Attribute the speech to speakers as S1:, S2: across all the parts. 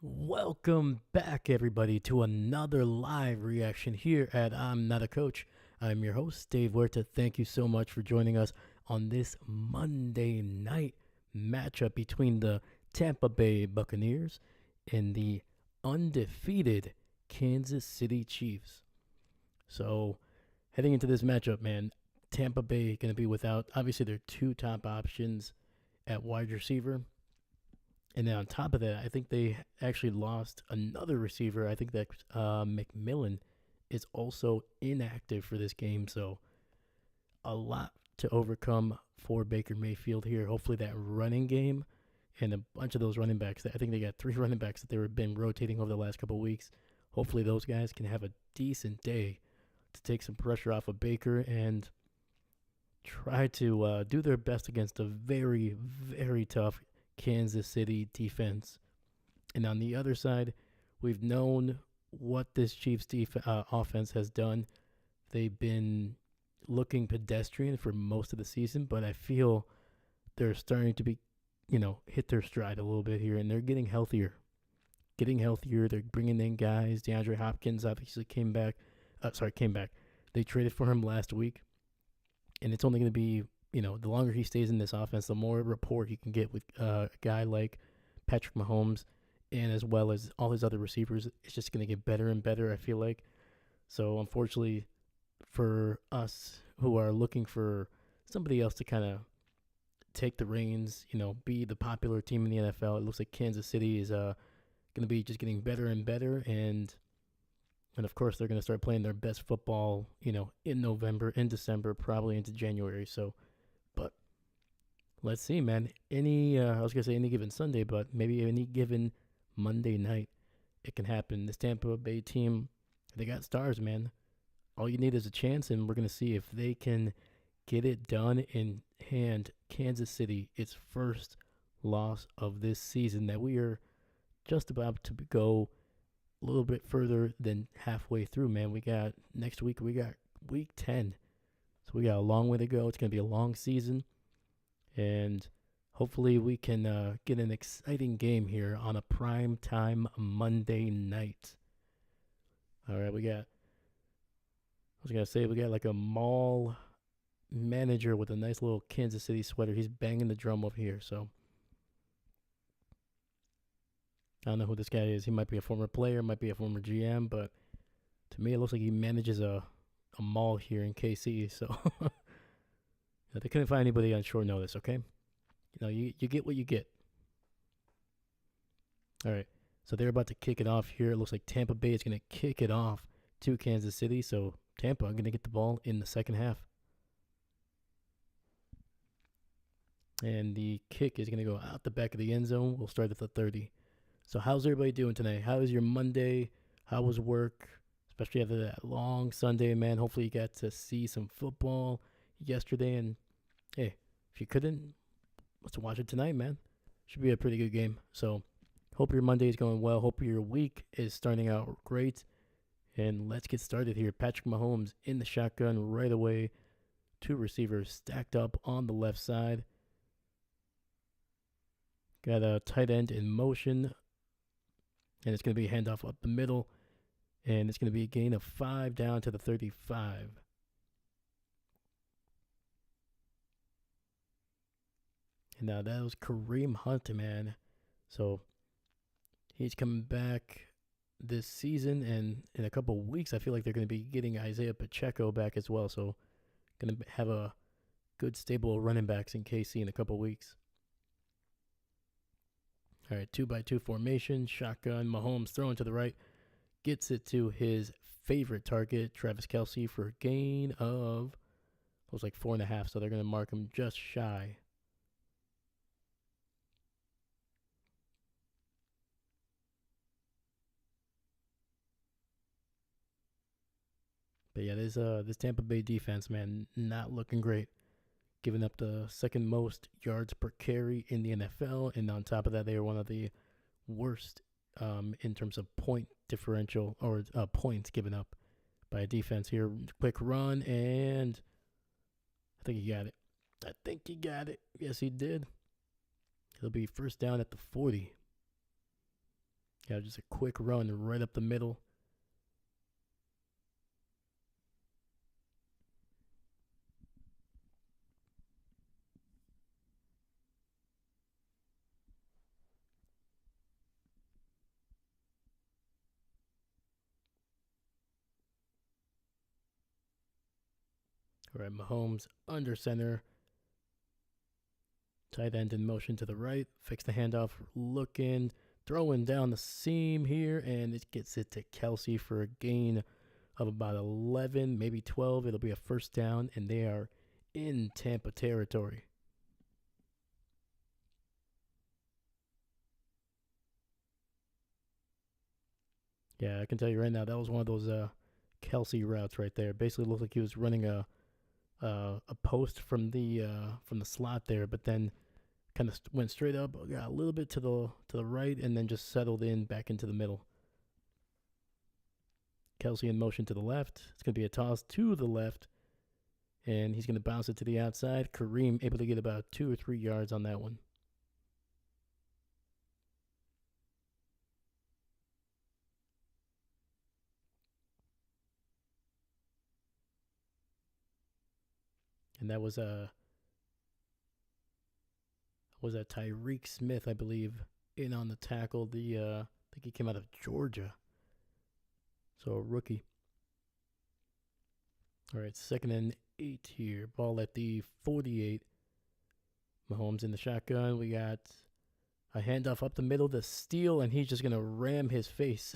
S1: Welcome back, everybody, to another live reaction here at I'm Not a Coach. I'm your host, Dave Huerta. Thank you so much for joining us on this Monday night matchup between the Tampa Bay Buccaneers and the undefeated Kansas City Chiefs. So, heading into this matchup, man, Tampa Bay going to be without, obviously, their two top options at wide receiver. And then on top of that, I think they actually lost another receiver. I think that McMillan is also inactive for this game. So a lot to overcome for Baker Mayfield here. Hopefully that running game and a bunch of those running backs. I think they got three running backs that they've been rotating over the last couple of weeks. Hopefully those guys can have a decent day to take some pressure off of Baker and try to do their best against a very, very tough Kansas City defense. And on the other side, we've known what this Chiefs offense has done. They've been looking pedestrian for most of the season, but I feel they're starting to be, hit their stride a little bit here, and they're getting healthier. They're bringing in guys. DeAndre Hopkins obviously came back. They traded for him last week, and it's only going to be the longer he stays in this offense, the more rapport he can get with a guy like Patrick Mahomes, and as well as all his other receivers. It's just going to get better and better, I feel like. So, unfortunately, for us who are looking for somebody else to kind of take the reins, be the popular team in the NFL, it looks like Kansas City is going to be just getting better and better, and of course they're going to start playing their best football, in November, in December, probably into January. So, but let's see, man. I was gonna say any given Sunday, but maybe any given Monday night, it can happen. This Tampa Bay team, they got stars, man. All you need is a chance, and we're gonna see if they can get it done and hand Kansas City its first loss of this season. That we are just about to go a little bit further than halfway through, man. Next week, we got week 10. So we got a long way to go. It's going to be a long season. And hopefully we can get an exciting game here on a prime time Monday night. All right, we got like a mall manager with a nice little Kansas City sweater. He's banging the drum over here. So I don't know who this guy is. He might be a former player, might be a former GM, but to me it looks like he manages a mall here in KC. So they couldn't find anybody on short notice, okay? You get what you get. All right, so they're about to kick it off here. It looks like Tampa Bay is going to kick it off to Kansas City. So Tampa going to get the ball in the second half. And the kick is going to go out the back of the end zone. We'll start at the 30. So how's everybody doing tonight? How is your Monday? How was work? Especially after that long Sunday, man. Hopefully you got to see some football yesterday. And, hey, if you couldn't, let's watch it tonight, man. Should be a pretty good game. So hope your Monday is going well. Hope your week is starting out great. And let's get started here. Patrick Mahomes in the shotgun right away. Two receivers stacked up on the left side. Got a tight end in motion. And it's going to be a handoff up the middle. And it's going to be a gain of 5 down to the 35. And now that was Kareem Hunt, man. So he's coming back this season. And in a couple of weeks, I feel like they're going to be getting Isaiah Pacheco back as well. So going to have a good stable of running backs in KC in a couple of weeks. All right, 2-by-2 formation. Shotgun. Mahomes throwing to the right. Gets it to his favorite target, Travis Kelce, for a gain of, it was like 4.5, so they're going to mark him just shy. But yeah, this Tampa Bay defense, man, not looking great. Giving up the second most yards per carry in the NFL, and on top of that, they are one of the worst in terms of point differential or points given up by a defense here. Quick run, and I think he got it. Yes, he did. He'll be first down at the 40. Yeah, just a quick run right up the middle. All right, Mahomes under center. Tight end in motion to the right. Fix the handoff. Looking. Throwing down the seam here. And it gets it to Kelsey for a gain of about 11, maybe 12. It'll be a first down. And they are in Tampa territory. Yeah, I can tell you right now, that was one of those Kelsey routes right there. Basically looked like he was running a post from the slot there, but then kind of went straight up, got a little bit to the right, and then just settled in back into the middle. Kelsey in motion to the left. It's going to be a toss to the left, and he's going to bounce it to the outside. Kareem able to get about 2 or 3 yards on that one. And that was a Tyreek Smith, I believe, in on the tackle. I think he came out of Georgia, so a rookie. All right, 2nd and 8 here. Ball at the 48. Mahomes in the shotgun. We got a handoff up the middle to Steele, and he's just going to ram his face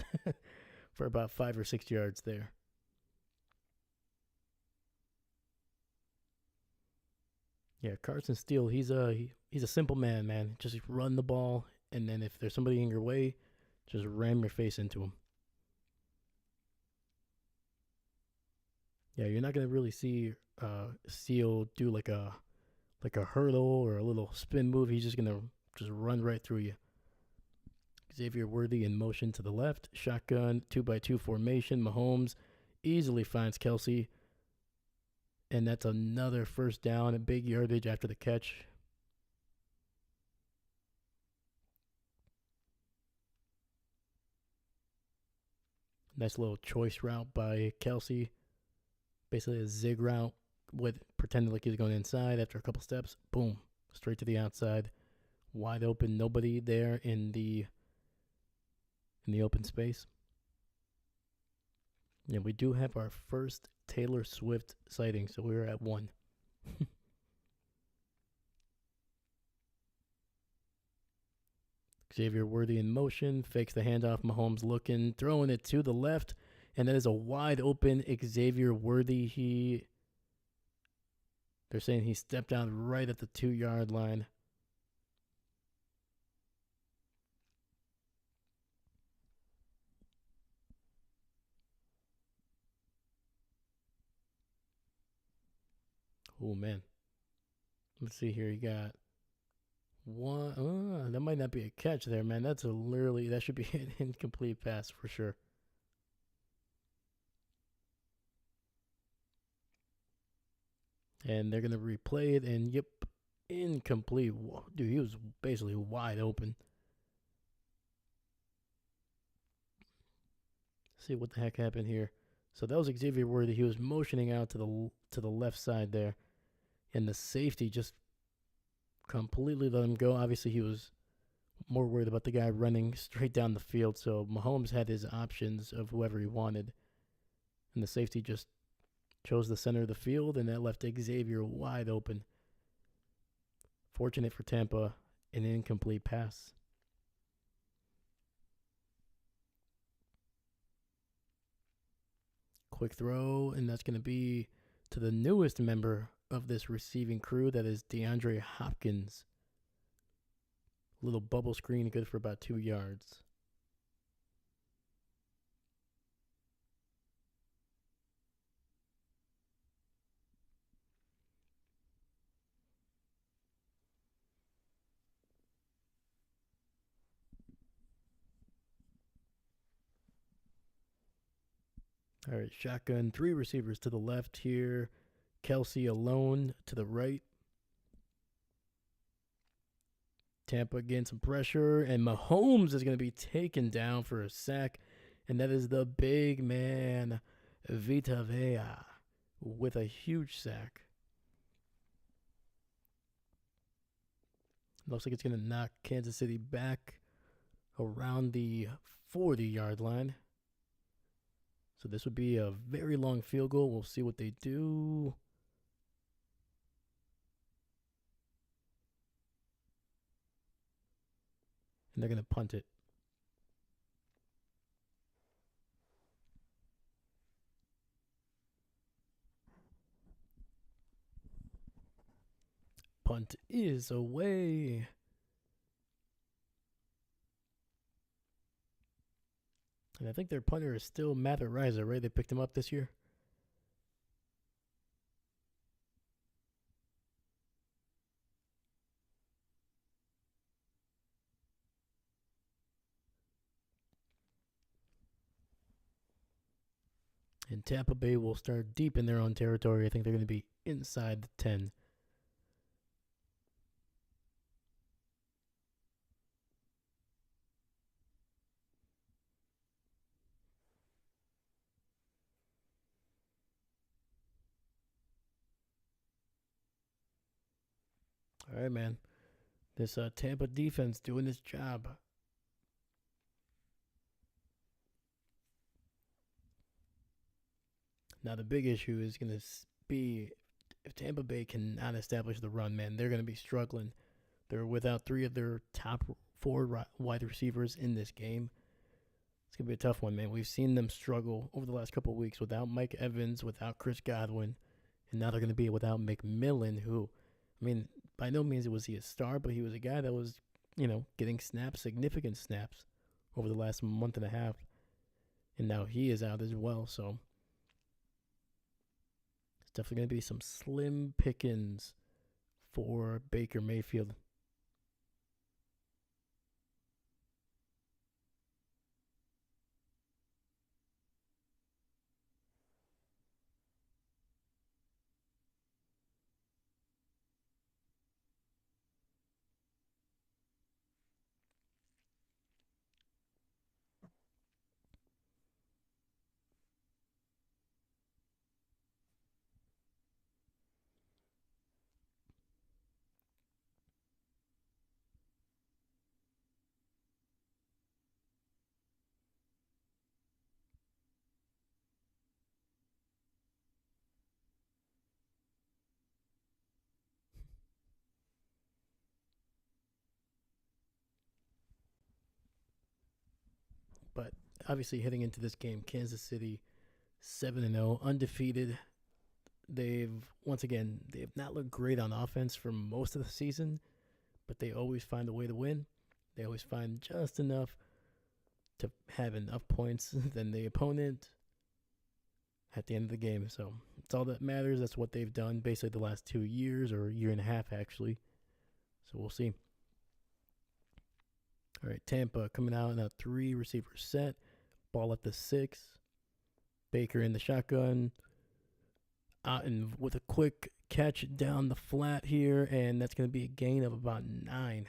S1: for about 5 or 6 yards there. Yeah, Carson Steele, he's a simple man. Just run the ball, and then if there's somebody in your way, just ram your face into him. Yeah, you're not gonna really see Steele do like a hurdle or a little spin move. He's just gonna just run right through you. Xavier Worthy in motion to the left, shotgun 2-by-2 formation. Mahomes easily finds Kelsey, and that's another first down, a big yardage after the catch. Nice little choice route by Kelsey. Basically a zig route with pretending like he's going inside after a couple steps. Boom. Straight to the outside. Wide open. Nobody there in the open space. Yeah, we do have our first Taylor Swift sighting, so we're at 1. Xavier Worthy in motion, fakes the handoff. Mahomes looking, throwing it to the left, and that is a wide open Xavier Worthy. They're saying he stepped out right at the 2-yard line. Oh man, let's see here. You got one. That might not be a catch there, man. That should be an incomplete pass for sure. And they're gonna replay it, and yep, incomplete. Whoa, dude, he was basically wide open. Let's see what the heck happened here. So that was Xavier Worthy. He was motioning out to the left side there, and the safety just completely let him go. Obviously, he was more worried about the guy running straight down the field. So Mahomes had his options of whoever he wanted, and the safety just chose the center of the field, and that left Xavier wide open. Fortunate for Tampa, an incomplete pass. Quick throw, and that's going to be to the newest member of this receiving crew. That is DeAndre Hopkins. Little bubble screen, good for about 2 yards. All right, shotgun, 3 receivers to the left here. Kelsey alone to the right. Tampa getting some pressure, and Mahomes is going to be taken down for a sack, and that is the big man, Vita Vea, with a huge sack. Looks like it's going to knock Kansas City back around the 40-yard line. So this would be a very long field goal. We'll see what they do. And they're going to punt it. Punt is away. And I think their punter is still Matt Ariza, right? They picked him up this year. And Tampa Bay will start deep in their own territory. I think they're going to be inside the 10. All right, man. This Tampa defense doing its job. Now, the big issue is going to be if Tampa Bay cannot establish the run, man, they're going to be struggling. They're without three of their top four wide receivers in this game. It's going to be a tough one, man. We've seen them struggle over the last couple of weeks without Mike Evans, without Chris Godwin, and now they're going to be without McMillan, who, I mean, by no means was he a star, but he was a guy that was, getting snaps, significant snaps over the last month and a half. And now he is out as well, so it's definitely going to be some slim pickings for Baker Mayfield. But obviously, heading into this game, Kansas City 7-0, undefeated. They've not looked great on offense for most of the season, but they always find a way to win. They always find just enough to have enough points than the opponent at the end of the game. So it's all that matters. That's what they've done basically the last 2 years, or a year and a half, actually. So we'll see. All right, Tampa coming out in a 3-receiver set. Ball at the 6. Baker in the shotgun. And with a quick catch down the flat here, and that's going to be a gain of about 9.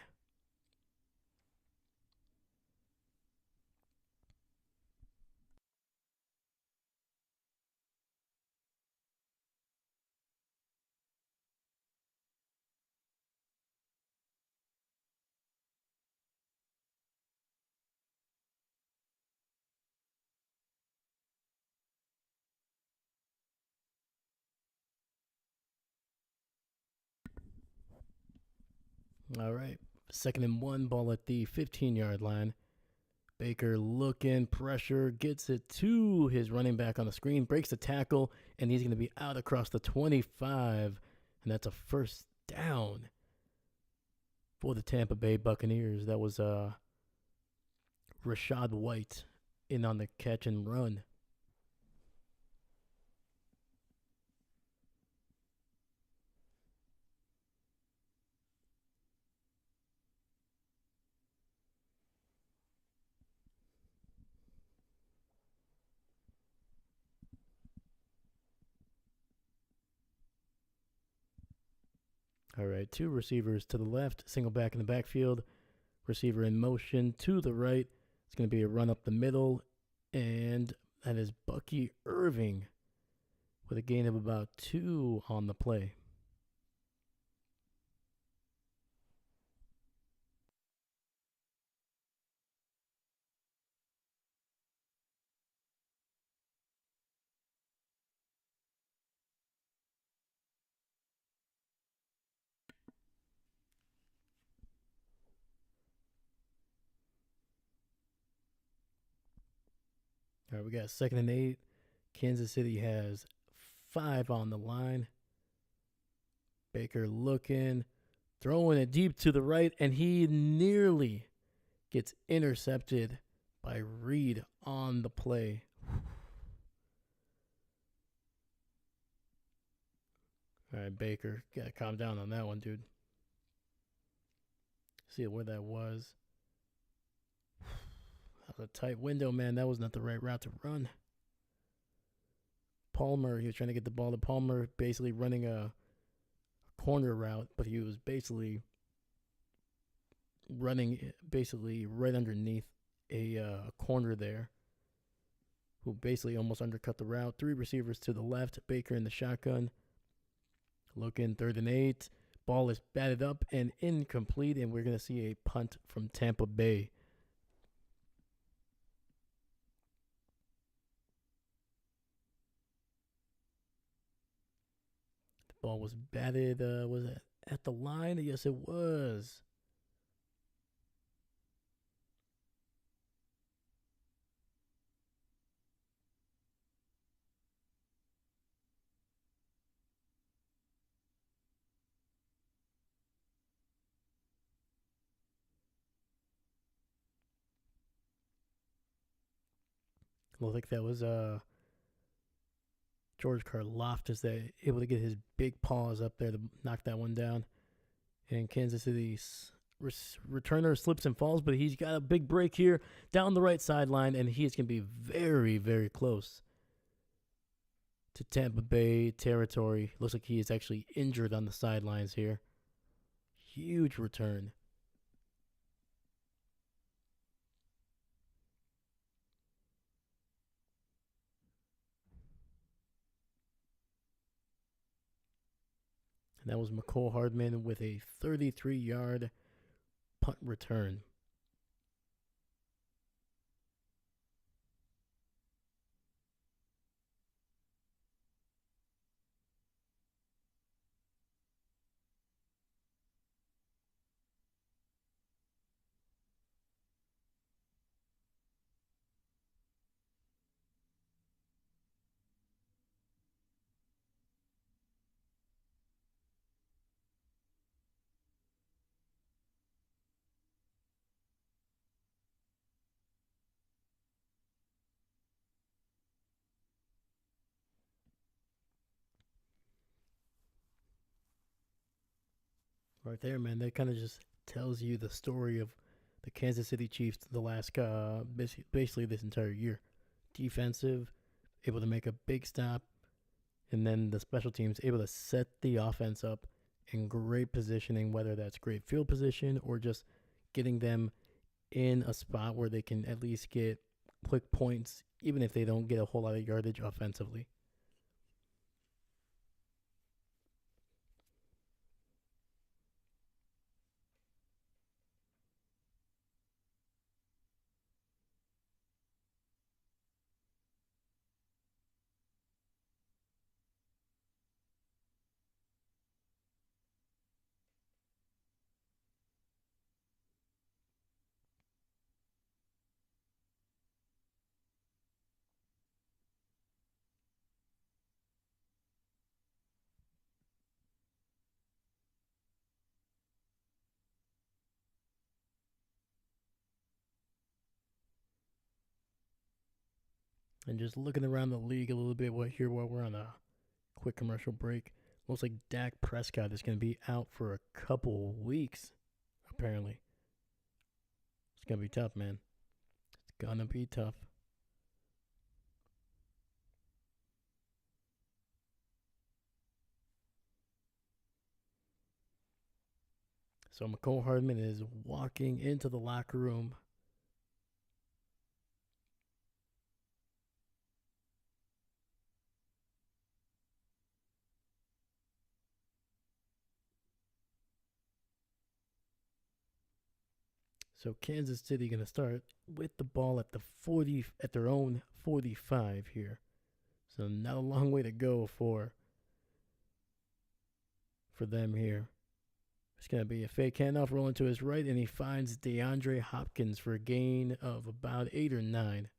S1: All right, 2nd and 1, ball at the 15-yard line. Baker looking, pressure, gets it to his running back on the screen, breaks the tackle, and he's going to be out across the 25. And that's a first down for the Tampa Bay Buccaneers. That was Rashad White in on the catch and run. All right, two receivers to the left, single back in the backfield, receiver in motion to the right. It's going to be a run up the middle, and that is Bucky Irving with a gain of about 2 on the play. All right, we got 2nd and 8. Kansas City has 5 on the line. Baker looking, throwing it deep to the right, and he nearly gets intercepted by Reed on the play. All right, Baker, gotta calm down on that one, dude. See where that was. That was a tight window, man. That was not the right route to run. Palmer, he was trying to get the ball to Palmer, basically running a corner route, but he was basically running right underneath a corner there, who basically almost undercut the route. 3 receivers to the left, Baker in the shotgun. Looking 3rd and 8. Ball is batted up and incomplete, and we're going to see a punt from Tampa Bay. The ball was batted, was it at the line? Yes, it was. Looks like that was George Karlaftis that able to get his big paws up there to knock that one down. And Kansas City's returner slips and falls, but he's got a big break here down the right sideline, and he's going to be very, very close to Tampa Bay territory. Looks like he is actually injured on the sidelines here. Huge return. And that was McCole Hardman with a 33-yard punt return. Right there, man. That kind of just tells you the story of the Kansas City Chiefs the last, basically this entire year. Defensive, able to make a big stop, and then the special teams able to set the offense up in great positioning, whether that's great field position or just getting them in a spot where they can at least get quick points, even if they don't get a whole lot of yardage offensively. And just looking around the league a little bit here while we're on a quick commercial break. Looks like Dak Prescott is going to be out for a couple weeks, apparently. It's going to be tough, man. It's going to be tough. So McCole Hardman is walking into the locker room. So Kansas City going to start with the ball at the 40 at their own 45 here. So not a long way to go for them here. It's going to be a fake handoff rolling to his right, and he finds DeAndre Hopkins for a gain of about 8 or 9.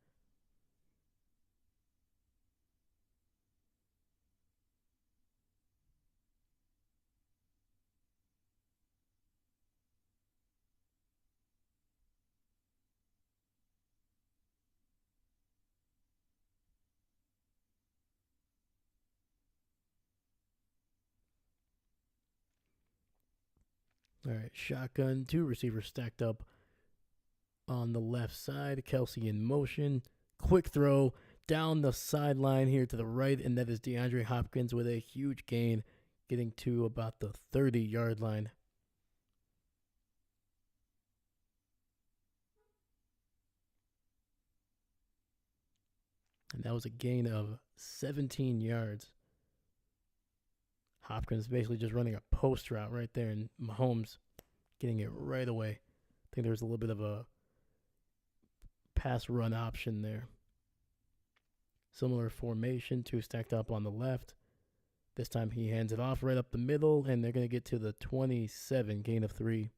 S1: All right, shotgun, 2 receivers stacked up on the left side. Kelsey in motion. Quick throw down the sideline here to the right, and that is DeAndre Hopkins with a huge gain, getting to about the 30-yard line. And that was a gain of 17 yards. Hopkins basically just running a post route right there, and Mahomes getting it right away. I think there was a little bit of a pass run option there. Similar formation, 2 stacked up on the left. This time he hands it off right up the middle, and they're going to get to the 27, gain of 3.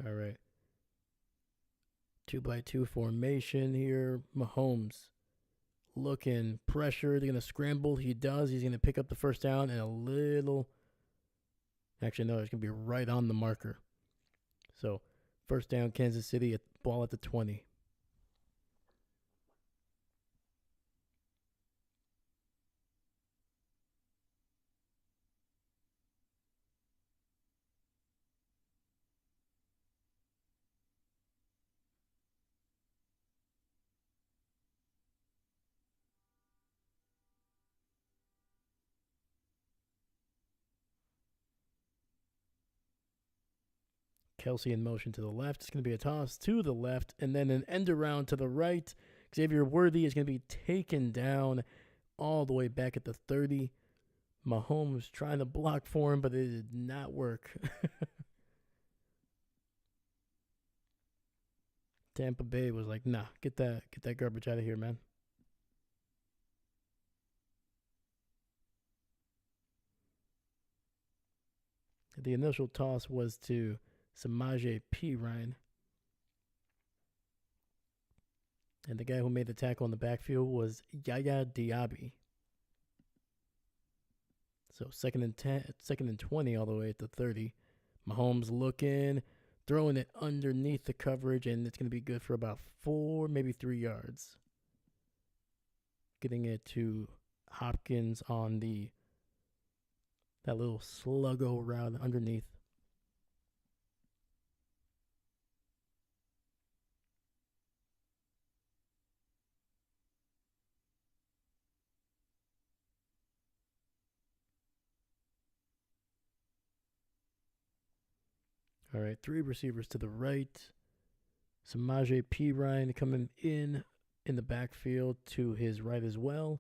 S1: All right. 2-by-2 formation here. Mahomes looking pressure. They're going to scramble. He does. He's going to pick up the first down and a little. Actually, no, it's going to be right on the marker. So, first down, Kansas City, ball at the 20. Kelsey in motion to the left. It's going to be a toss to the left, and then an end around to the right. Xavier Worthy is going to be taken down all the way back at the 30. Mahomes trying to block for him, but it did not work. Tampa Bay was like, nah, get that garbage out of here, man. The initial toss was to Samaje Perine. And the guy who made the tackle in the backfield was Yaya Diaby. So second and 20 all the way at the 30. Mahomes looking, throwing it underneath the coverage, and it's going to be good for about 4, maybe 3 yards. Getting it to Hopkins on that little sluggo route underneath. All right, 3 receivers to the right. Samaje Perine coming in the backfield to his right as well.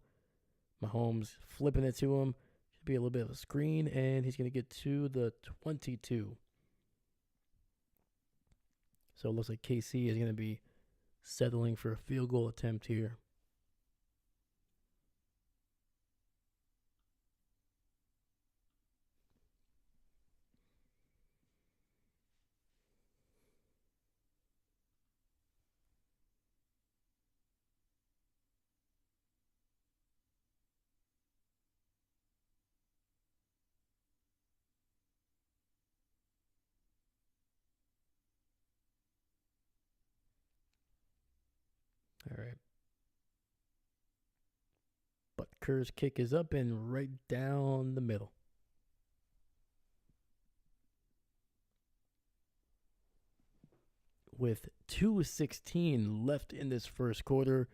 S1: Mahomes flipping it to him. Should be a little bit of a screen, and he's going to get to the 22. So it looks like KC is going to be settling for a field goal attempt here. All right. Kerr's kick is up and right down the middle. With 2:16 left in this first quarter,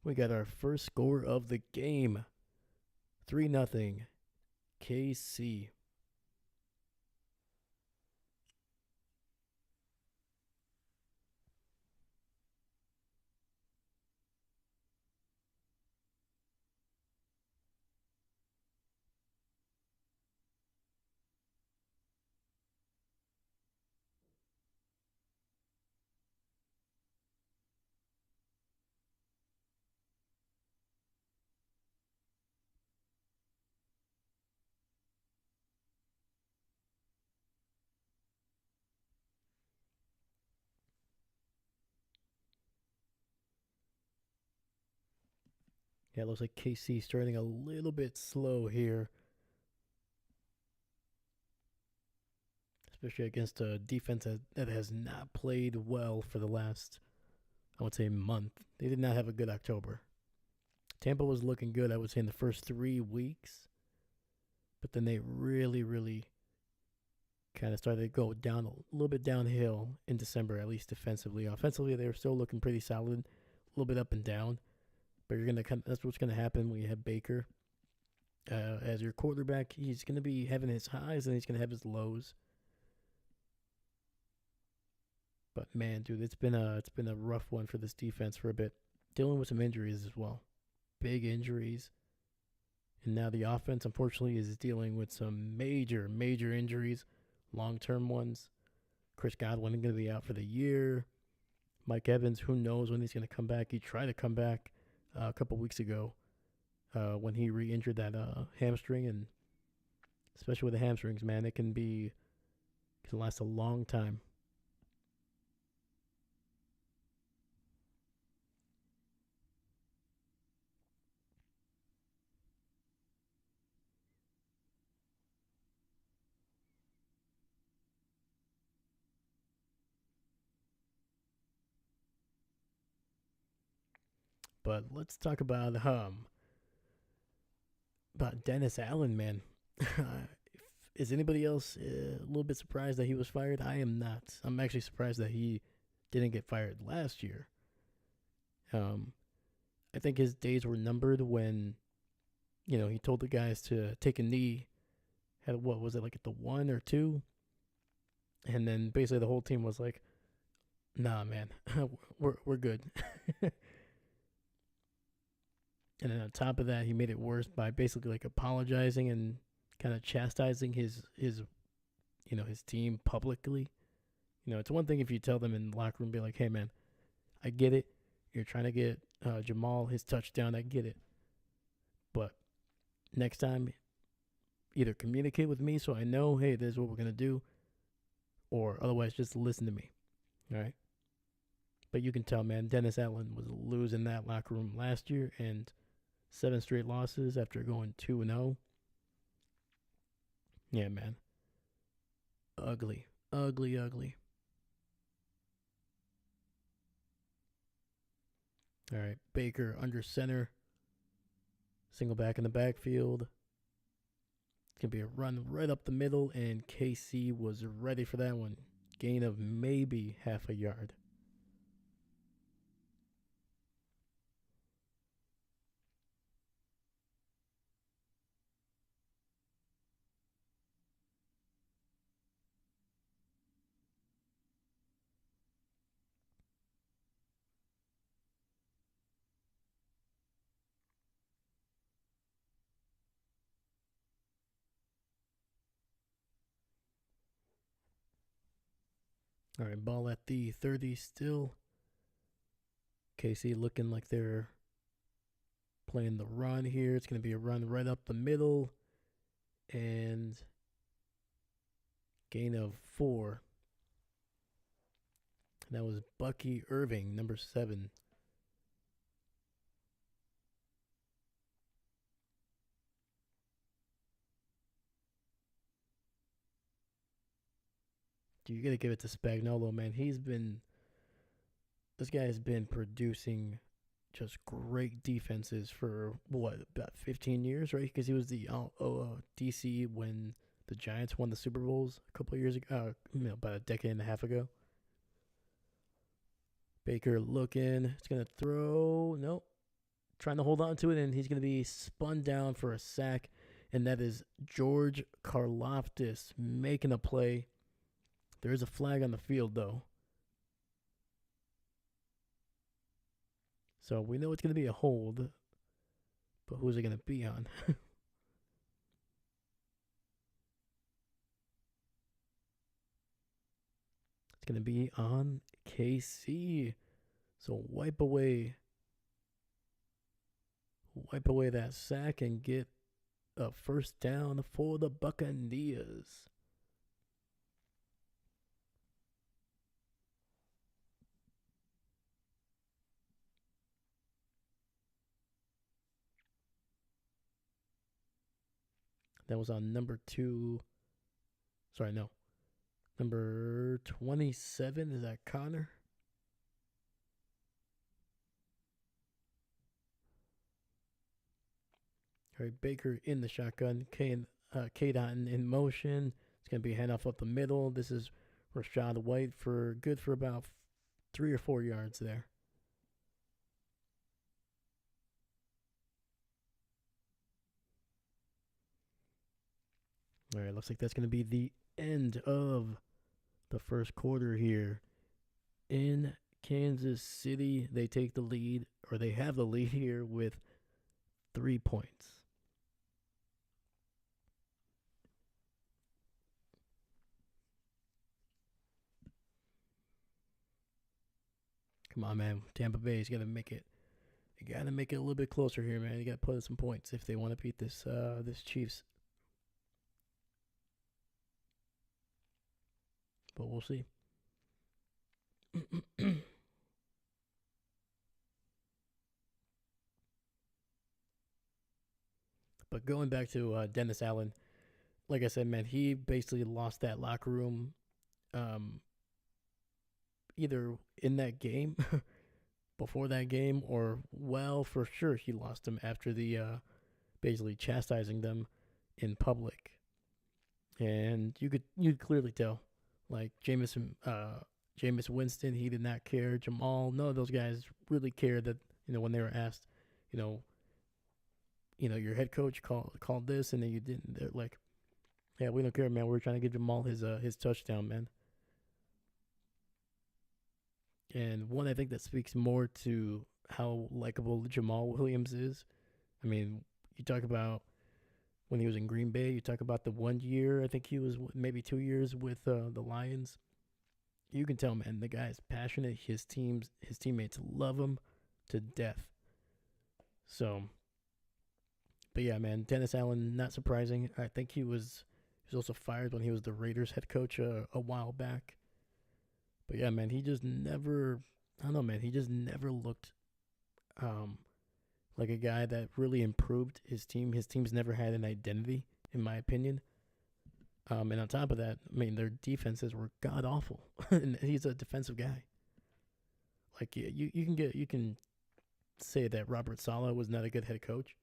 S1: we got our first score of the game. 3-0 KC. Yeah, it looks like KC starting a little bit slow here, especially against a defense that has not played well for the last, I would say, month. They did not have a good October. Tampa was looking good, I would say, in the first 3 weeks, but then they really kind of started to go down a little bit downhill in December, at least defensively. Offensively, they were still looking pretty solid, a little bit up and down. But that's what's gonna happen when you have Baker as your quarterback. He's gonna be having his highs and he's gonna have his lows. But man, dude, it's been a rough one for this defense for a bit, dealing with some injuries as well, big injuries. And now the offense, unfortunately, is dealing with some major injuries, long-term ones. Chris Godwin is going to be out for the year. Mike Evans, who knows when he's going to come back. He tried to come back a couple weeks ago when he re-injured that hamstring. And especially with the hamstrings, man, it can last a long time. But let's talk about Dennis Allen, man. Is anybody else a little bit surprised that he was fired? I am not. I'm actually surprised that he didn't get fired last year. Um, I think his days were numbered when, he told the guys to take a knee. Had what was it like at the 1 or 2, and then basically the whole team was like, "Nah, man, we're good." And then on top of that, he made it worse by basically like apologizing and kind of chastising his team publicly. It's one thing if you tell them in the locker room, be like, "Hey, man, I get it. You're trying to get Jamal his touchdown. I get it. But next time, either communicate with me so I know, hey, this is what we're going to do, or otherwise just listen to me." All right? But you can tell, man, Dennis Allen was losing that locker room last year, and 7 straight losses after going 2-0. Yeah, man. Ugly. Ugly. All right. Baker under center. Single back in the backfield. It's going to be a run right up the middle, and KC was ready for that one. Gain of maybe half a yard. All right, ball at the 30 still. KC looking like they're playing the run here. It's going to be a run right up the middle. And gain of 4. That was Bucky Irving, number 7. You got to give it to Spagnolo, man. This guy has been producing just great defenses for what, about 15 years, right? Because he was the DC when the Giants won the Super Bowls a couple of years ago, about a decade and a half ago. Baker looking, it's gonna throw, nope, trying to hold on to it, and he's gonna be spun down for a sack, and that is George Karlaftis making a play. There is a flag on the field though. So we know it's going to be a hold, but who's it going to be on? It's going to be on KC. So wipe away that sack and get a first down for the Buccaneers. That was on number 27. Is that Connor? All right, Baker in the shotgun. K-Dot in motion. It's going to be a handoff up the middle. This is Rashad White for about 3 or 4 yards there. All right, looks like that's going to be the end of the first quarter here in Kansas City. They take the lead, or they have the lead here with 3 points. Come on, man. Tampa Bay's got to make it. You got to make it a little bit closer here, man. You got to put some points if they want to beat this Chiefs. But we'll see. But going back to Dennis Allen, like I said, man, he basically lost that locker room either in that game, before that game, or, well, for sure he lost them after the basically chastising them in public. And you could clearly tell. Like Jameis Winston, he did not care. Jamal, none of those guys really cared that, when they were asked, your head coach called this, and then you didn't. They're like, yeah, we don't care, man. We're trying to give Jamal his touchdown, man. And one, I think that speaks more to how likable Jamal Williams is. I mean, you talk about when he was in Green Bay. You talk about the 1 year, I think he was maybe 2 years with the Lions. You can tell, man, the guy is passionate. His teammates love him to death. So, but yeah, man, Dennis Allen, not surprising. I think he was also fired when he was the Raiders head coach a while back. But yeah, man, he just never, I don't know, man, he just never looked like a guy that really improved his team. His team's never had an identity, in my opinion. And on top of that, I mean, their defenses were god awful. And he's a defensive guy. Like, yeah, you can say that Robert Saleh was not a good head coach,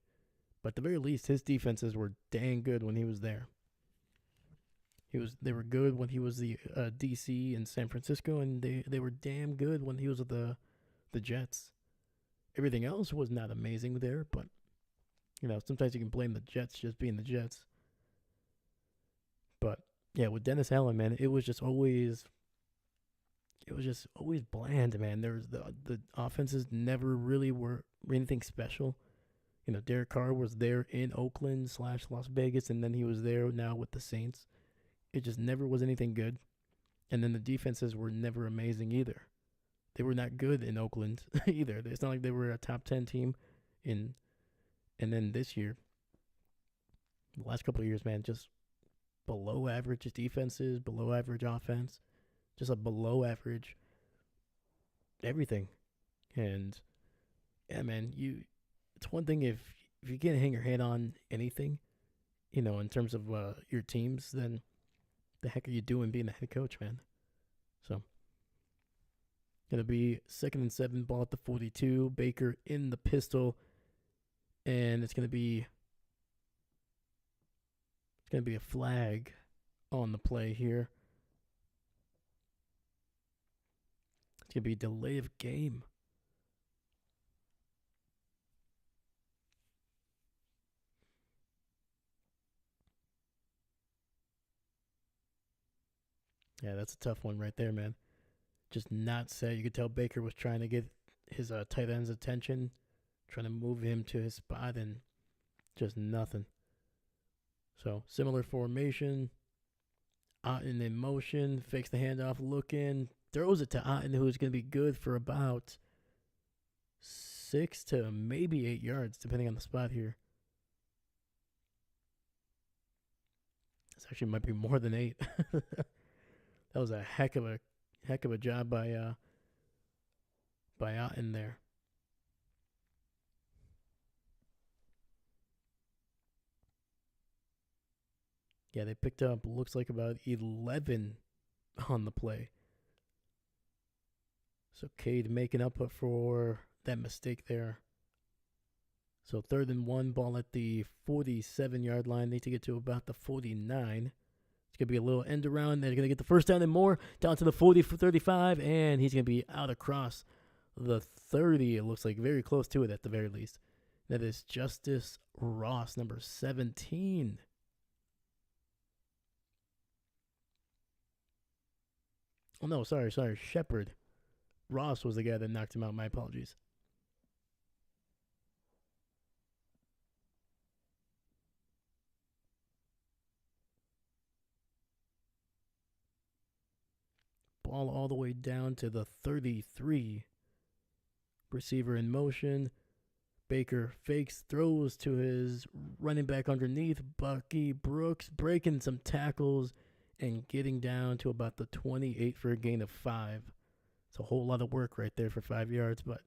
S1: but at the very least, his defenses were dang good when he was there. They were good when he was the DC in San Francisco, and they were damn good when he was with the Jets. Everything else was not amazing there, but sometimes you can blame the Jets just being the Jets. But yeah, with Dennis Allen, man, it was just always bland, man. There was the offenses never really were anything special. Derek Carr was there in Oakland / Las Vegas, and then he was there now with the Saints. It just never was anything good. And then the defenses were never amazing either. They were not good in Oakland either. It's not like they were a top 10 team and then this year, the last couple of years, man, just below average defenses, below average offense, just a below average everything. And yeah, man, it's one thing if you can't hang your head on anything, in terms of your teams, then the heck are you doing being a head coach, man? So, Going to be 2nd and 7, ball at the 42. Baker in the pistol, and it's going to be a flag on the play here. It's going to be delay of game. Yeah, that's a tough one right there, man. Just not set. You could tell Baker was trying to get his tight end's attention, trying to move him to his spot, and just nothing. So, similar formation. Otten in motion, fakes the handoff, looking, throws it to Otten, who is going to be good for about 6 to maybe 8 yards, depending on the spot here. This actually might be more than 8. That was a heck of a job by Otten there. Yeah, they picked up, looks like about 11 on the play. So Cade making up for that mistake there. So 3rd and 1, ball at the 47-yard line. Need to get to about the 49. It's going to be a little end around. They're going to get the first down and more, down to the 40 for 35, and he's going to be out across the 30. It looks like very close to it at the very least. That is Justice Ross, number 17. Oh, no, sorry. Shepard. Ross was the guy that knocked him out. My apologies. Ball all the way down to the 33. Receiver in motion. Baker fakes, throws to his running back underneath. Bucky Brooks breaking some tackles and getting down to about the 28 for a gain of 5. It's a whole lot of work right there for 5 yards, but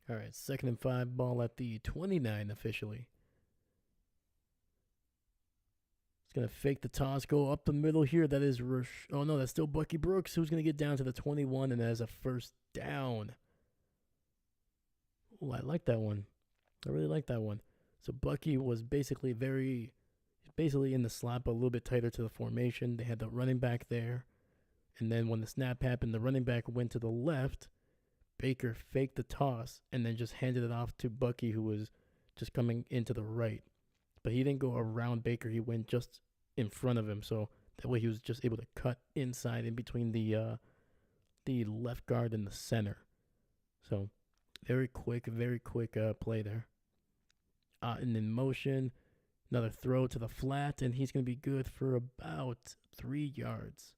S1: all right, 2nd and 5, ball at the 29 officially. It's going to fake the toss, go up the middle here. That is oh no, that's still Bucky Brooks, who's going to get down to the 21, and that is a first down. Oh, I like that one. I really like that one. So Bucky was basically in the slot, but a little bit tighter to the formation. They had the running back there. And then when the snap happened, the running back went to the left. Baker faked the toss and then just handed it off to Bucky, who was just coming into the right. But he didn't go around Baker. He went just in front of him. So that way he was just able to cut inside in between the left guard and the center. So very quick play there. And in motion, another throw to the flat, and he's going to be good for about 3 yards.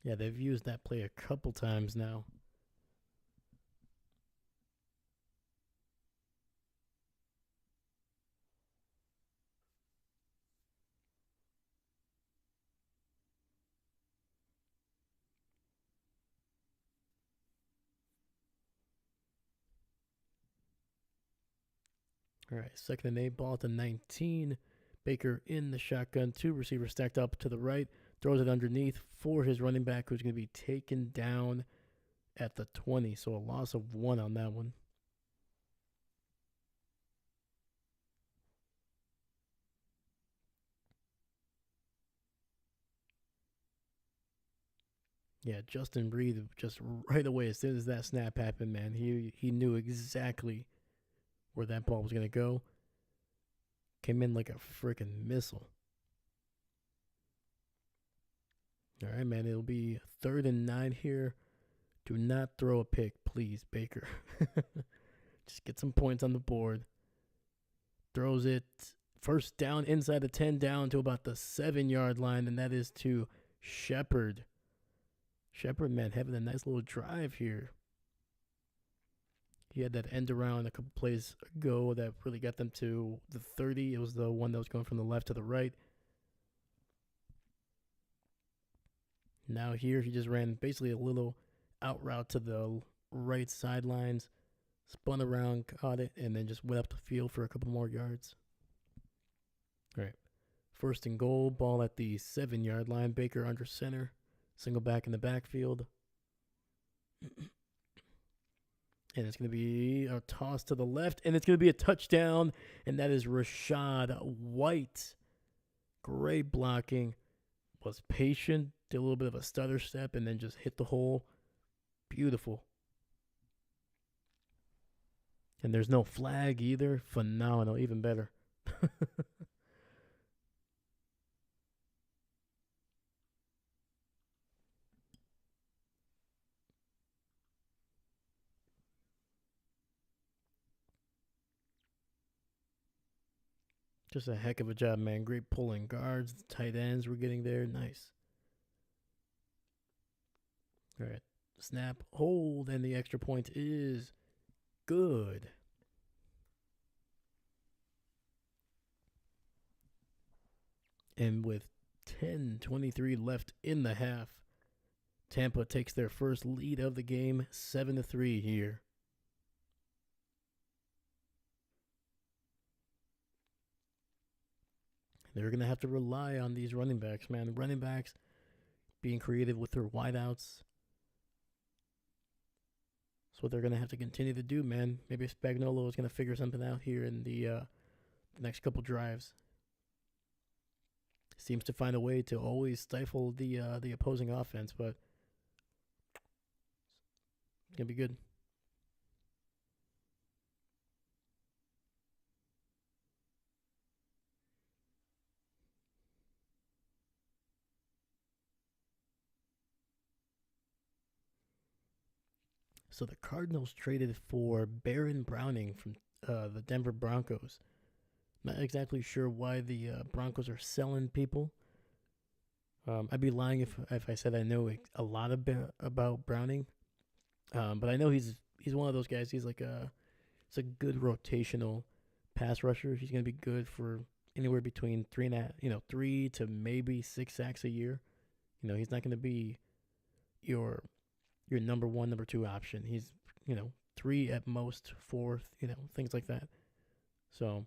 S1: Yeah, they've used that play a couple times now. All right, 2nd and 8, ball at the 19. Baker in the shotgun, 2 receivers stacked up to the right, throws it underneath for his running back, who's going to be taken down at the 20. So a loss of 1 on that one. Yeah, Justin Reed just right away, as soon as that snap happened, man, he knew exactly where that ball was going to go. Came in like a freaking missile. All right, man, it'll be 3rd and 9 here. Do not throw a pick, please, Baker. Just get some points on the board. Throws it first down inside the 10, down to about the 7-yard line, and that is to Shepard. Shepard, man, having a nice little drive here. He had that end around a couple plays ago that really got them to the 30. It was the one that was going from the left to the right. Now here he just ran basically a little out route to the right sidelines, spun around, caught it, and then just went up the field for a couple more yards. All right. First and goal, ball at the 7-yard line. Baker under center. Single back in the backfield. And it's going to be a toss to the left, and it's going to be a touchdown, and that is Rashad White. Great blocking. Was patient, did a little bit of a stutter step, and then just hit the hole. Beautiful. And there's no flag either. Phenomenal, even better. Just a heck of a job, man. Great pulling guards. The tight ends were getting there. Nice. All right. Snap, hold, and the extra point is good. And with 10:23 left in the half, Tampa takes their first lead of the game, 7-3 here. They're going to have to rely on these running backs, man. Running backs being creative with their wideouts. That's what they're going to have to continue to do, man. Maybe Spagnuolo is going to figure something out here in the next couple drives. Seems to find a way to always stifle the opposing offense, but it's going to be good. So the Cardinals traded for Baron Browning from the Denver Broncos. Not exactly sure why the Broncos are selling people. I'd be lying if I said I know a lot about Browning. But I know he's one of those guys. He's it's a good rotational pass rusher. He's going to be good for anywhere between 3 to maybe 6 sacks a year. He's not going to be your number one, number two option. He's 3 at most, 4, things like that. So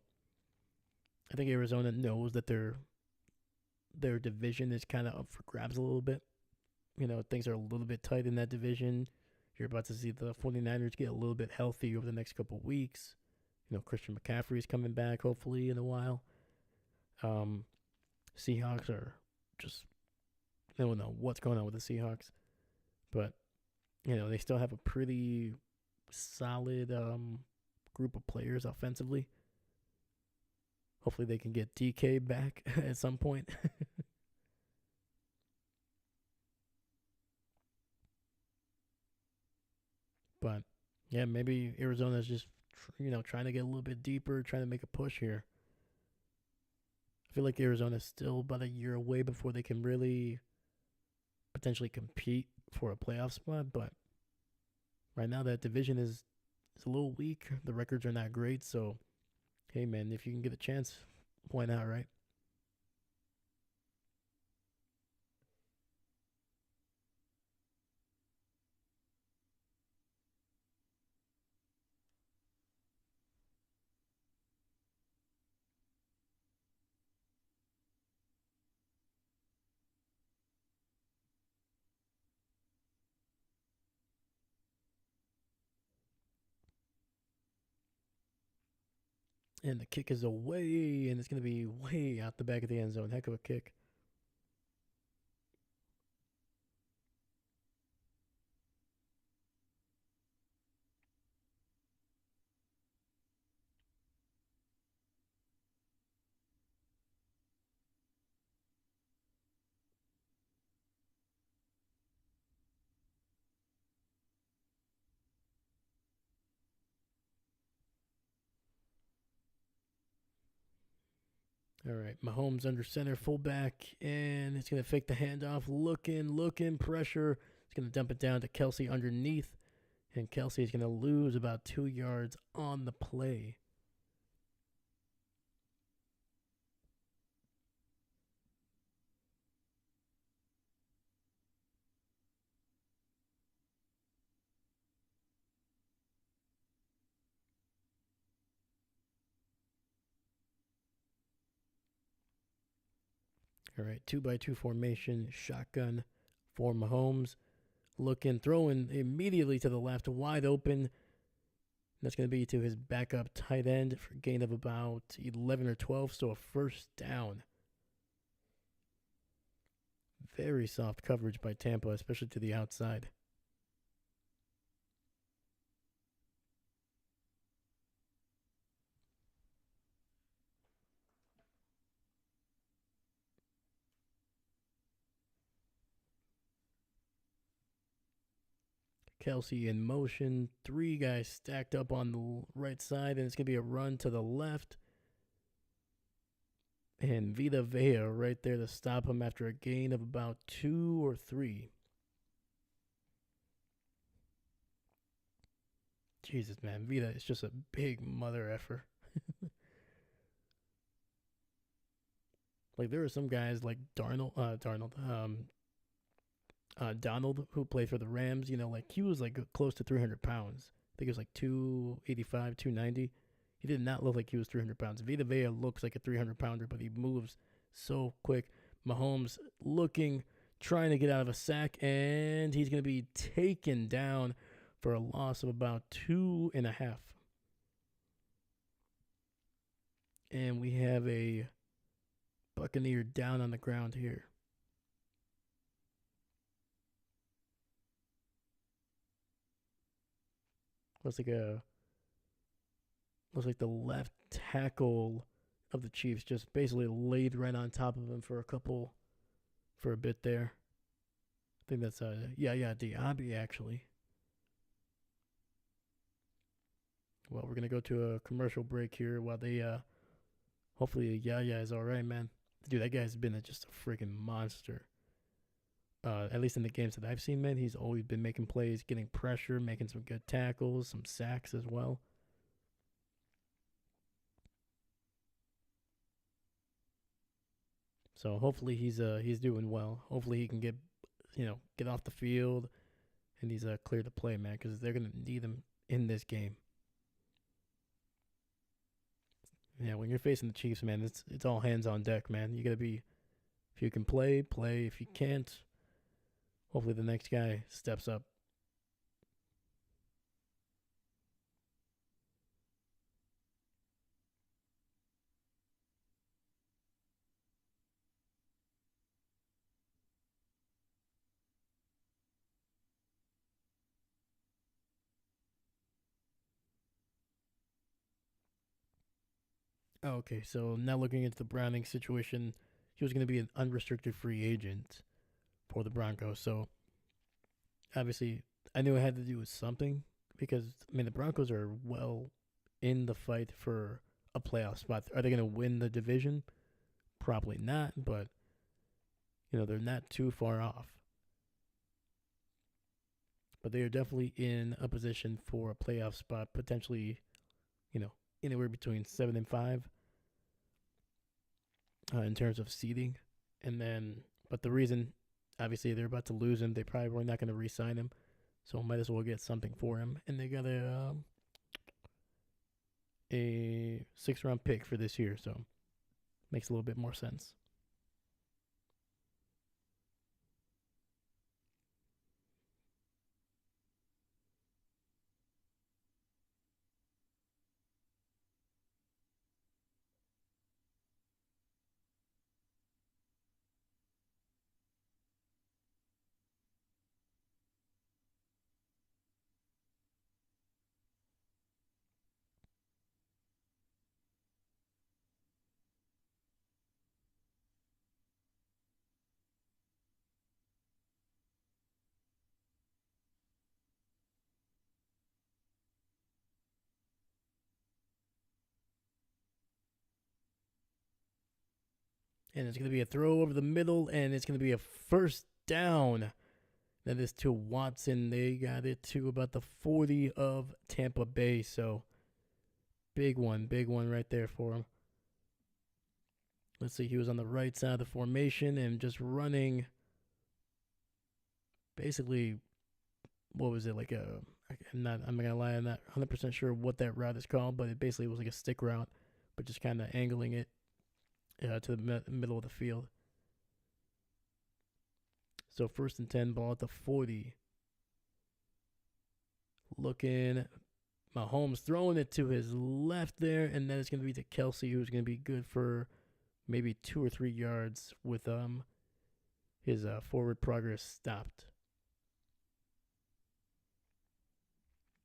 S1: I think Arizona knows that their division is kind of up for grabs a little bit. Things are a little bit tight in that division. You're about to see the 49ers get a little bit healthy over the next couple of weeks. Christian McCaffrey is coming back hopefully in a while. Seahawks are just, I don't know what's going on with the Seahawks, but they still have a pretty solid group of players offensively. Hopefully they can get DK back at some point. But yeah, maybe Arizona's just trying to get a little bit deeper, trying to make a push here. I feel like Arizona's still about a year away before they can really potentially compete for a playoff spot, but right now that division is a little weak. The records are not great, so hey man, if you can get a chance, why not, right? And the kick is away, and it's going to be way out the back of the end zone. Heck of a kick. All right, Mahomes under center, fullback, and it's going to fake the handoff. Looking, pressure. He's going to dump it down to Kelsey underneath, and Kelsey's going to lose about 2 yards on the play. All right, 2-by-2 formation, shotgun for Mahomes. Looking, throwing immediately to the left, wide open. That's going to be to his backup tight end for a gain of about 11 or 12, so a first down. Very soft coverage by Tampa, especially to the outside. Kelsey in motion. 3 guys stacked up on the right side, and it's going to be a run to the left. And Vita Vea right there to stop him after a gain of about 2 or 3. Jesus, man. Vita is just a big mother effer. Like, there are some guys like Donald, who played for the Rams. Like, he was like close to 300 pounds. I think he was like 285, 290. He did not look like he was 300 pounds. Vita Vea looks like a 300 pounder, but he moves so quick. Mahomes looking, trying to get out of a sack, and he's going to be taken down for a loss of about 2.5. And we have a Buccaneer down on the ground here. Looks like the left tackle of the Chiefs just basically laid right on top of him for a bit there. I think that's Diaby actually. Well, we're gonna go to a commercial break here while they hopefully Yaya is all right, man. Dude, that guy's been just a freaking monster. At least in the games that I've seen, man, he's always been making plays, getting pressure, making some good tackles, some sacks as well. So hopefully he's doing well. Hopefully he can get off the field, and he's clear to play, man, because they're gonna need him in this game. Yeah, when you're facing the Chiefs, man, it's all hands on deck, man. You gotta be, if you can play, play. If you can't, hopefully the next guy steps up. Okay, so now looking into the Browning situation, he was going to be an unrestricted free agent for the Broncos. So obviously, I knew it had to do with something because I mean the Broncos are well in the fight for a playoff spot. Are they going to win the division? Probably not, but they're not too far off. But they are definitely in a position for a playoff spot, potentially, anywhere between 7 and 5 in terms of seeding. And then, but the reason, obviously, they're about to lose him, they probably were not going to re-sign him, so might as well get something for him. And they got a 6th-round pick for this year, so makes a little bit more sense. And it's going to be a throw over the middle, and it's going to be a first down. That is to Watson. They got it to about the 40 of Tampa Bay. So big one right there for him. Let's see, he was on the right side of the formation and just running basically, what was it, like I'm not gonna lie, I'm not 100% sure what that route is called, but it basically was like a stick route, but just kind of angling it to the middle of the field. So 1st and 10, ball at the 40. Looking, Mahomes throwing it to his left there, and then it's going to be to Kelsey, who's going to be good for maybe 2 or 3 yards with his forward progress stopped.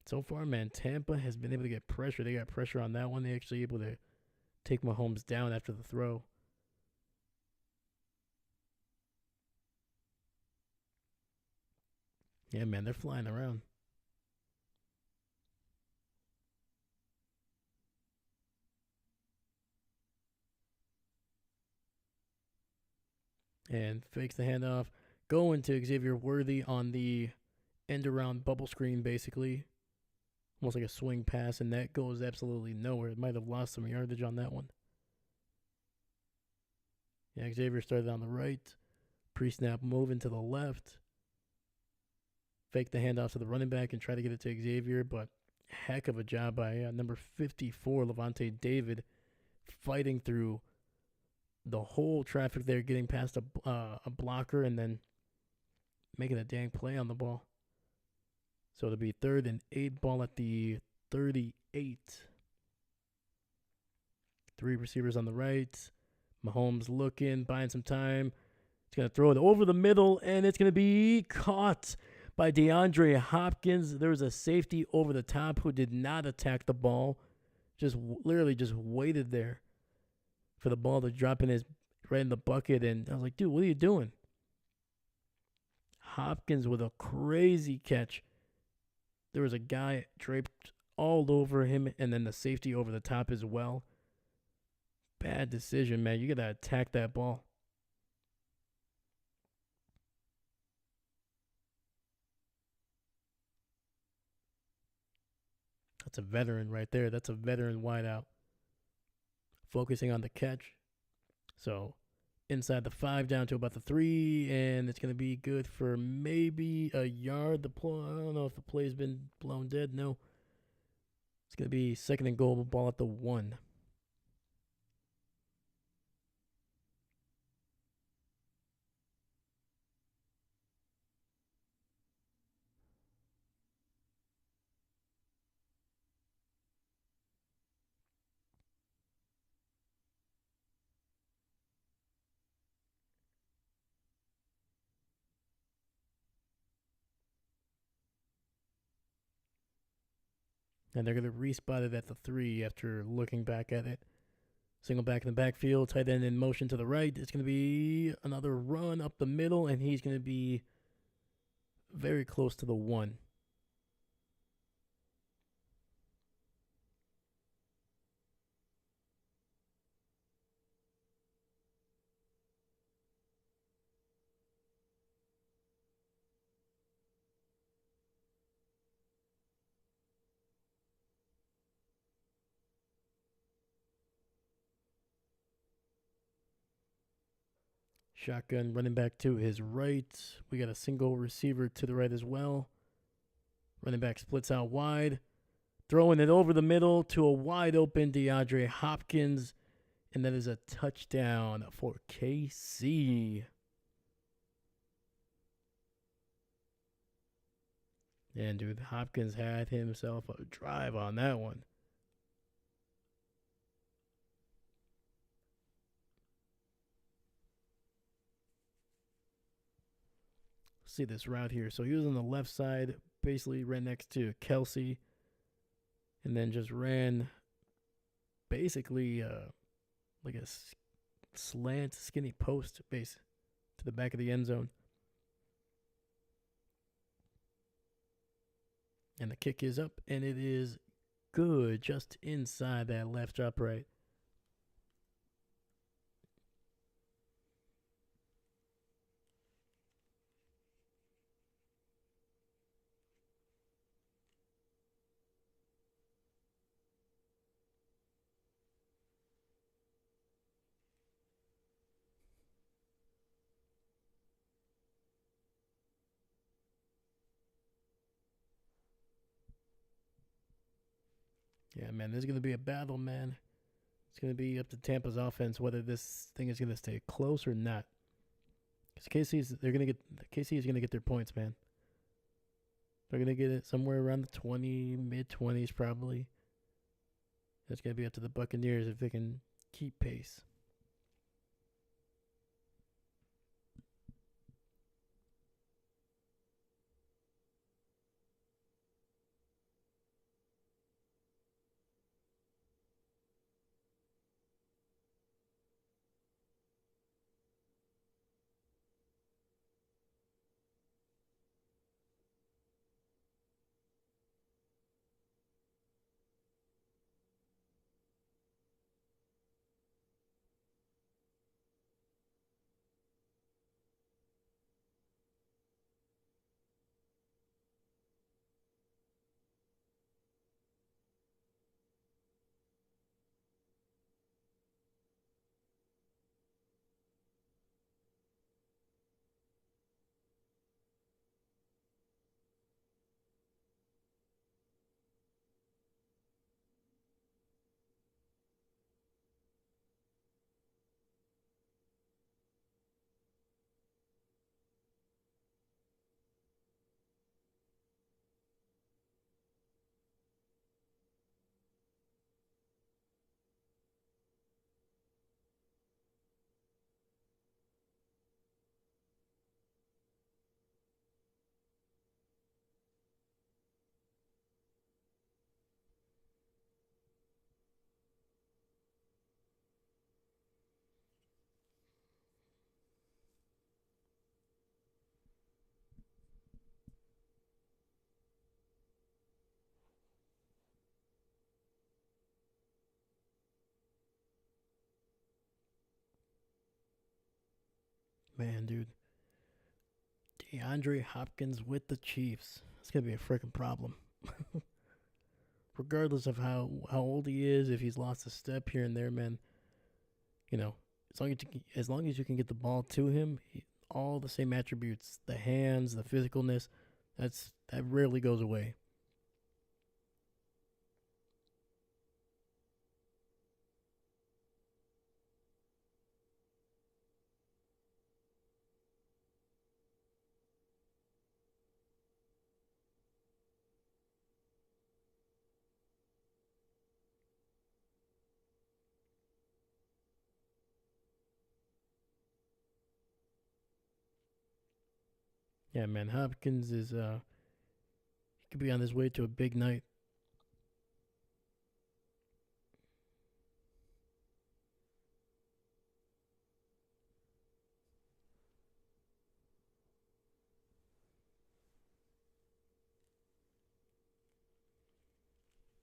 S1: So far, man, Tampa has been able to get pressure. They got pressure on that one. They actually able to take Mahomes down after the throw. Yeah, man, they're flying around. And fakes the handoff. Going to Xavier Worthy on the end around bubble screen, basically. Almost like a swing pass, and that goes absolutely nowhere. It might have lost some yardage on that one. Yeah, Xavier started on the right. Pre-snap moving to the left. Fake the handoff to the running back and try to get it to Xavier, but heck of a job by number 54, Levante David, fighting through the whole traffic there, getting past a blocker and then making a dang play on the ball. So it'll be 3rd and 8, ball at the 38. 3 receivers on the right. Mahomes looking, buying some time. He's going to throw it over the middle, and it's going to be caught by DeAndre Hopkins. There was a safety over the top who did not attack the ball. Literally just waited there for the ball to drop in right in the bucket. And I was like, dude, what are you doing? Hopkins with a crazy catch. There was a guy draped all over him, and then the safety over the top as well. Bad decision, man. You got to attack that ball. That's a veteran right there. That's a veteran wideout. Focusing on the catch. So inside the 5 down to about the 3, and it's going to be good for maybe a yard. I don't know if the play's been blown dead. No. It's going to be 2nd and goal, ball at the 1. And they're going to respot it at the 3 after looking back at it. Single back in the backfield, tight end in motion to the right. It's going to be another run up the middle, and he's going to be very close to the 1. Shotgun running back to his right. We got a single receiver to the right as well. Running back splits out wide. Throwing it over the middle to a wide open DeAndre Hopkins. And that is a touchdown for KC. And dude, Hopkins had himself a drive on that one. See this route here. So he was on the left side, basically right next to Kelsey, and then just ran basically like a slant, skinny post base to the back of the end zone. And the kick is up, and it is good, just inside that left upright. Yeah, man, there's gonna be a battle, man. It's gonna be up to Tampa's offense whether this thing is gonna stay close or not. Because KC is gonna get their points, man. They're gonna get it somewhere around the 20, mid 20s probably. It's gonna be up to the Buccaneers if they can keep pace. Man, dude. DeAndre Hopkins with the Chiefs. It's gonna be a freaking problem. Regardless of how old he is, if he's lost a step here and there, man. You know, as long as you can get the ball to him, all the same attributes, the hands, the physicalness, that rarely goes away. Yeah, man, Hopkins is he could be on his way to a big night.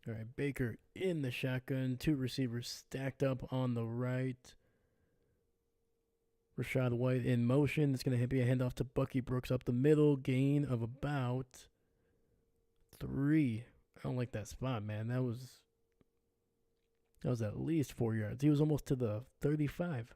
S1: All right, Baker in the shotgun, two receivers stacked up on the right. Rashad White in motion. It's going to be a handoff to Bucky Brooks up the middle. Gain of about 3. I don't like that spot, man. That was at least 4 yards. He was almost to the 35.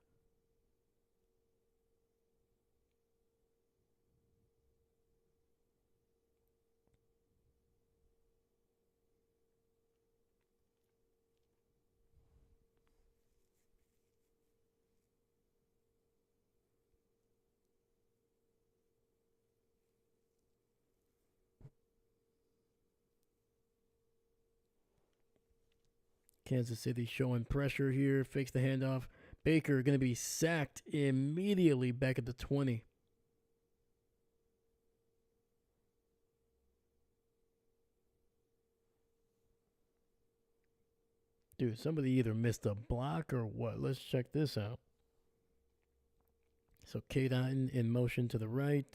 S1: Kansas City showing pressure here. Fakes the handoff. Baker going to be sacked immediately back at the 20. Dude, somebody either missed a block or what. Let's check this out. So Kadon in motion to the right.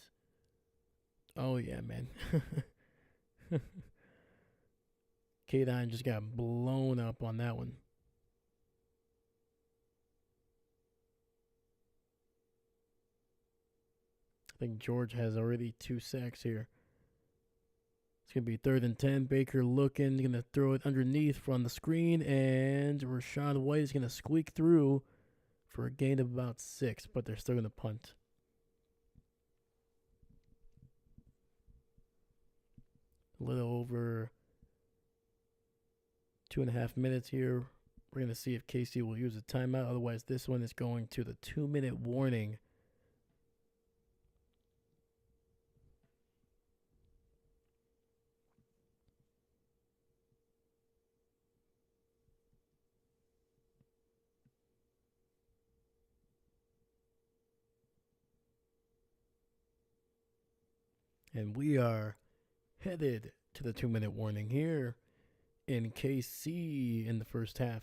S1: Oh, yeah, man. Kadon just got blown up on that one. I think George has already 2 sacks here. It's going to be 3rd and 10. Baker looking, going to throw it underneath from the screen, and Rashad White is going to squeak through for a gain of about 6, but they're still going to punt. A little over 2.5 minutes here. We're going to see if KC will use a timeout. Otherwise, this one is going to the 2-minute warning. And we are headed to the 2-minute warning here in KC in the first half.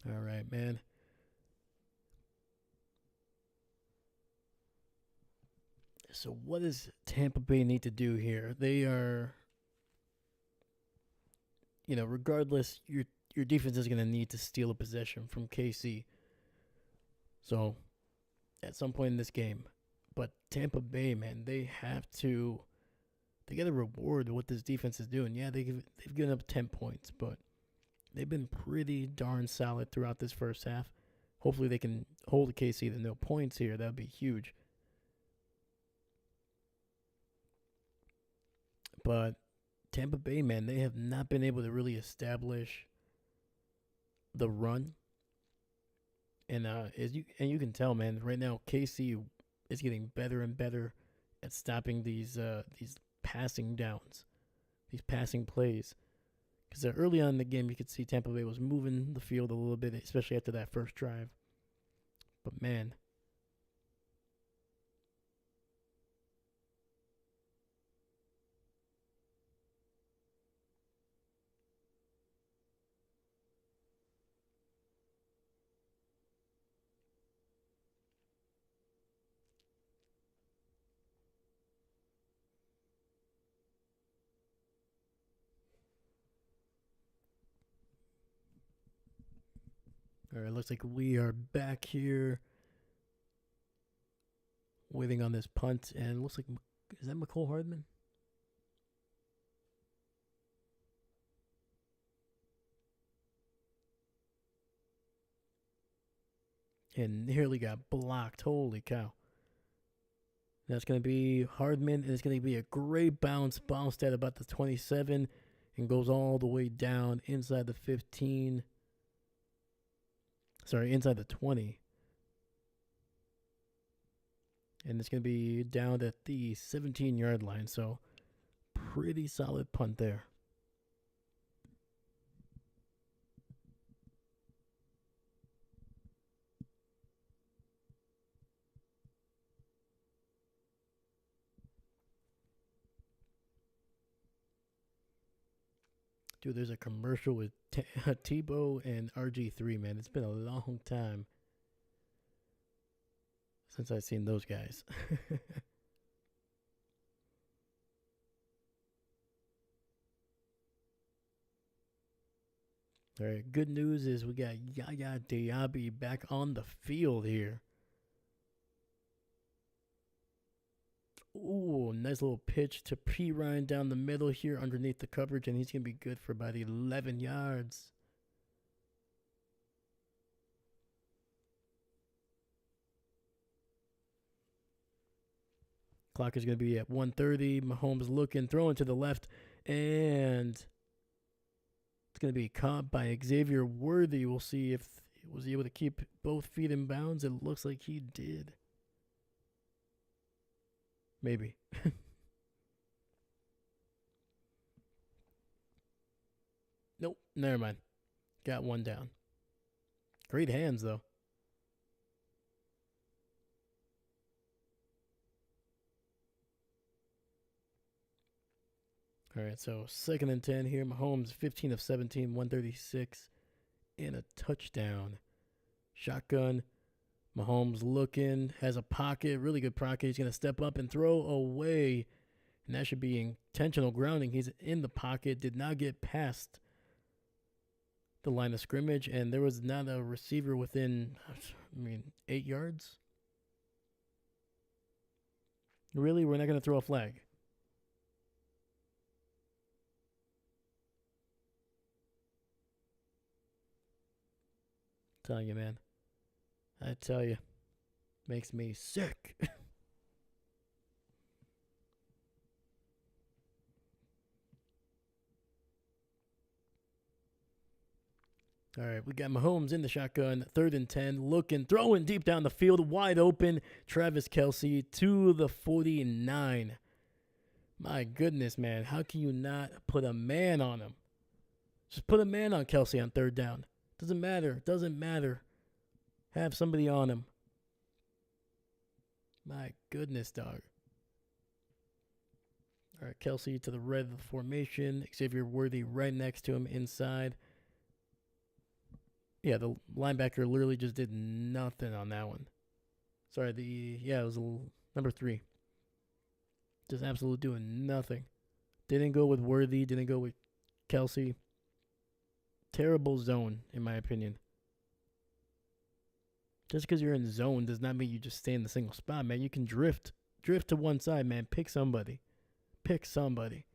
S1: All right, man. So what does Tampa Bay need to do here? They are, regardless, your defense is going to need to steal a possession from KC. So at some point in this game, but Tampa Bay, man, they got to reward what this defense is doing. Yeah, they've given up 10 points, but they've been pretty darn solid throughout this first half. Hopefully they can hold KC to no points here. That would be huge. But Tampa Bay, man, they have not been able to really establish the run. And you can tell, man, right now KC is getting better and better at stopping these passing downs, these passing plays. Because early on in the game, you could see Tampa Bay was moving the field a little bit, especially after that first drive. But man, all right, looks like we are back here waiting on this punt, and it looks like, is that McCole Hardman? And nearly got blocked. Holy cow. That's going to be Hardman, and it's going to be a great bounce. Bounced at about the 27 and goes all the way down inside the 15. Sorry, inside the 20. And it's going to be down at the 17-yard line. So, pretty solid punt there. Dude, there's a commercial with Tebow and RG3, man. It's been a long time since I've seen those guys. All right, good news is we got Yaya Diaby back on the field here. Ooh, nice little pitch to P. Ryan down the middle here underneath the coverage, and he's going to be good for about 11 yards. Clock is going to be at 1:30. Mahomes looking, throwing to the left, and it's going to be caught by Xavier Worthy. We'll see if he was able to keep both feet in bounds. It looks like he did. Maybe. Nope. Never mind. Got one down. Great hands, though. All right, so 2nd and 10 here. Mahomes, 15 of 17, 136, and a touchdown. Shotgun. Mahomes looking, has a pocket, really good pocket. He's going to step up and throw away. And that should be intentional grounding. He's in the pocket, did not get past the line of scrimmage, and there was not a receiver within, 8 yards? Really? We're not going to throw a flag? Telling you, man. I tell you. Makes me sick. All right, we got Mahomes in the shotgun, 3rd and 10, looking, throwing deep down the field, wide open. Travis Kelce to the 49. My goodness, man. How can you not put a man on him? Just put a man on Kelce on 3rd down. Doesn't matter. Doesn't matter. Have somebody on him. My goodness, dog. All right, Kelce to the red of the formation. Xavier Worthy right next to him inside. Yeah, the linebacker literally just did nothing on that one. Sorry, it was number 3. Just absolutely doing nothing. Didn't go with Worthy, didn't go with Kelce. Terrible zone, in my opinion. Just because you're in zone does not mean you just stay in the single spot, man. You can drift. Drift to one side, man. Pick somebody. Pick somebody.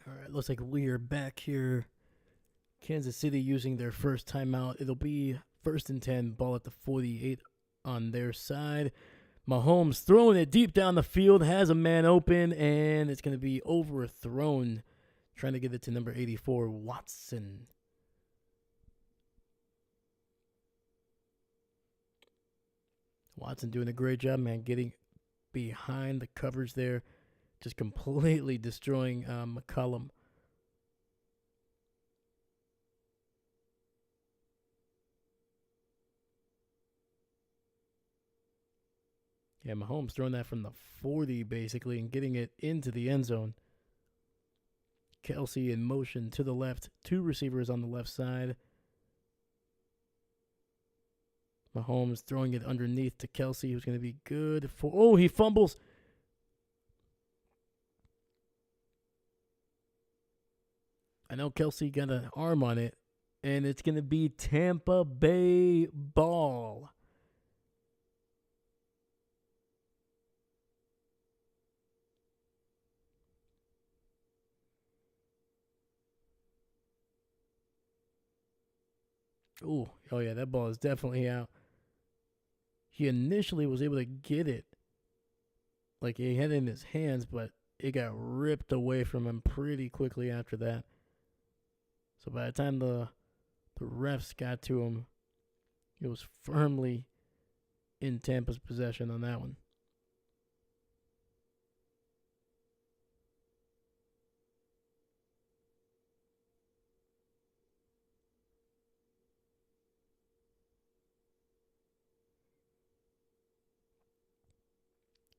S1: All right, looks like we are back here. Kansas City using their first timeout. It'll be 1st and 10, ball at the 48 on their side. Mahomes throwing it deep down the field, has a man open, and it's going to be overthrown. Trying to get it to number 84, Watson. Watson doing a great job, man, getting behind the covers there. Just completely destroying McCollum. Yeah, Mahomes throwing that from the 40, basically, and getting it into the end zone. Kelce in motion to the left. 2 receivers on the left side. Mahomes throwing it underneath to Kelce, who's going to be good for... Oh, he fumbles. I know Kelsey got an arm on it, and it's going to be Tampa Bay ball. Ooh, oh yeah, that ball is definitely out. He initially was able to get it, like he had it in his hands, but it got ripped away from him pretty quickly after that. So by the time the refs got to him, he was firmly in Tampa's possession on that one.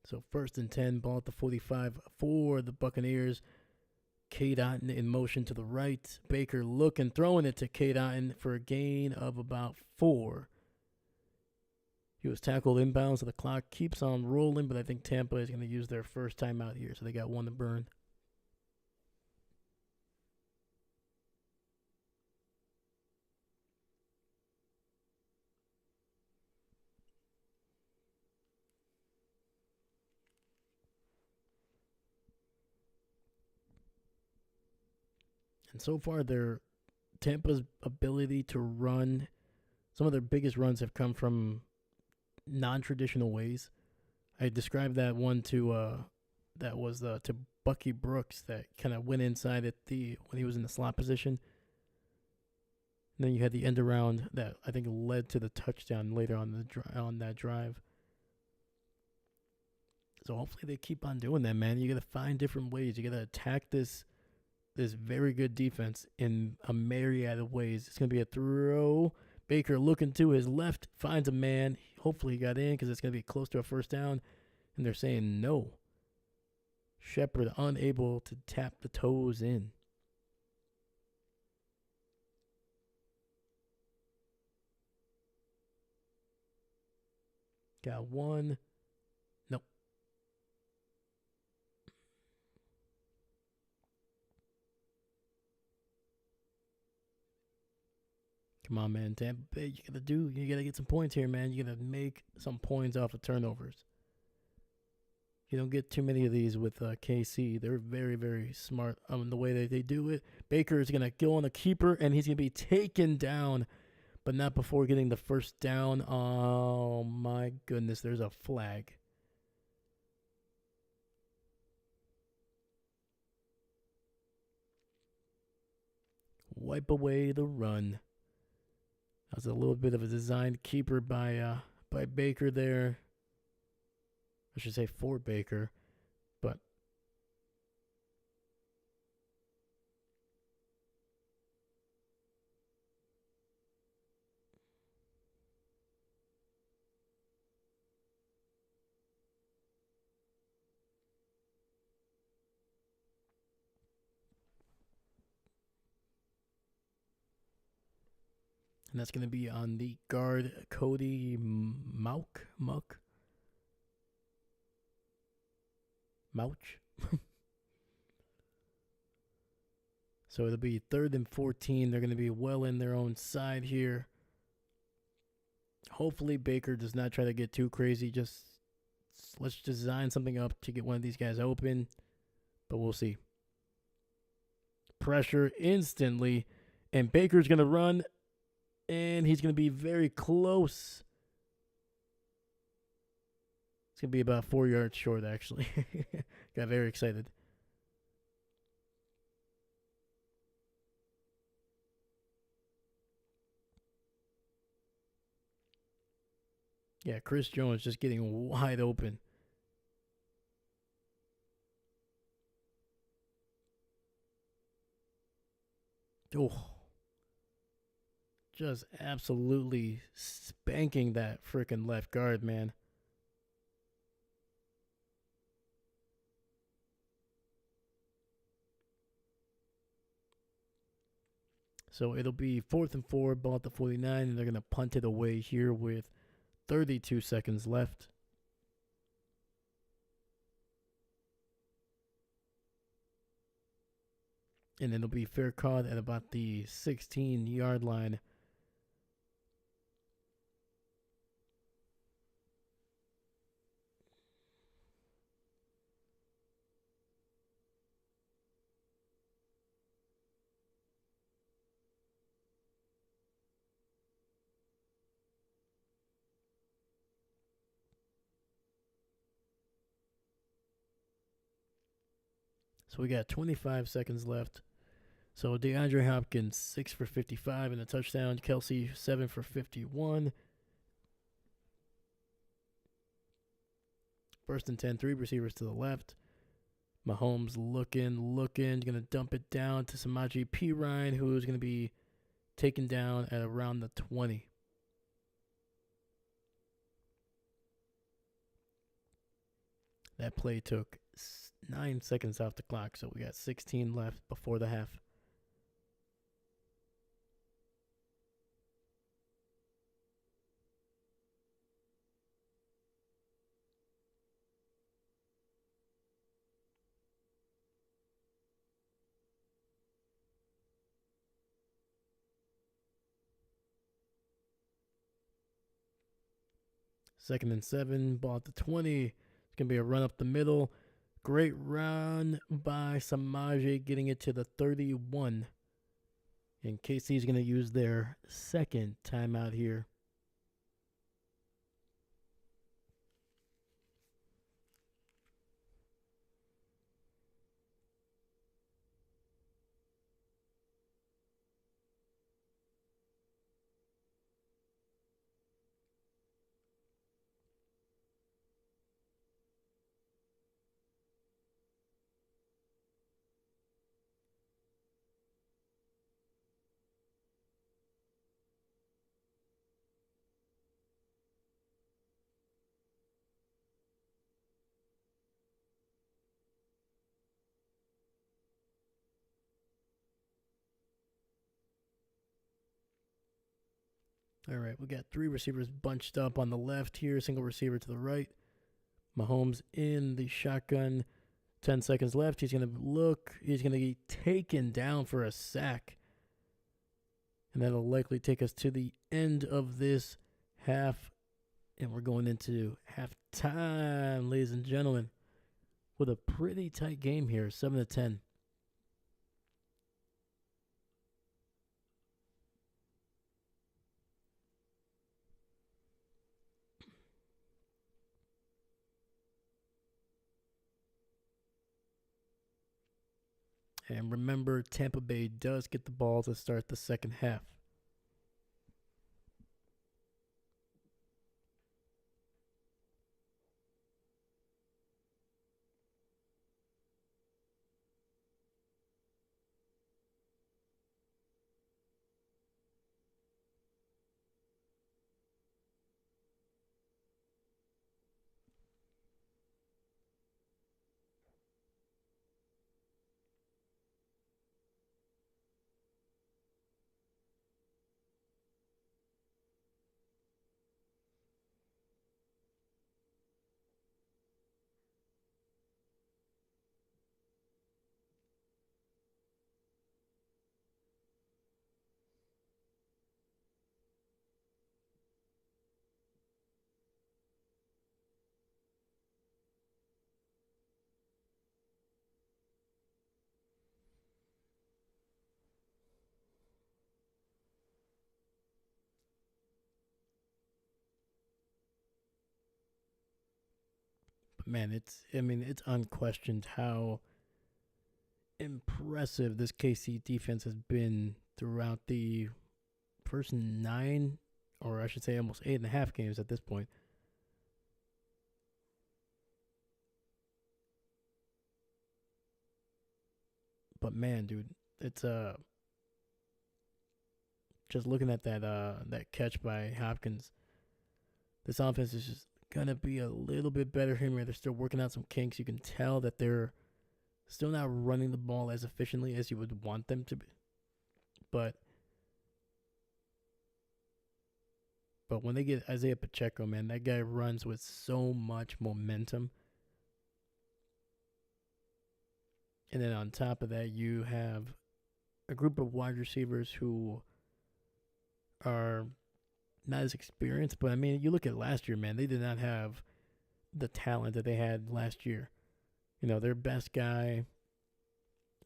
S1: So 1st and 10, ball at the 45 for the Buccaneers. Cade Otton in motion to the right. Baker looking, throwing it to Cade Otton for a gain of about 4. He was tackled inbounds, so the clock keeps on rolling, but I think Tampa is going to use their first timeout here, so they got one to burn. And so far, Tampa's ability to run, some of their biggest runs have come from non-traditional ways. I described that one to to Bucky Brooks that kind of went inside at when he was in the slot position. And then you had the end around that I think led to the touchdown later on that drive. So hopefully they keep on doing that, man. You got to find different ways. You got to attack this very good defense in a myriad of ways. It's going to be a throw. Baker looking to his left, finds a man. Hopefully he got in because it's going to be close to a first down. And they're saying no. Shepard unable to tap the toes in. Got one. Nope. Come on, man. Tampa Bay, you gotta get some points here, man. You gotta make some points off of turnovers. You don't get too many of these with KC. They're very, very smart on the way that they do it. Baker is gonna go on a keeper, and he's gonna be taken down, but not before getting the first down. Oh my goodness, there's a flag. Wipe away the run. That was a little bit of a designed keeper by Baker there. I should say for Baker, but and that's going to be on the guard, Cody Mauch. So it'll be 3rd and 14. They're going to be well in their own side here. Hopefully Baker does not try to get too crazy. Let's design something up to get one of these guys open, but we'll see. Pressure instantly, and Baker's going to run, and he's going to be very close. It's going to be about 4 yards short, actually. Got very excited. Yeah, Chris Jones just getting wide open. Oh, just absolutely spanking that freaking left guard, man. So it'll be 4th and 4, ball at the 49, and they're going to punt it away here with 32 seconds left. And then it'll be fair caught at about the 16-yard line. So we got 25 seconds left. So DeAndre Hopkins, 6 for 55 and a touchdown. Kelsey, 7 for 51. First and 10, 3 receivers to the left. Mahomes looking, going to dump it down to Samaje Perine, who's going to be taken down at around the 20. That play took 9 seconds off the clock, so we got 16 left before the half. Second and 7, ball at the 20. It's going to be a run up the middle. Great run by Samaje, getting it to the 31. And KC's going to use their second timeout here. All right, we got 3 receivers bunched up on the left here, single receiver to the right. Mahomes in the shotgun. 10 seconds left. He's going to look. He's going to be taken down for a sack. And that'll likely take us to the end of this half. And we're going into halftime, ladies and gentlemen, with a pretty tight game here, 7-10. And remember, Tampa Bay does get the ball to start the second half. But man, it's unquestioned how impressive this KC defense has been throughout the first 9, or I should say almost 8.5 games at this point. But man, dude, it's just looking at that catch by Hopkins, this offense is just gonna be a little bit better here. They're still working out some kinks. You can tell that they're still not running the ball as efficiently as you would want them to be. But when they get Isaiah Pacheco, man, that guy runs with so much momentum. And then on top of that, you have a group of wide receivers who are not as experienced. But I mean, you look at last year, man, they did not have the talent that they had last year. Their best guy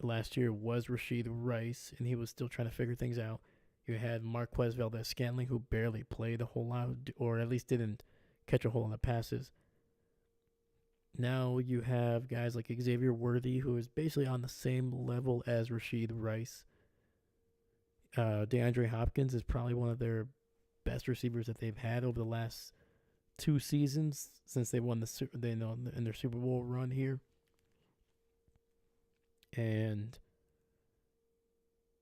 S1: last year was Rashid Rice, and he was still trying to figure things out. You had Marquez Valdez Scantling, who barely played a whole lot, or at least didn't catch a whole lot of passes. Now you have guys like Xavier Worthy, who is basically on the same level as Rashid Rice. DeAndre Hopkins is probably one of their best receivers that they've had over the last 2 seasons since they won in their Super Bowl run here. And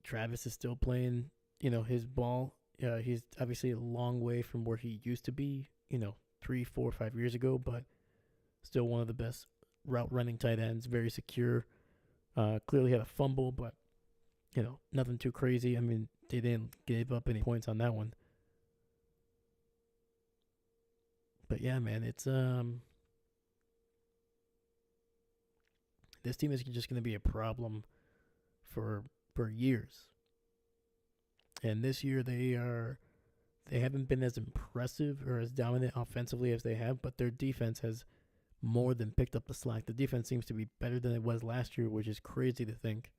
S1: Travis is still playing, his ball. He's obviously a long way from where he used to be, 3, 4, 5 years ago, but still one of the best route running tight ends, very secure. Clearly had a fumble, but, nothing too crazy. I mean, they didn't give up any points on that one. But yeah, man, it's this team is just going to be a problem for years. And this year they haven't been as impressive or as dominant offensively as they have, but their defense has more than picked up the slack. The defense seems to be better than it was last year, which is crazy to think.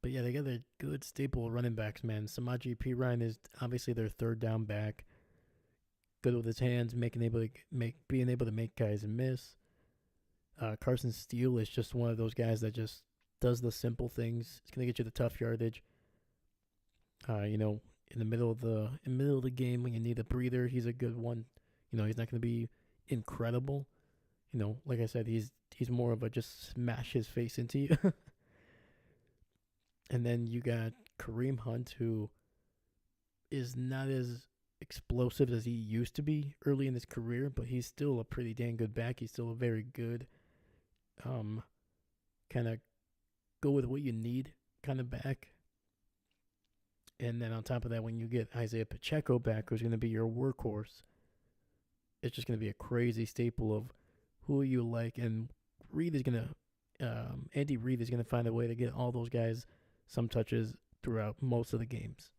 S1: But yeah, they got a good staple of running backs, man. Samaje Perine is obviously their third down back. Good with his hands, being able to make guys miss. Carson Steele is just one of those guys that just does the simple things. It's gonna get you the tough yardage. In the middle of the game when you need a breather, he's a good one. He's not gonna be incredible. Like I said, he's more of a just smash his face into you. And then you got Kareem Hunt, who is not as explosive as he used to be early in his career, but he's still a pretty dang good back. He's still a very good, kind of go with what you need kind of back. And then on top of that, when you get Isaiah Pacheco back, who's going to be your workhorse, it's just going to be a crazy staple of who you like. And Andy Reid is going to find a way to get all those guys some touches throughout most of the games.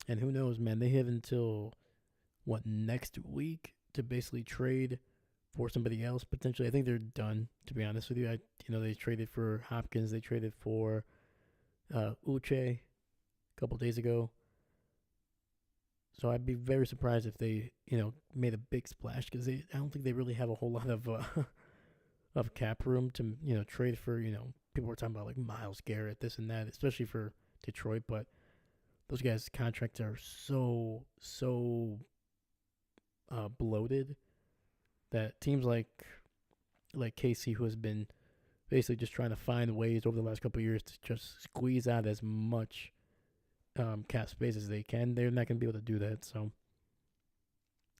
S1: And who knows, man? They have until next week to basically trade for somebody else potentially. I think they're done, to be honest with you. They traded for Hopkins. They traded for Uche a couple days ago. So I'd be very surprised if they, made a big splash because I don't think they really have a whole lot of of cap room to, trade for. People were talking about like Myles Garrett, this and that, especially for Detroit. But those guys' contracts are so bloated that teams like KC, who has been basically just trying to find ways over the last couple of years to just squeeze out as much cap space as they can, they're not going to be able to do that. So,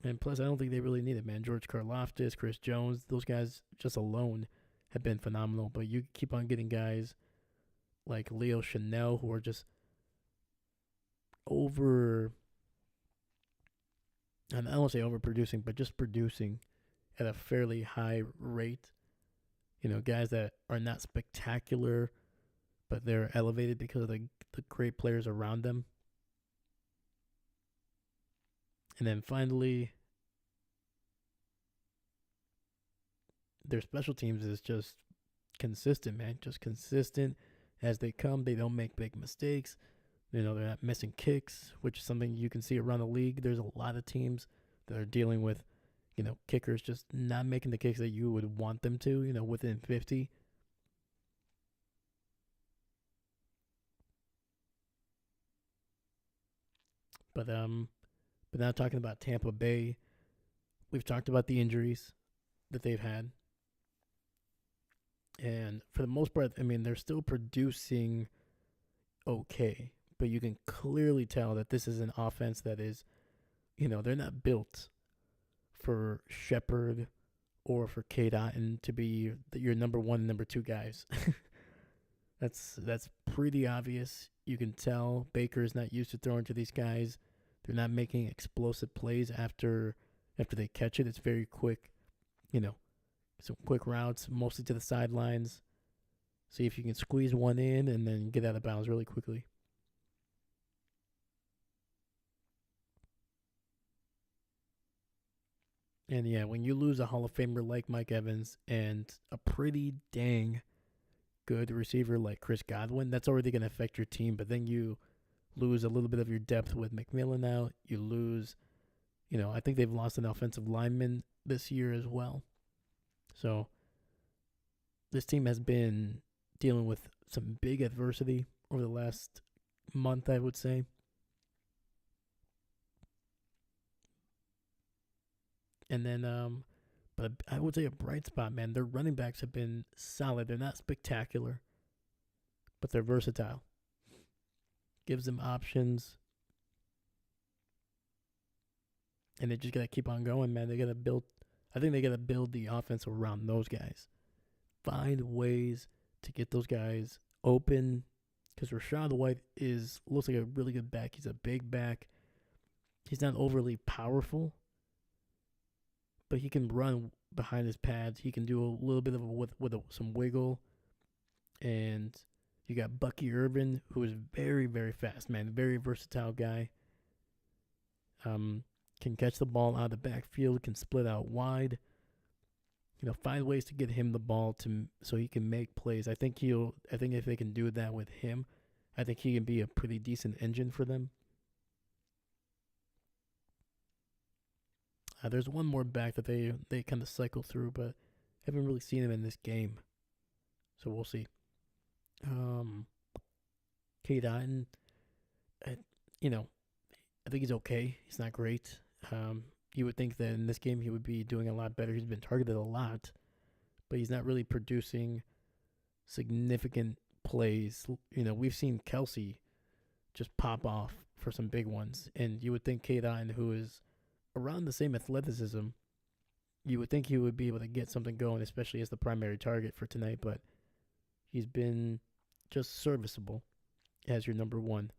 S1: and plus, I don't think they really need it, man. George Karlaftis, Chris Jones, those guys just alone have been phenomenal. But you keep on getting guys like Leo Chanel who are just I don't want to say overproducing, but just producing at a fairly high rate. Guys that are not spectacular, but they're elevated because of the great players around them. And then finally, their special teams is just consistent, man. Just consistent as they come. They don't make big mistakes. They're not missing kicks, which is something you can see around the league. There's a lot of teams that are dealing with, kickers just not making the kicks that you would want them to, within 50. But now talking about Tampa Bay, we've talked about the injuries that they've had. And for the most part, I mean, they're still producing okay. But you can clearly tell that this is an offense that is, they're not built for Shepard or for Cade Otton to be your number one and number two guys. That's pretty obvious. You can tell Baker's not used to throwing to these guys. They're not making explosive plays after they catch it. It's very quick, you know, some quick routes, mostly to the sidelines. See if you can squeeze one in and then get out of bounds really quickly. And yeah, when you lose a Hall of Famer like Mike Evans and a pretty dang good receiver like Chris Godwin, that's already going to affect your team. But then you lose a little bit of your depth with McMillan out. You lose, I think they've lost an offensive lineman this year as well. So this team has been dealing with some big adversity over the last month, I would say. And then, but I would say a bright spot, man. Their running backs have been solid. They're not spectacular, but they're versatile. Gives them options. And they just got to keep on going, man. They got to build, I think they got to build the offense around those guys. Find ways to get those guys open. Because Rachaad White looks like a really good back. He's a big back. He's not overly powerful, but he can run behind his pads. He can do a little bit of some wiggle. And you got Bucky Irvin, who is very, very fast, man. Very versatile guy. Can catch the ball out of the backfield, can split out wide. Find ways to get him the ball so he can make plays. I think if they can do that with him, I think he can be a pretty decent engine for them. There's one more back that they kind of cycle through, but haven't really seen him in this game. So we'll see. Cade Otton, I think he's okay. He's not great. You would think that in this game he would be doing a lot better. He's been targeted a lot, but he's not really producing significant plays. We've seen Kelsey just pop off for some big ones, and you would think Cade Otton, who is around the same athleticism, you would think he would be able to get something going, especially as the primary target for tonight, but he's been just serviceable as your number one.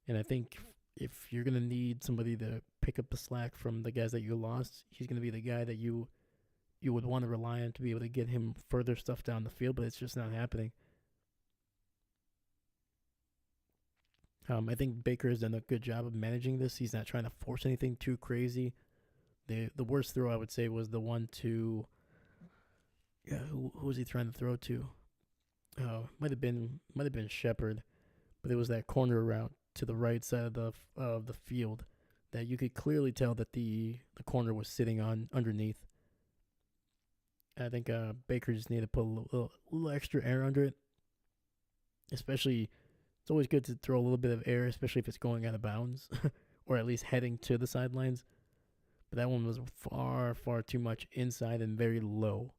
S1: And I think if you're going to need somebody to pick up the slack from the guys that you lost, he's going to be the guy that you would want to rely on to be able to get him further stuff down the field, but it's just not happening. I think Baker has done a good job of managing this. He's not trying to force anything too crazy. The worst throw, I would say, was the one to... Yeah, who was he trying to throw to? Might have been Shepard, but it was that corner route to the right side of the field that you could clearly tell that the corner was sitting on underneath. I think Baker just needed to put a little extra air under it. Especially, it's always good to throw a little bit of air, especially if it's going out of bounds or at least heading to the sidelines. But that one was far, far too much inside and very low.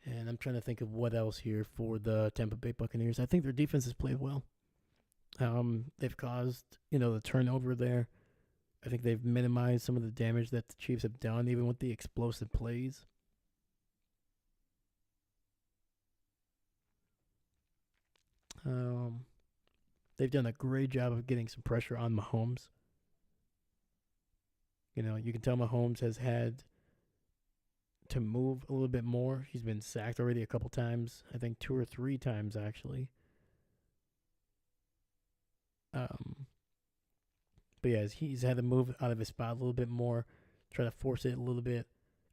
S1: And I'm trying to think of what else here for the Tampa Bay Buccaneers. I think their defense has played well. They've caused, the turnover there. I think they've minimized some of the damage that the Chiefs have done, even with the explosive plays. They've done a great job of getting some pressure on Mahomes. You can tell Mahomes has had to move a little bit more. He's been sacked already a couple times. I think 2 or 3 times, actually. But yeah, he's had to move out of his spot a little bit more, try to force it a little bit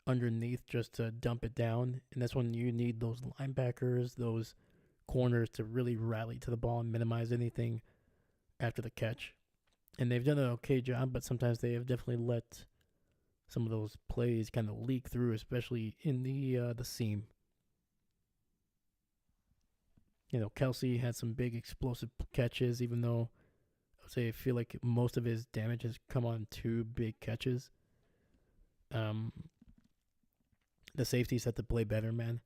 S1: underneath just to dump it down. And that's when you need those linebackers, those corners to really rally to the ball and minimize anything after the catch. And they've done an okay job, but sometimes they have definitely let some of those plays kind of leak through, especially in the seam. Kelsey had some big explosive catches, even though I feel like most of his damage has come on 2 big catches. The safeties had to play better, man.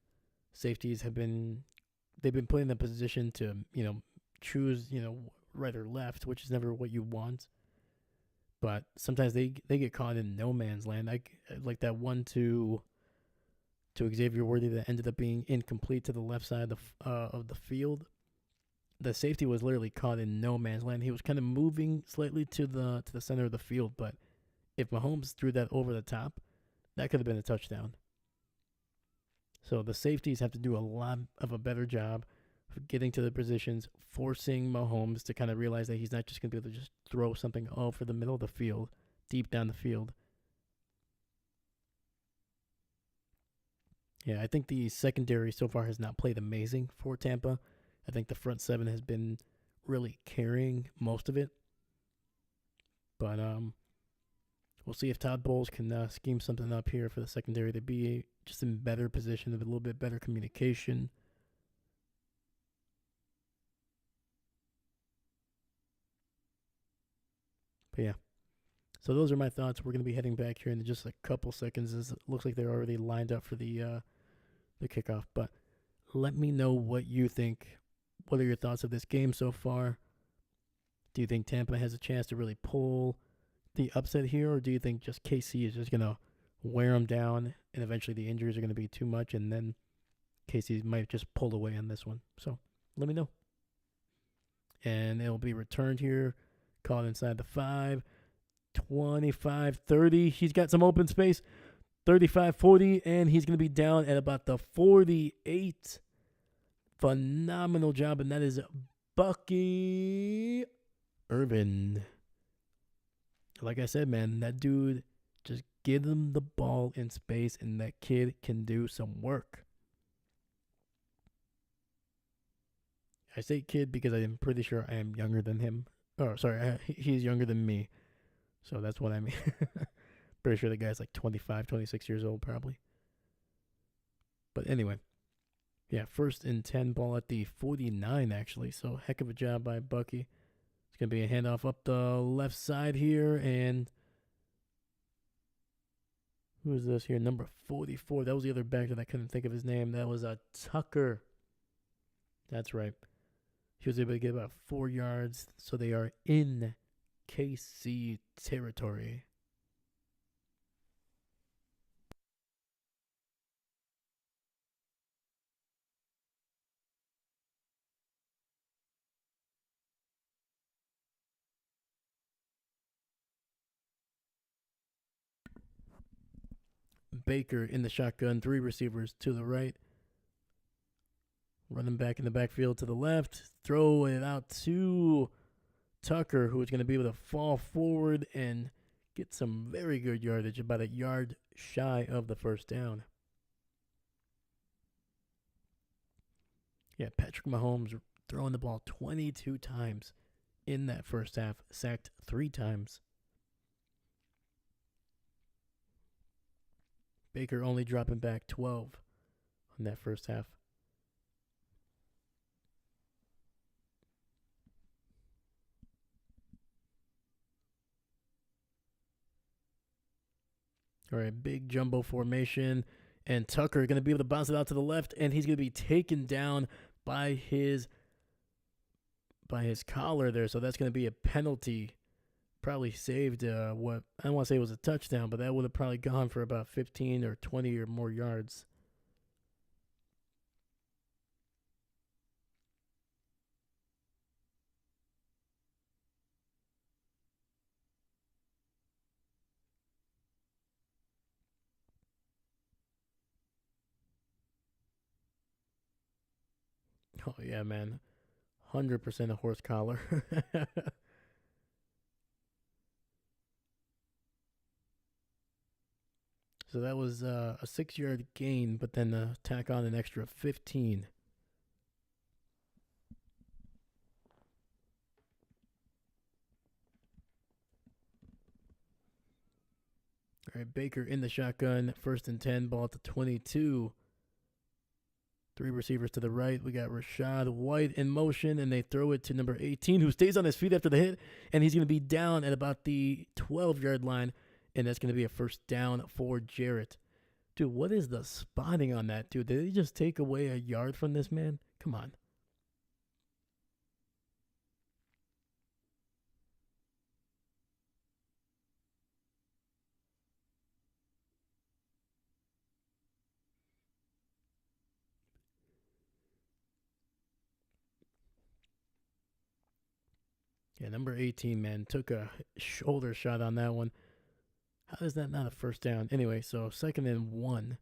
S1: Safeties they've been put in a position to, choose, right or left, which is never what you want. But sometimes they get caught in no man's land. Like that one to Xavier Worthy that ended up being incomplete to the left side of the field. The safety was literally caught in no man's land. He was kind of moving slightly to the center of the field, but if Mahomes threw that over the top, that could have been a touchdown. So the safeties have to do a lot of a better job of getting to the positions, forcing Mahomes to kind of realize that he's not just going to be able to just throw something over the middle of the field, deep down the field. Yeah, I think the secondary so far has not played amazing for Tampa. I think the front seven has been really carrying most of it. But we'll see if Todd Bowles can scheme something up here for the secondary to be just in better position, with a little bit better communication. But yeah, so those are my thoughts. We're going to be heading back here in just a couple seconds. It looks like they're already lined up for the kickoff. But let me know what you think. What are your thoughts of this game so far? Do you think Tampa has a chance to really pull the upset here, or do you think just KC is just going to wear them down and eventually the injuries are going to be too much and then KC might just pull away on this one? So let me know. And it'll be returned here, caught inside the 5, 25, 30. He's got some open space, 35, 40, and he's going to be down at about the 48. Phenomenal job, and that is Bucky Irvin. Like I said, man, that dude, just give him the ball in space, and that kid can do some work. I say kid because I am pretty sure I am younger than him. Oh, sorry, he's younger than me. So that's what I mean. Pretty sure the guy's like 25, 26 years old probably. But anyway, yeah, 1st and 10, ball at the 49 actually. So heck of a job by Bucky. It's going to be a handoff up the left side here. And who is this here? Number 44. That was the other back that I couldn't think of his name. That was a Tucker. That's right. He was able to get about 4 yards. So they are in KC territory. Baker in the shotgun, 3 receivers to the right. Running back in the backfield to the left. Throw it out to Tucker, who is going to be able to fall forward and get some very good yardage, about a yard shy of the first down. Yeah, Patrick Mahomes throwing the ball 22 times in that first half, sacked 3 times. Baker only dropping back 12 on that first half. All right, big jumbo formation. And Tucker going to be able to bounce it out to the left, and he's going to be taken down by his collar there. So that's going to be a penalty. Probably saved what I don't want to say it was a touchdown, but that would have probably gone for about 15 or 20 or more yards. Oh yeah, man, 100% a horse collar. So that was a 6-yard gain, but then tack on an extra 15. All right, Baker in the shotgun, 1st and 10, ball at the 22. 3 receivers to the right. We got Rachaad White in motion, and they throw it to number 18, who stays on his feet after the hit, and he's going to be down at about the 12-yard line, and that's going to be a first down for Jarrett. Dude, what is the spotting on that, dude? Did they just take away a yard from this man? Come on. Yeah, number 18, man, took a shoulder shot on that one. How is that not a first down? Anyway, so 2nd and 1.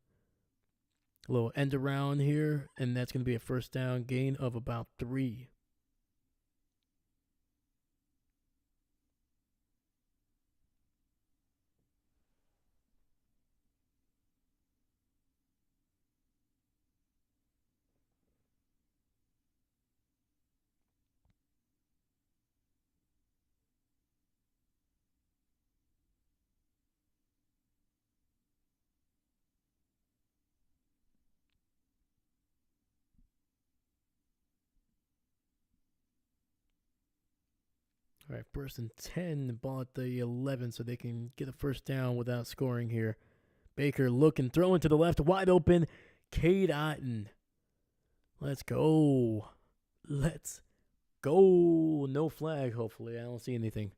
S1: A little end around here, and that's going to be a first down gain of about 3. All right, 1st and 10, ball at the 11, so they can get a first down without scoring here. Baker looking, throwing to the left, wide open. Cade Otton. Let's go. Let's go. No flag, hopefully. I don't see anything.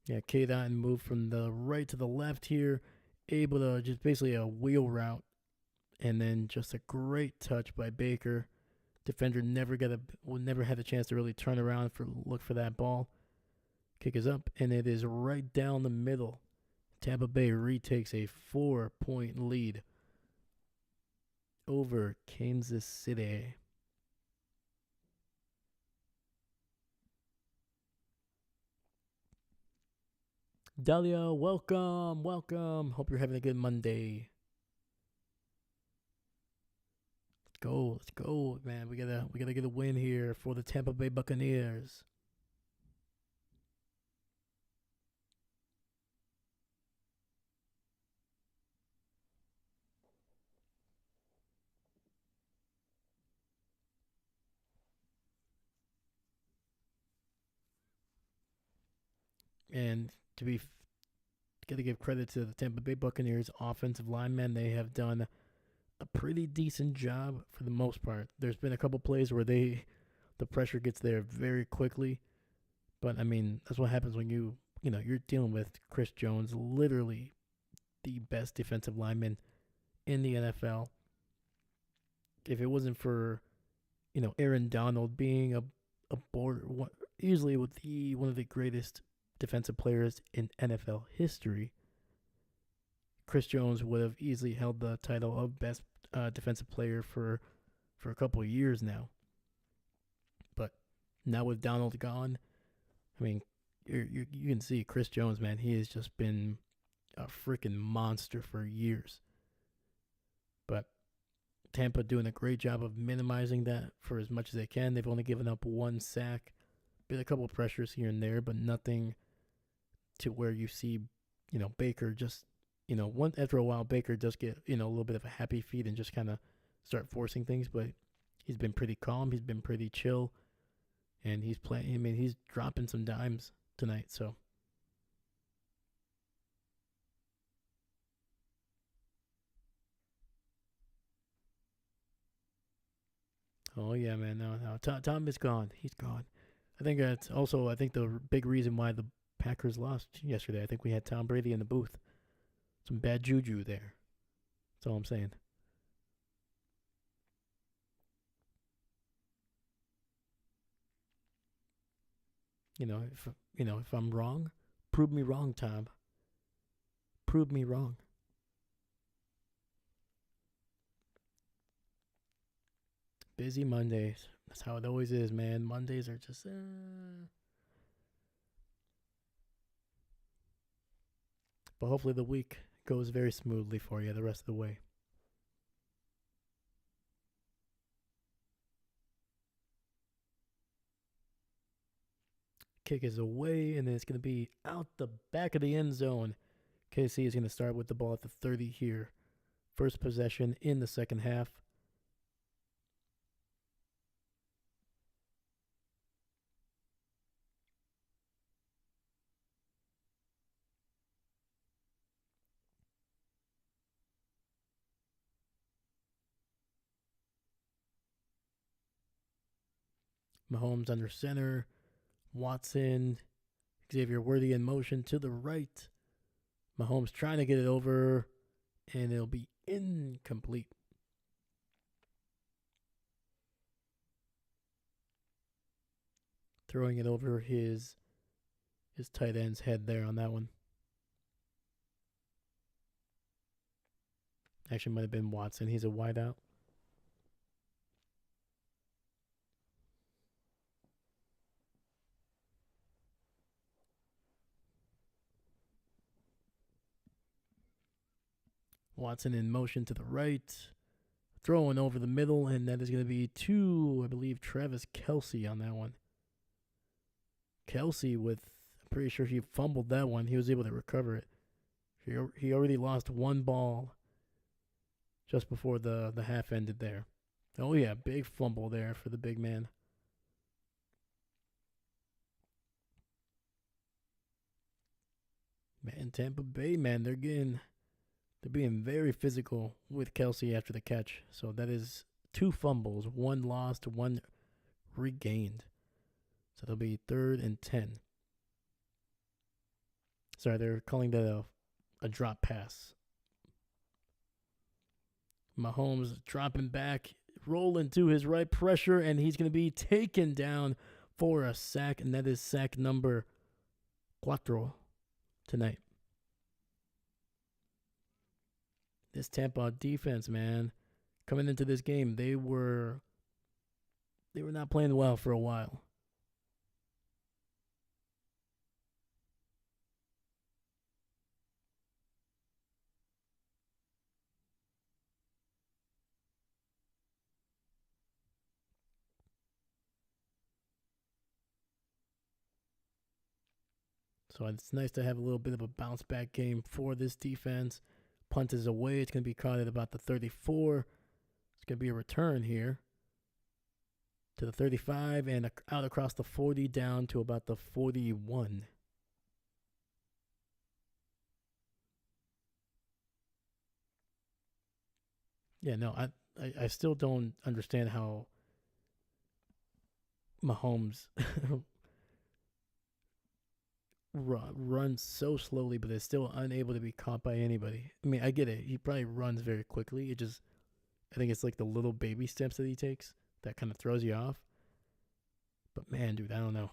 S1: Yeah, Cade Otton moved from the right to the left here, able to just basically a wheel route, and then just a great touch by Baker. Defender never had a chance to really turn around for look for that ball. Kick is up, and it is right down the middle. Tampa Bay retakes a 4-point lead over Kansas City. Dahlia, welcome, welcome. Hope you're having a good Monday. Let's go, man. We gotta get a win here for the Tampa Bay Buccaneers. And to be got to give credit to the Tampa Bay Buccaneers offensive linemen. They have done a pretty decent job for the most part. There's been a couple plays where the pressure gets there very quickly, but I mean that's what happens when you're dealing with Chris Jones, literally the best defensive lineman in the NFL. If it wasn't for Aaron Donald being a border easily with the one of the greatest defensive players in NFL history, Chris Jones would have easily held the title of best defensive player for a couple of years now. But now with Donald gone, I mean, you can see Chris Jones, man. He has just been a freaking monster for years. But Tampa doing a great job of minimizing that for as much as they can. They've only given up 1 sack, been a couple of pressures here and there, but nothing to where you see, Baker just, one after a while, Baker does get, a little bit of a happy feet and just kind of start forcing things, but he's been pretty calm. He's been pretty chill, and he's playing. I mean, he's dropping some dimes tonight. So, oh yeah, man. No. Tom is gone. He's gone. I think that's also. I think the big reason why the Packers lost yesterday. I think we had Tom Brady in the booth. Some bad juju there. That's all I'm saying. If I'm wrong, prove me wrong, Tom. Prove me wrong. Busy Mondays. That's how it always is, man. Mondays are just. But hopefully the week goes very smoothly for you the rest of the way. Kick is away, and then it's going to be out the back of the end zone. KC is going to start with the ball at the 30 here. First possession in the second half. Mahomes under center. Watson, Xavier Worthy in motion to the right. Mahomes trying to get it over, and it'll be incomplete. Throwing it over his tight end's head there on that one. Actually, might have been Watson. He's a wideout. Watson in motion to the right. Throwing over the middle, and that is going to be to, I believe, Travis Kelce on that one. Kelce I'm pretty sure he fumbled that one. He was able to recover it. He already lost one ball just before the half ended there. Oh, yeah, big fumble there for the big man. Man, Tampa Bay, man, they're being very physical with Kelce after the catch. So that is 2 fumbles, 1 lost, 1 regained. So they'll be 3rd and 10. Sorry, they're calling that a drop pass. Mahomes dropping back, rolling to his right, pressure, and he's going to be taken down for a sack, and that is sack number 4 tonight. This Tampa defense, man, coming into this game, they were not playing well for a while. So it's nice to have a little bit of a bounce back game for this defense. Punt is away. It's going to be caught at about the 34. It's going to be a return here to the 35 and out across the 40 down to about the 41. Yeah, no, I still don't understand how Mahomes runs so slowly, but is still unable to be caught by anybody. I mean, I get it. He probably runs very quickly. I think it's like the little baby steps that he takes that kind of throws you off. But man, dude, I don't know.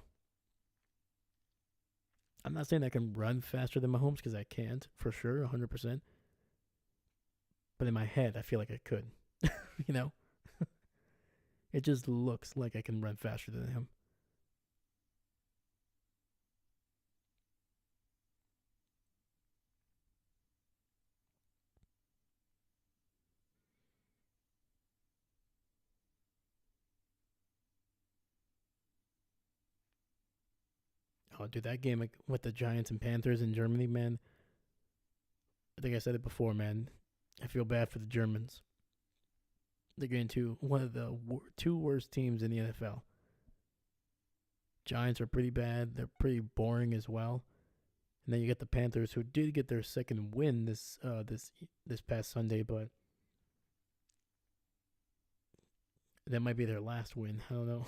S1: I'm not saying I can run faster than Mahomes because I can't, for sure, 100%. But in my head, I feel like I could. You know? It just looks like I can run faster than him. Oh, dude, that game with the Giants and Panthers in Germany, man. I think I said it before, man. I feel bad for the Germans. They're getting to one of the 2 worst teams in the NFL. Giants are pretty bad. They're pretty boring as well. And then you get the Panthers, who did get their second win this past Sunday, but that might be their last win. I don't know.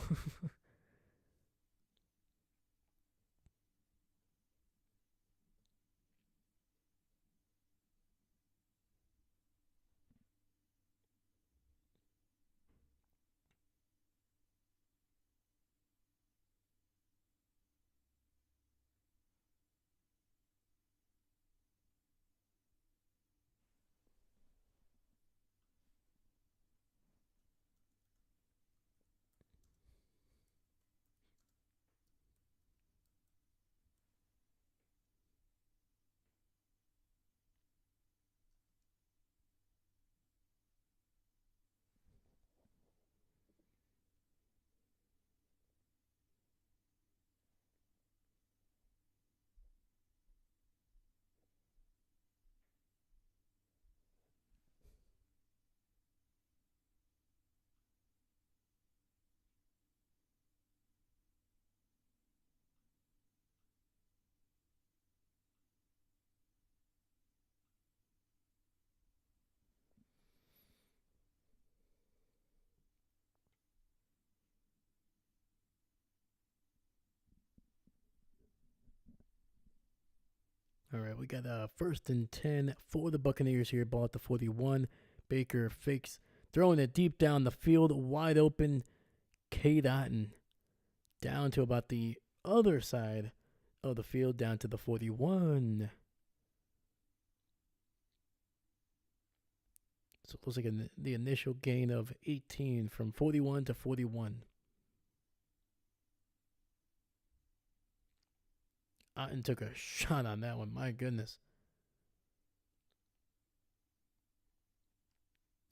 S1: All right, we got first and 10 for the Buccaneers here. Ball at the 41. Baker fakes, throwing it deep down the field, wide open. Cade Otton down to about the other side of the field, down to the 41. So it looks like the initial gain of 18 from 41 to 41. Otton took a shot on that one. My goodness.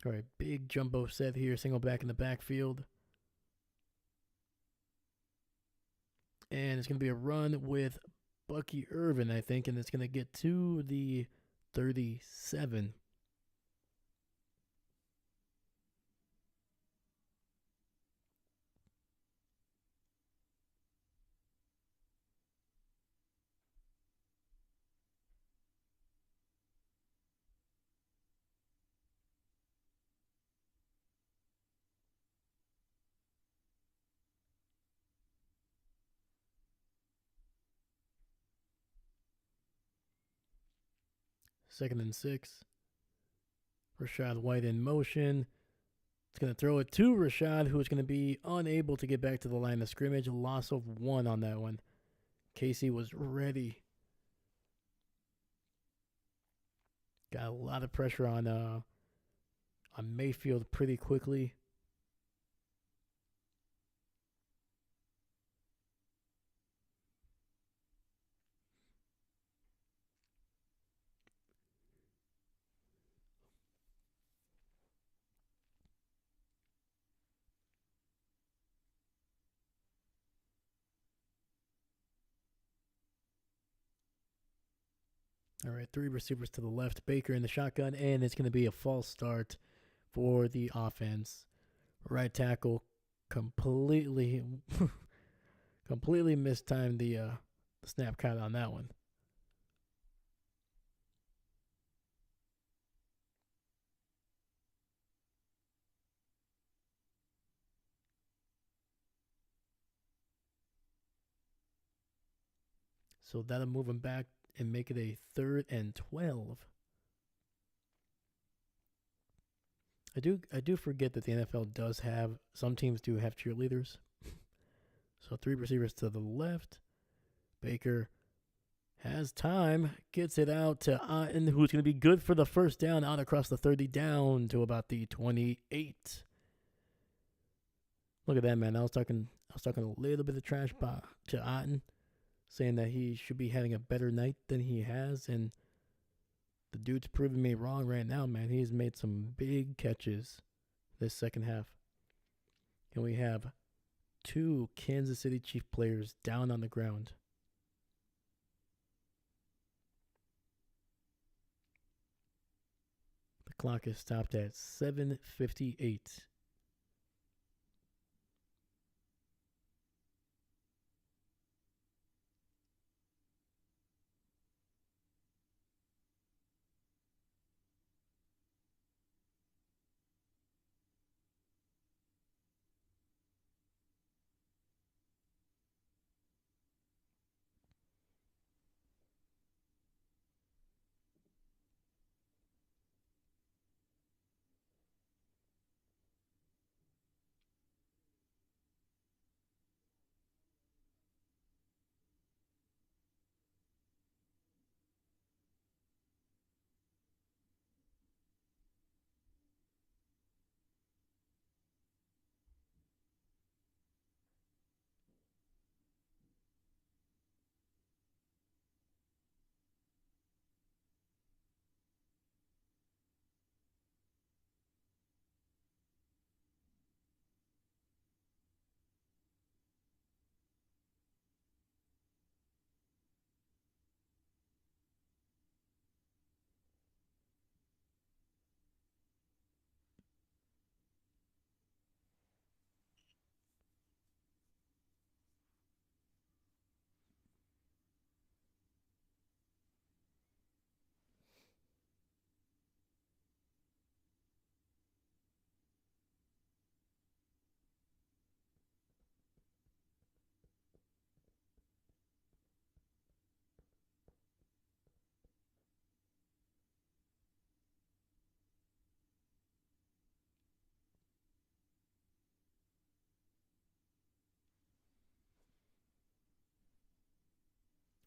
S1: All right, big jumbo set here. Single back in the backfield. And it's going to be a run with Bucky Irvin, I think. And it's going to get to the 37. Second and 6. Rashad White in motion. It's going to throw it to Rashad, who is going to be unable to get back to the line of scrimmage. Loss of 1 on that one. Casey was ready. Got a lot of pressure on Mayfield pretty quickly. All right, 3 receivers to the left. Baker in the shotgun, and it's going to be a false start for the offense. Right tackle completely completely mistimed the snap count on that one. So that'll move him back and make it a 3rd and 12. I do forget that the NFL does have, some teams do have cheerleaders. So 3 receivers to the left. Baker has time, gets it out to Otton, who's going to be good for the first down, out across the 30, down to about the 28. Look at that, man. I was talking a little bit of trash to Otton, saying that he should be having a better night than he has, and the dude's proving me wrong right now, man. He's made some big catches this second half. And we have 2 Kansas City Chief players down on the ground. The clock is stopped at 7:58.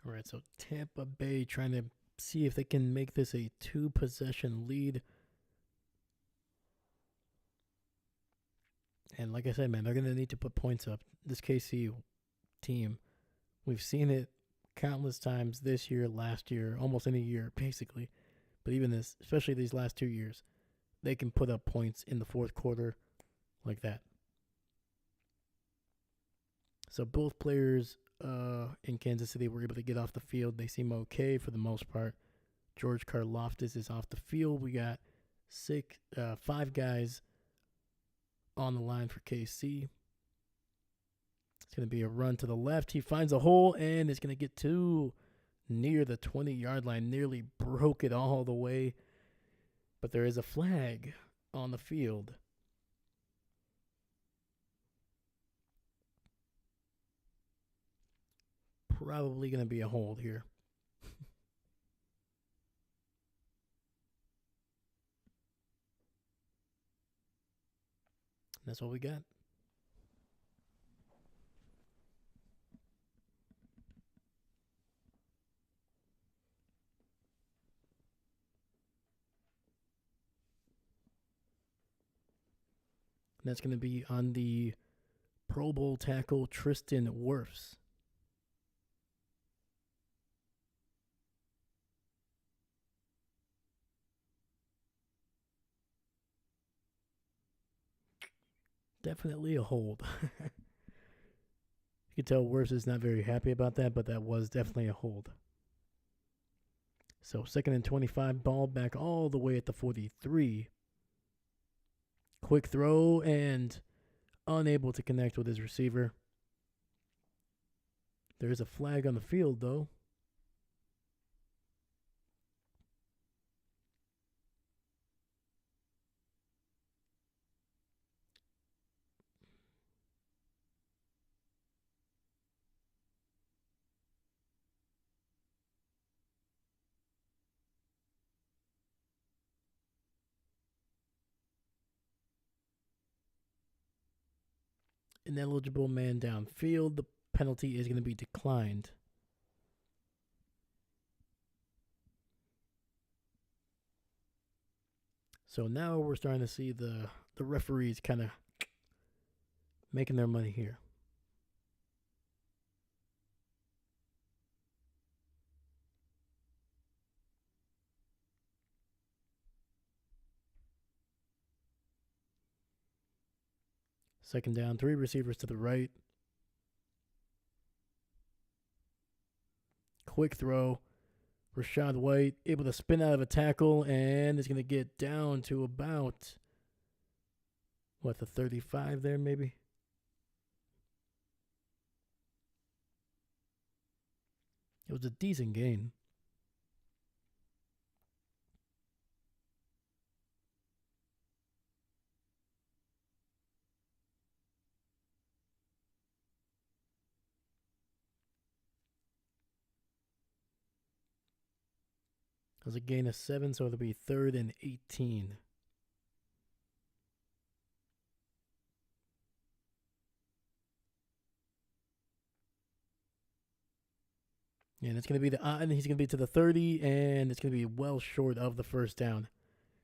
S1: All right, so Tampa Bay trying to see if they can make this a 2-possession lead. And like I said, man, they're going to need to put points up. This KC team, we've seen it countless times this year, last year, almost any year, basically. But even this, especially these last 2 years, they can put up points in the fourth quarter like that. So both players in Kansas City were able to get off the field. They seem okay for the most part. George Karlaftis is off the field. We got 5 guys on the line for KC. It's going to be a run to the left. He finds a hole and is going to get to near the 20-yard line. Nearly broke it all the way. But there is a flag on the field. Probably going to be a hold here. That's what we got. That's going to be on the Pro Bowl tackle Tristan Wirfs. Definitely a hold. You can tell Wirfs is not very happy about that, but that was definitely a hold. So 2nd and 25, ball back all the way at the 43. Quick throw and unable to connect with his receiver. There is a flag on the field, though. Ineligible man downfield. The penalty is going to be declined. So now we're starting to see the referees kind of making their money here. Second down, 3 receivers to the right. Quick throw. Rashad White able to spin out of a tackle and is going to get down to about, the 35 there maybe? It was a decent gain. It was a gain of 7, so it'll be 3rd and 18. And it's going to be and he's going to be to the 30, and it's going to be well short of the first down.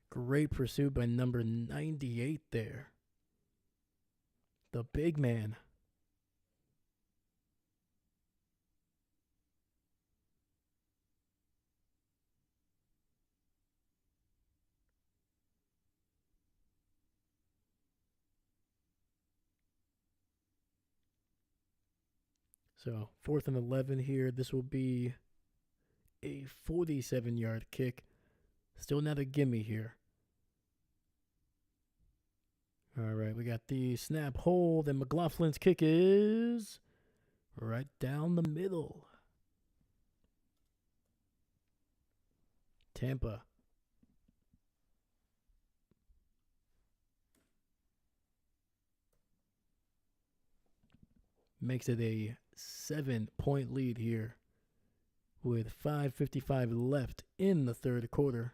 S1: Great pursuit by number 98 there. The big man. So 4th and 11 here. This will be a 47-yard kick. Still not a gimme here. All right, we got the snap hold, and McLaughlin's kick is right down the middle. Tampa. Makes it a 7-point lead here with 5:55 left in the third quarter.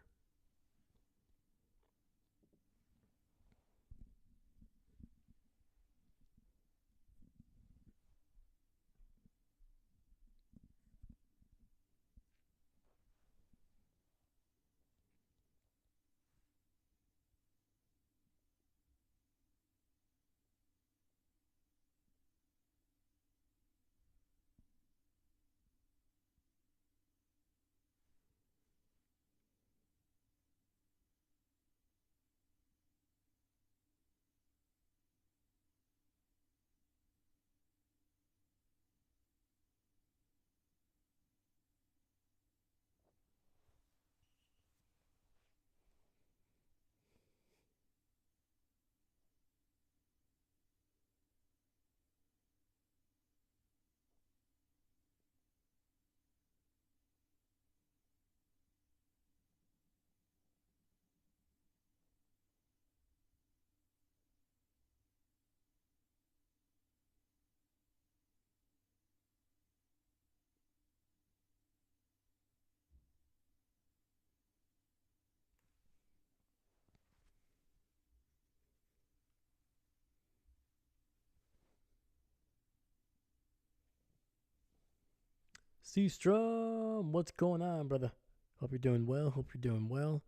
S1: Strom, what's going on, brother? Hope you're doing well. Hope you're doing well.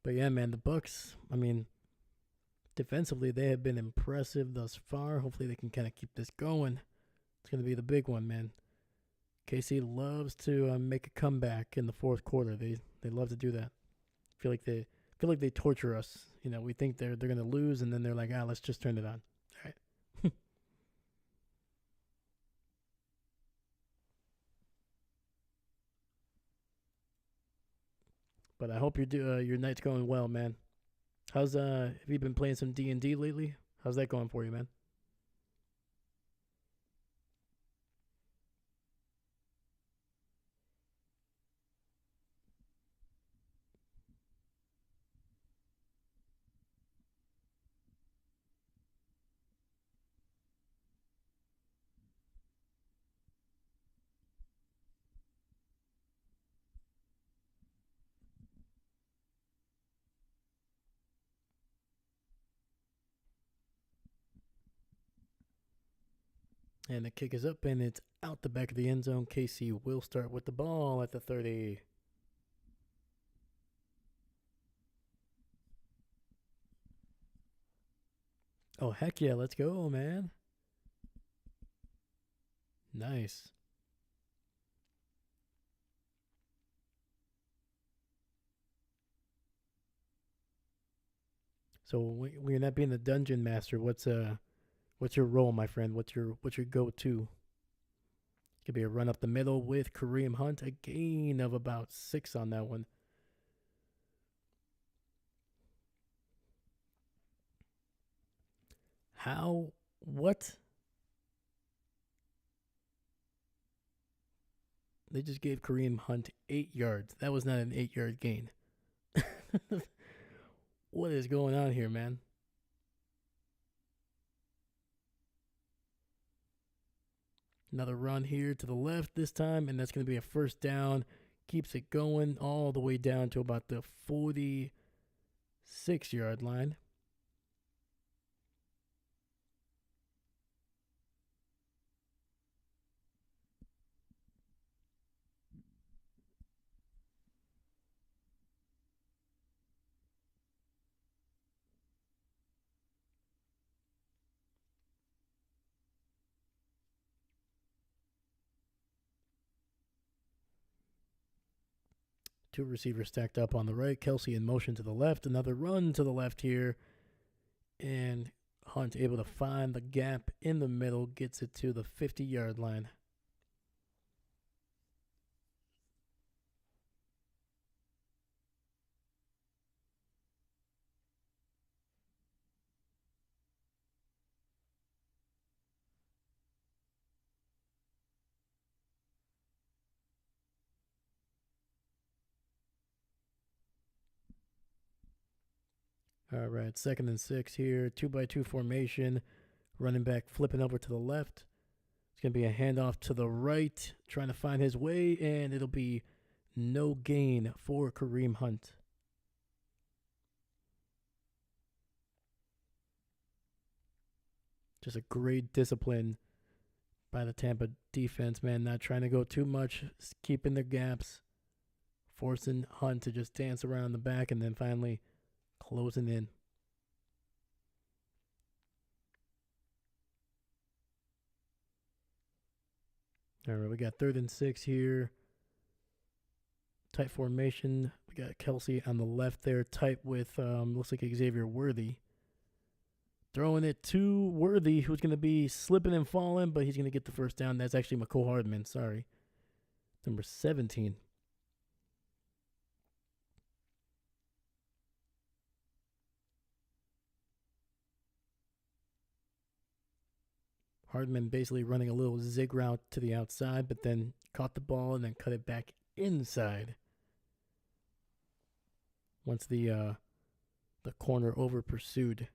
S1: But yeah, man, the Bucks. I mean, defensively, they have been impressive thus far. Hopefully, they can kind of keep this going. It's going to be the big one, man. KC loves to make a comeback in the fourth quarter. They love to do that. Feel like they torture us. You know, we think they're going to lose, and then they're like, let's just turn it on. All right. But I hope your night's going well, man. How's have you been playing some D&D lately? How's that going for you, man? And the kick is up and it's out the back of the end zone. KC will start with the ball at the 30. Oh, heck yeah, let's go, man. Nice. So when you're not being the dungeon master, what's your role, my friend? What's your go-to? Could be a run up the middle with Kareem Hunt, a gain of about 6 on that one. How? What? They just gave Kareem Hunt 8 yards. That was not an 8 yard gain. What is going on here, man? Another run here to the left this time, and that's going to be a first down. Keeps it going all the way down to about the 46-yard line. Two receivers stacked up on the right. Kelsey in motion to the left. Another run to the left here. And Hunt able to find the gap in the middle. Gets it to the 50-yard line. All right, 2nd and 6 here. 2-by-2 formation. Running back flipping over to the left. It's going to be a handoff to the right. Trying to find his way, and it'll be no gain for Kareem Hunt. Just a great discipline by the Tampa defense, man. Not trying to go too much, keeping their gaps, forcing Hunt to just dance around the back, and then finally closing in. All right, we got 3rd and 6 here. Tight formation. We got Kelsey on the left there, tight with looks like Xavier Worthy. Throwing it to Worthy, who's going to be slipping and falling, but he's going to get the first down. That's actually McCole Hardman, sorry. Number 17. Hardman basically running a little zig route to the outside, but then caught the ball and then cut it back inside. Once the corner over pursued.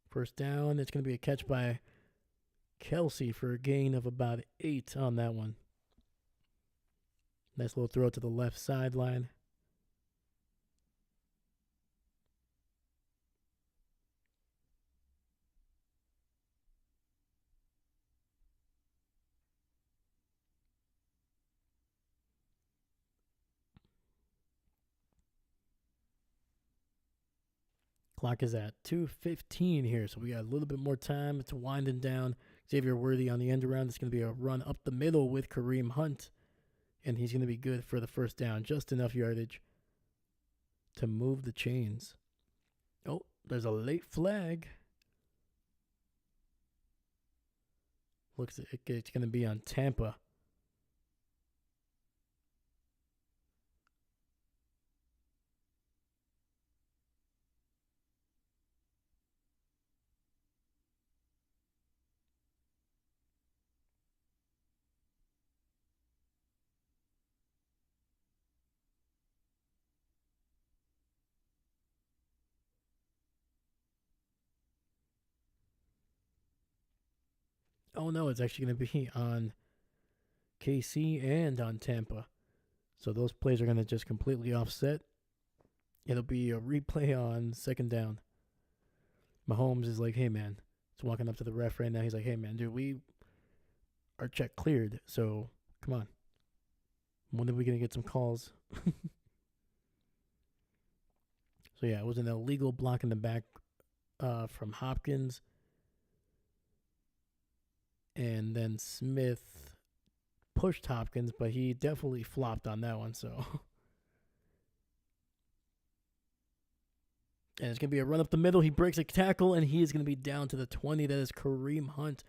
S1: First down. It's going to be a catch by Kelsey for a gain of about 8 on that one. Nice little throw to the left sideline. Clock is at 2:15 here, so we got a little bit more time. It's winding down. Xavier Worthy on the end around. It's going to be a run up the middle with Kareem Hunt, and he's going to be good for the first down. Just enough yardage to move the chains. Oh, there's a late flag. Looks like it's going to be on Tampa. Oh no, it's actually going to be on KC and on Tampa. So those plays are going to just completely offset. It'll be a replay on second down. Mahomes is like, hey man, he's walking up to the ref right now. He's like, hey man, dude, our check cleared. So come on. When are we going to get some calls? So yeah, it was an illegal block in the back from Hopkins. And then Smith pushed Hopkins, but he definitely flopped on that one. So, and it's going to be a run up the middle. He breaks a tackle, and he is going to be down to the 20. That is Kareem Hunt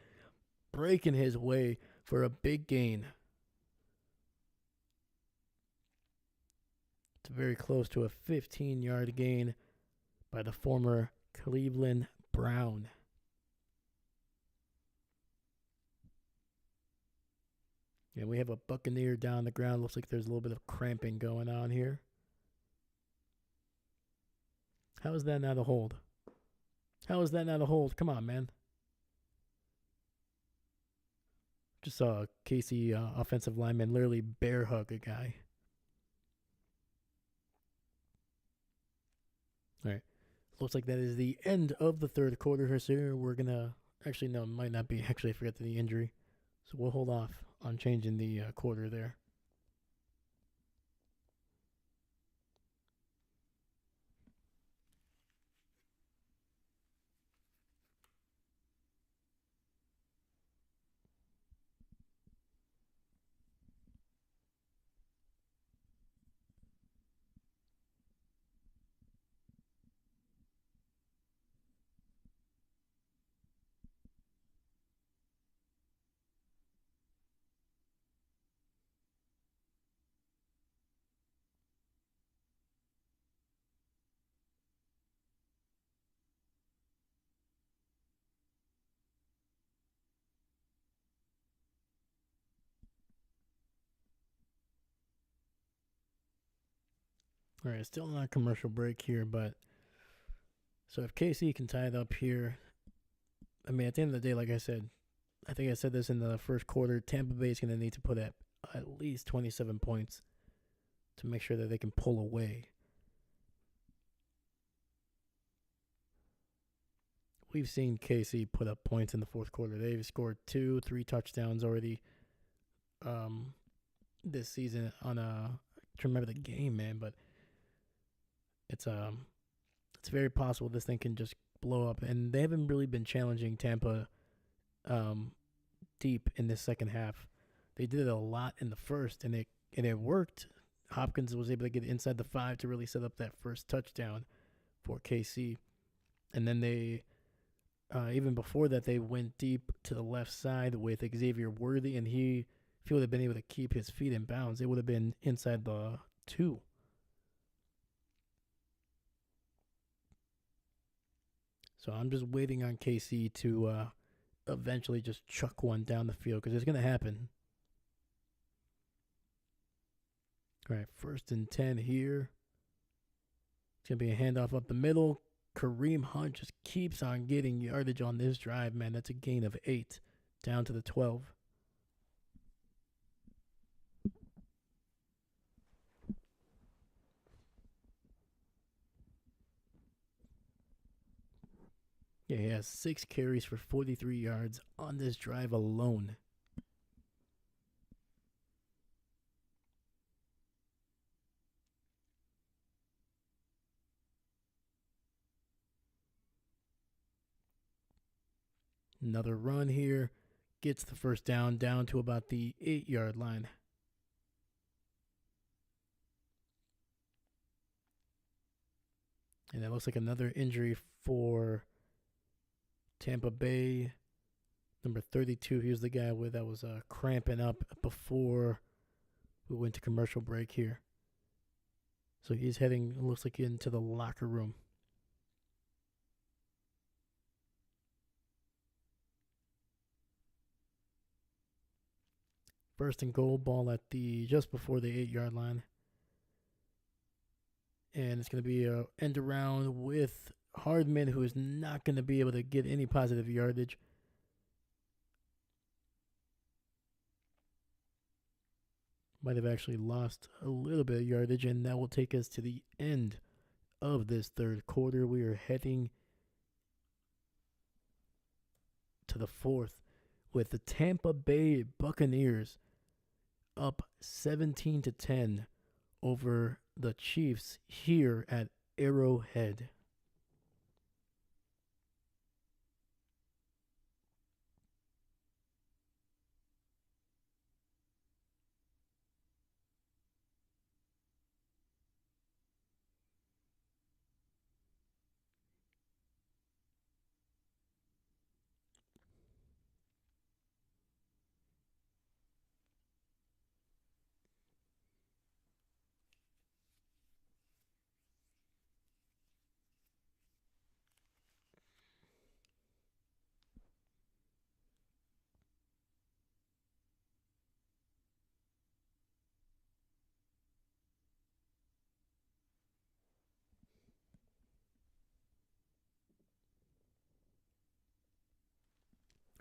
S1: breaking his way for a big gain. It's very close to a 15-yard gain by the former Cleveland Brown. Yeah, we have a Buccaneer down the ground. Looks like there's a little bit of cramping going on here. How is that not a hold? How is that not a hold? Come on, man. Just saw a Casey offensive lineman literally bear hug a guy. All right. Looks like that is the end of the third quarter here, sir. We're going to... Actually, no, it might not be. Actually, I forgot the injury. So we'll hold off on changing the quarter there. All right, still not a commercial break here, but so if KC can tie it up here, I mean, at the end of the day, like I said, I think I said this in the first quarter, Tampa Bay is going to need to put up at least 27 points to make sure that they can pull away. We've seen KC put up points in the fourth quarter. They've scored 2-3 touchdowns already this season on I can't remember the game, man, but it's very possible this thing can just blow up. And they haven't really been challenging Tampa deep in this second half. They did it a lot in the first, and it worked. Hopkins was able to get inside the 5 to really set up that first touchdown for KC. And then they, even before that, they went deep to the left side with Xavier Worthy, and if he would have been able to keep his feet in bounds, it would have been inside the 2. So I'm just waiting on KC to eventually just chuck one down the field because it's going to happen. All right, 1st and 10 here. It's going to be a handoff up the middle. Kareem Hunt just keeps on getting yardage on this drive, man. That's a gain of 8 down to the 12. Yeah, he has 6 carries for 43 yards on this drive alone. Another run here. Gets the first down to about the 8-yard line. And that looks like another injury for Tampa Bay. Number 32, here's the guy that was cramping up before we went to commercial break here. So he's heading, looks like, into the locker room. First and goal, ball at just before the 8-yard line. And it's going to be a end around with Hardman, who is not going to be able to get any positive yardage. Might have actually lost a little bit of yardage, and that will take us to the end of this third quarter. We are heading to the fourth with the Tampa Bay Buccaneers up 17-10 over the Chiefs here at Arrowhead.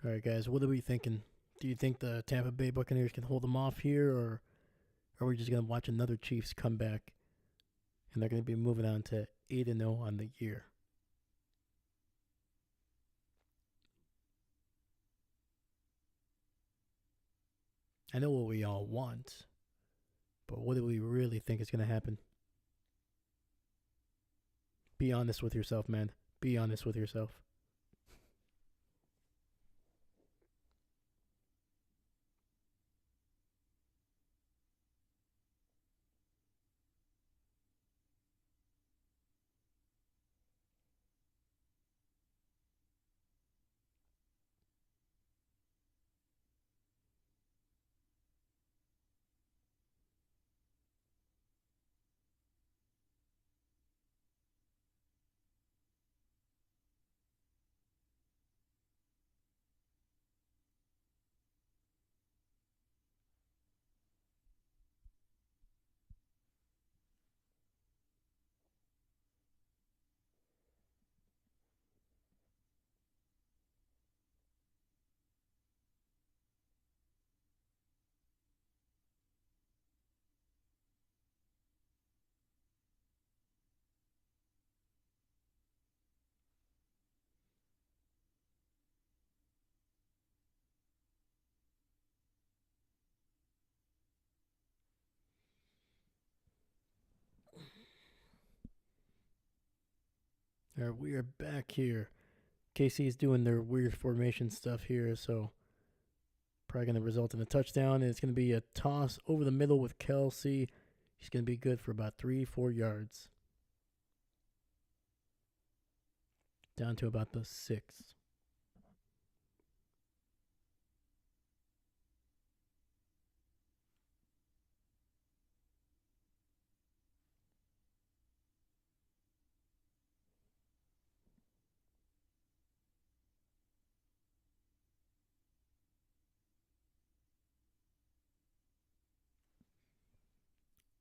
S1: All right, guys, what are we thinking? Do you think the Tampa Bay Buccaneers can hold them off here, or are we just going to watch another Chiefs comeback and they're going to be moving on to 8-0 on the year? I know what we all want, but what do we really think is going to happen? Be honest with yourself, man. Be honest with yourself. All right, we are back here. KC's doing their weird formation stuff here, so probably going to result in a touchdown, and it's going to be a toss over the middle with Kelsey. He's going to be good for about 3-4 yards. Down to about the 6.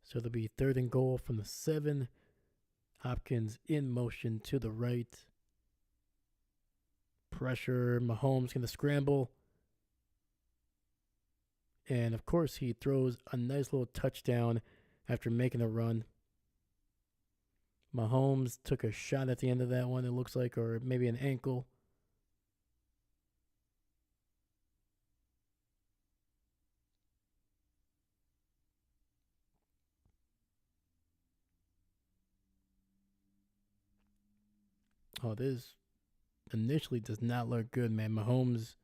S1: So there'll be third and goal from the 7. Hopkins in motion to the right. Pressure. Mahomes going to scramble. And, of course, he throws a nice little touchdown after making a run. Mahomes took a shot at the end of that one, it looks like, or maybe an ankle. Oh, this initially does not look good, man. Mahomes,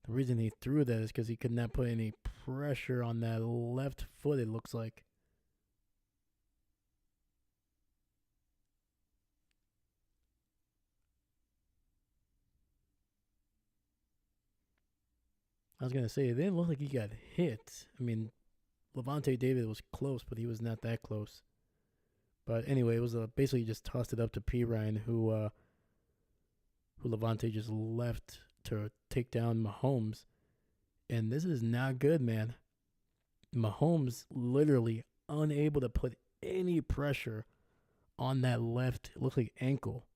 S1: the reason he threw that is because he could not put any pressure on that left foot, it looks like. I was going to say, it didn't look like he got hit. I mean, Levante David was close, but he was not that close. But anyway, it was basically just tossed it up to P. Ryan, who Levante just left to take down Mahomes. And this is not good, man. Mahomes literally unable to put any pressure on that left, it looked like ankle.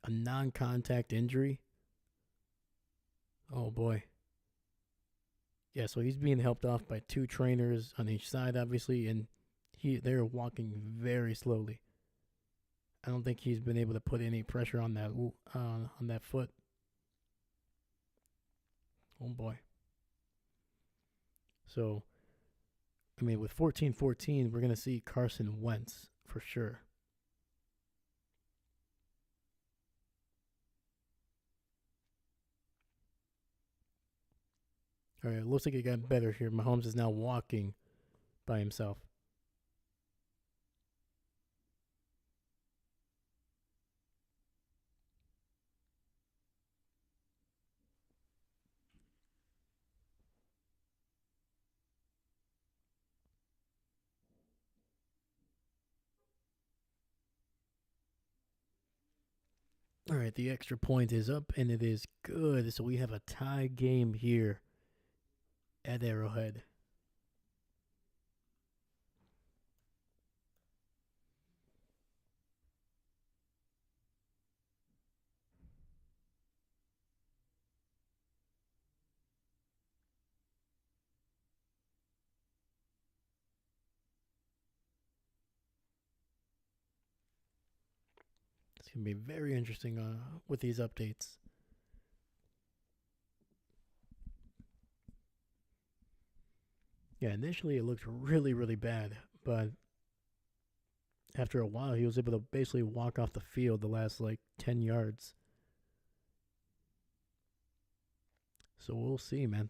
S1: A non contact injury. Oh boy. Yeah, so he's being helped off by two trainers on each side, obviously, and they're walking very slowly. I don't think he's been able to put any pressure on that foot. Oh boy. So, I mean, with 14-14, we're going to see Carson Wentz for sure. All right, it looks like it got better here. Mahomes is now walking by himself. All right, the extra point is up and it is good. So we have a tie game here at Arrowhead. It's going to be very interesting with these updates. Yeah, initially it looked really, really bad, but after a while he was able to basically walk off the field the last like 10 yards. So we'll see, man.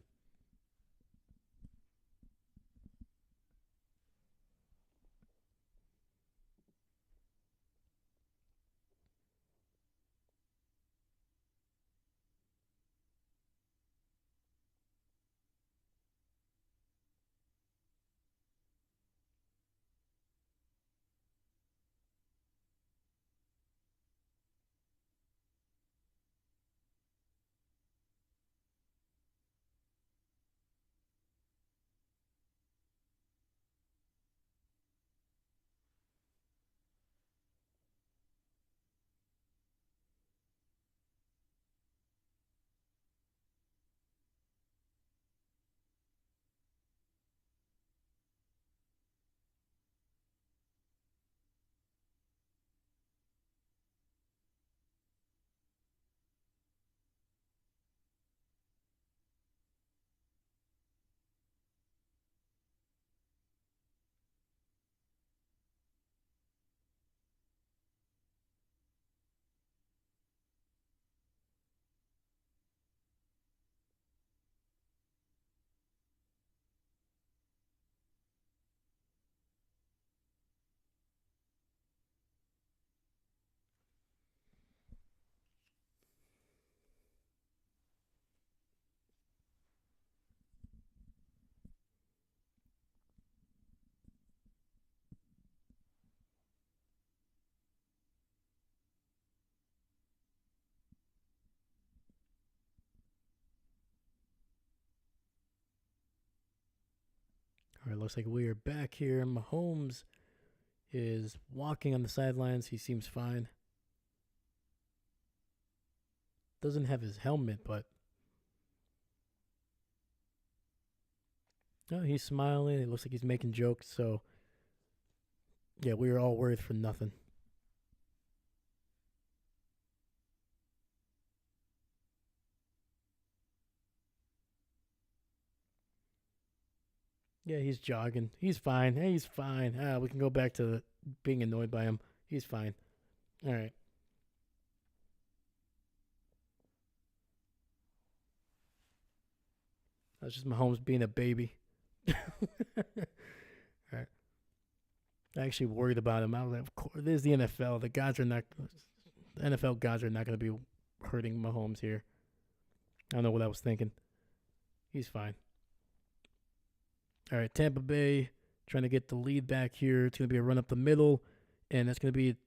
S1: All right, looks like we are back here. Mahomes is walking on the sidelines. He seems fine. Doesn't have his helmet, but no, he's smiling. It looks like he's making jokes. So, yeah, we were all worried for nothing. Yeah, he's jogging. He's fine. Hey, he's fine. We can go back to being annoyed by him. He's fine. All right. That's just Mahomes being a baby. All right. I actually worried about him. I was like, of course, this is the NFL. The NFL gods are not going to be hurting Mahomes here. I don't know what I was thinking. He's fine. All right, Tampa Bay trying to get the lead back here. It's going to be a run up the middle, and that's going to be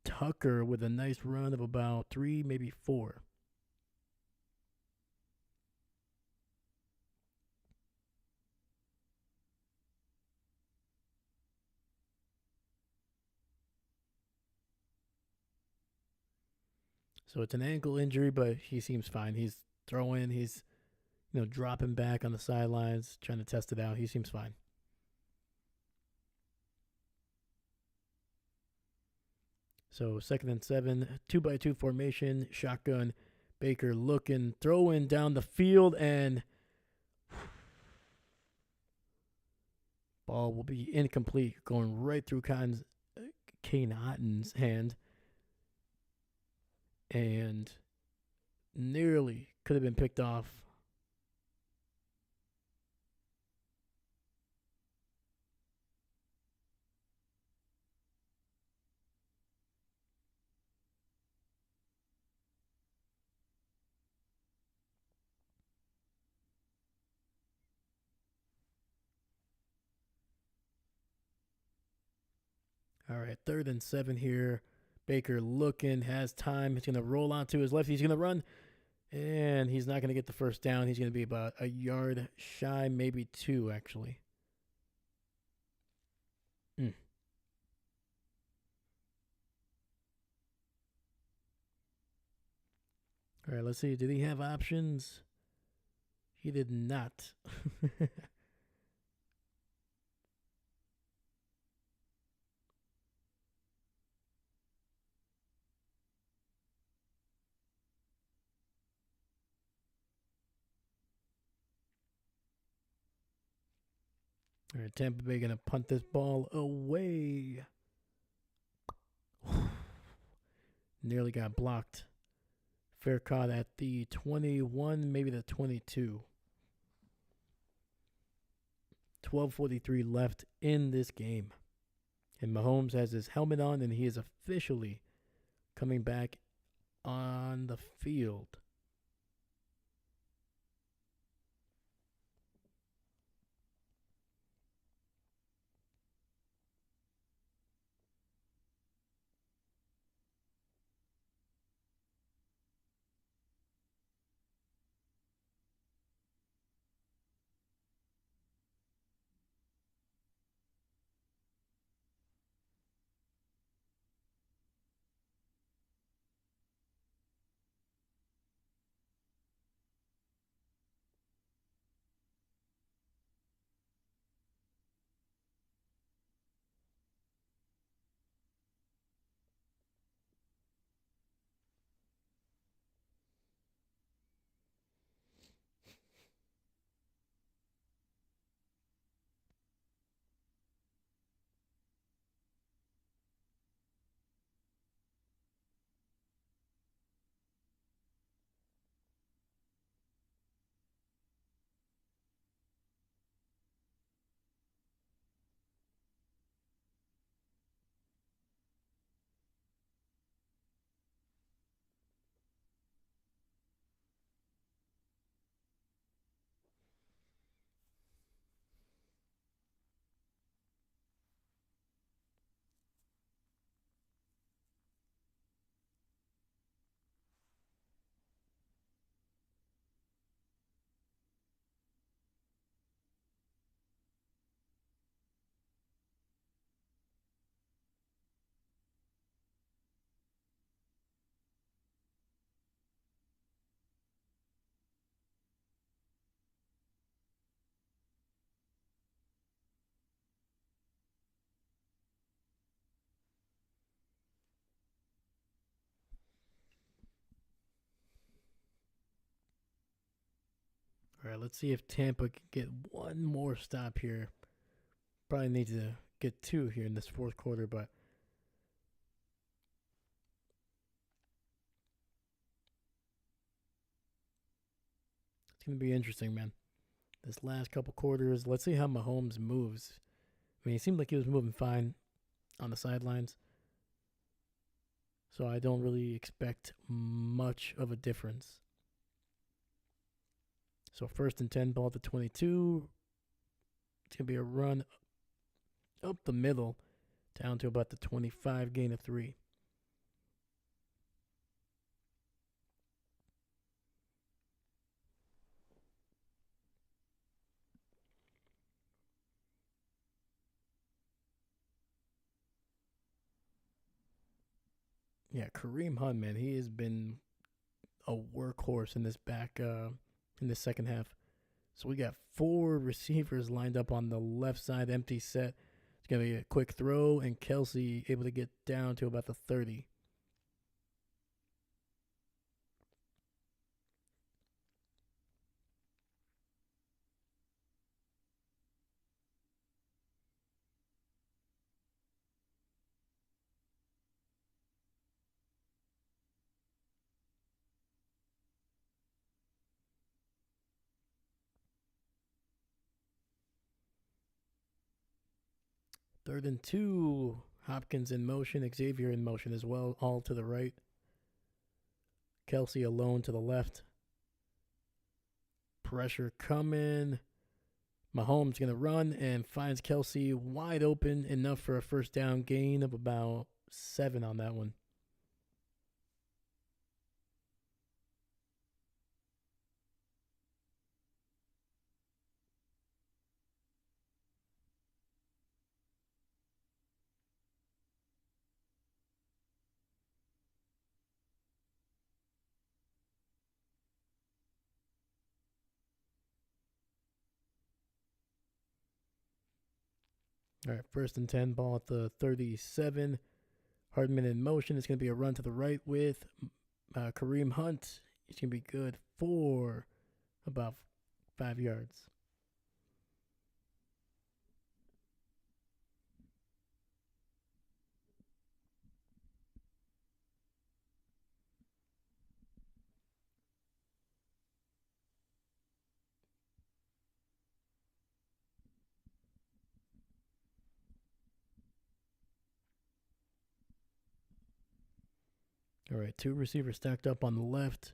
S1: Tucker with a nice run of about 3, maybe 4. So it's an ankle injury, but he seems fine. He's throwing. He's dropping back on the sidelines, trying to test it out. He seems fine. So 2nd and 7, 2-by-2 formation, shotgun. Baker looking, throwing down the field, and ball will be incomplete, going right through Kane Otton's hand, and nearly could have been picked off. All right, 3rd and 7 here. Baker looking, has time. He's going to roll onto his left. He's going to run, and he's not going to get the first down. He's going to be about a yard shy, maybe 2, actually. Mm. All right, let's see. Did he have options? He did not. All right, Tampa Bay going to punt this ball away. Nearly got blocked. Fair caught at the 21, maybe the 22. 12:43 left in this game. And Mahomes has his helmet on, and he is officially coming back on the field. All right, let's see if Tampa can get one more stop here. Probably need to get two here in this fourth quarter, but it's going to be interesting, man. This last couple quarters, let's see how Mahomes moves. I mean, it seemed like he was moving fine on the sidelines, so I don't really expect much of a difference. So 1st and 10, ball at the 22. It's going to be a run up the middle, down to about the 25, gain of 3. Yeah, Kareem Hunt, man, he has been a workhorse in in this second half. So we got 4 receivers lined up on the left side, empty set. It's gonna be a quick throw, and Kelsey able to get down to about the 30. Third and 2. Hopkins in motion, Xavier in motion as well, all to the right. Kelsey alone to the left. Pressure coming. Mahomes going to run and finds Kelsey wide open, enough for a first down, gain of about 7 on that one. All right, 1st and 10, ball at the 37. Hardman in motion. It's going to be a run to the right with Kareem Hunt. He's going to be good for about 5 yards. All right, 2 receivers stacked up on the left.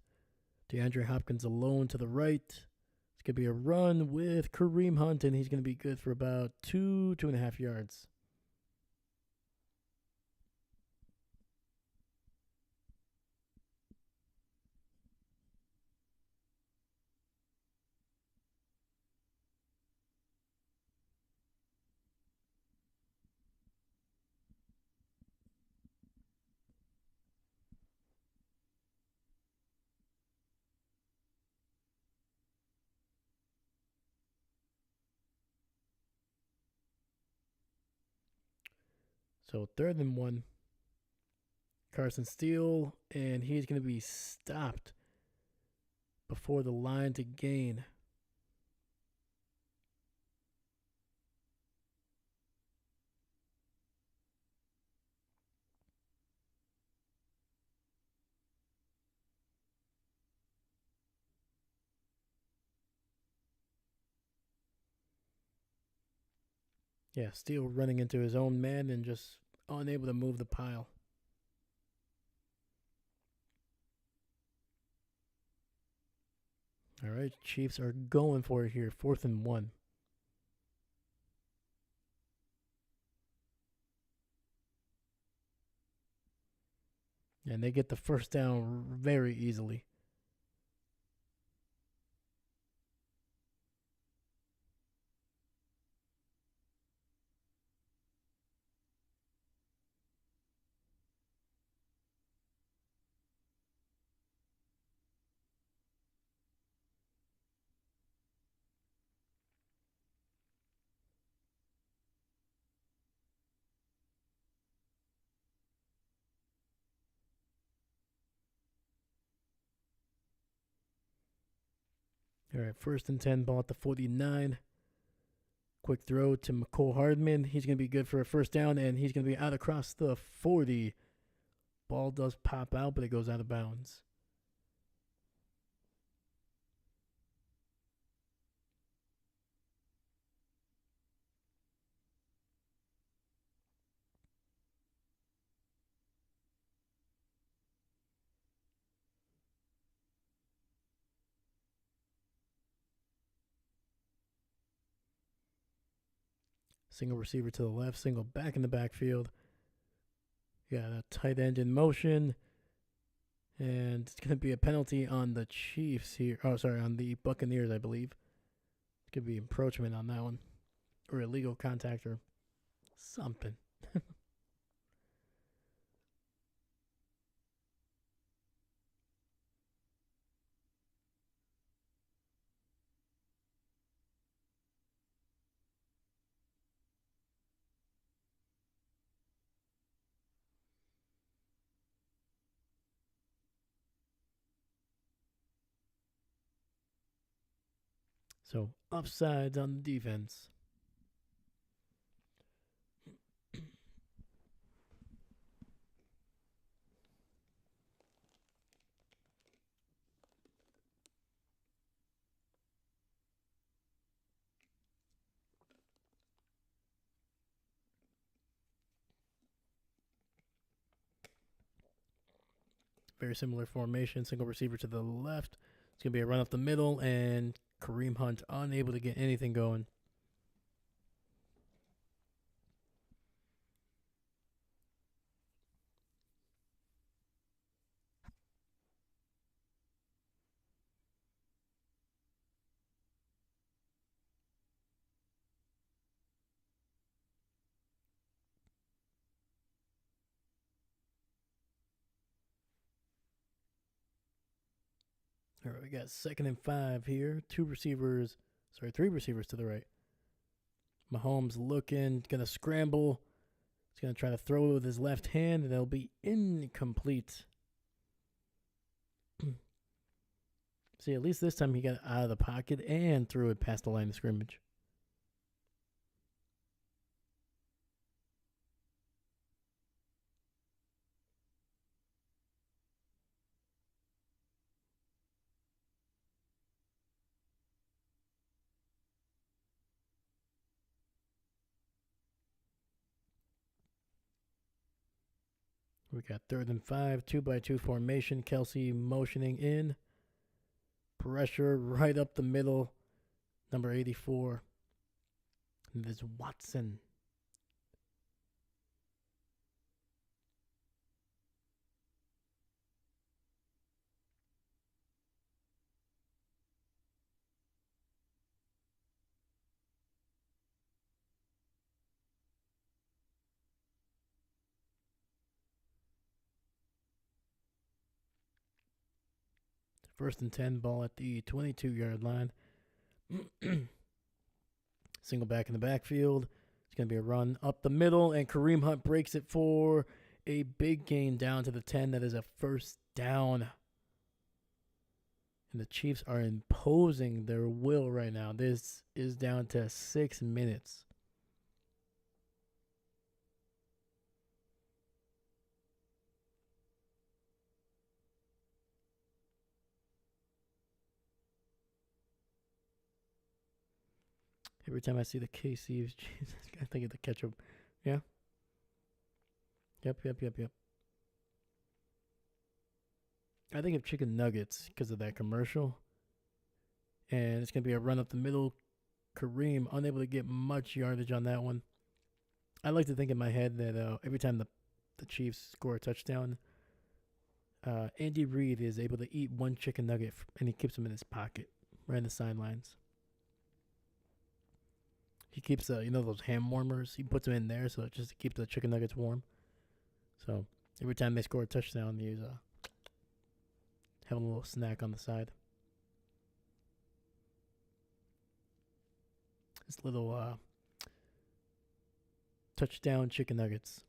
S1: DeAndre Hopkins alone to the right. It's going to be a run with Kareem Hunt, and he's going to be good for about 2.5 yards. So 3rd and 1. Carson Steele, and he's going to be stopped before the line to gain. Yeah, Steele running into his own man and just unable to move the pile. All right, Chiefs are going for it here. 4th and 1. And they get the first down very easily. All right, 1st and 10, ball at the 49. Quick throw to McCole Hardman. He's going to be good for a first down, and he's going to be out across the 40. Ball does pop out, but it goes out of bounds. Single receiver to the left, single back in the backfield. Got a tight end in motion. And it's going to be a penalty on the Chiefs here. Oh, sorry, on the Buccaneers, I believe. It could be encroachment on that one. Or illegal contact or something. So, offsides on the defense. Very similar formation. Single receiver to the left. It's going to be a run up the middle, and Kareem Hunt unable to get anything going. All right, we got 2nd and 5 here. Three receivers to the right. Mahomes looking, going to scramble. He's going to try to throw it with his left hand, and it'll be incomplete. See, at least this time he got out of the pocket and threw it past the line of scrimmage. We got 3rd and 5, 2-by-2 formation. Kelsey motioning in. Pressure right up the middle. Number 84. And this Watson. First and 10, ball at the 22-yard line. Single back in the backfield. It's going to be a run up the middle, and Kareem Hunt breaks it for a big gain down to the 10. That is a first down. And the Chiefs are imposing their will right now. This is down to 6 minutes. Every time I see the KCs, Jesus, I think of the ketchup. Yeah. Yep. I think of chicken nuggets because of that commercial. And it's going to be a run up the middle. Kareem unable to get much yardage on that one. I like to think in my head that every time the Chiefs score a touchdown, Andy Reid is able to eat one chicken nugget and he keeps them in his pocket, right in the sidelines. He keeps those ham warmers. He puts them in there so just to keep the chicken nuggets warm. So every time they score a touchdown, he's having a little snack on the side. This little touchdown chicken nuggets.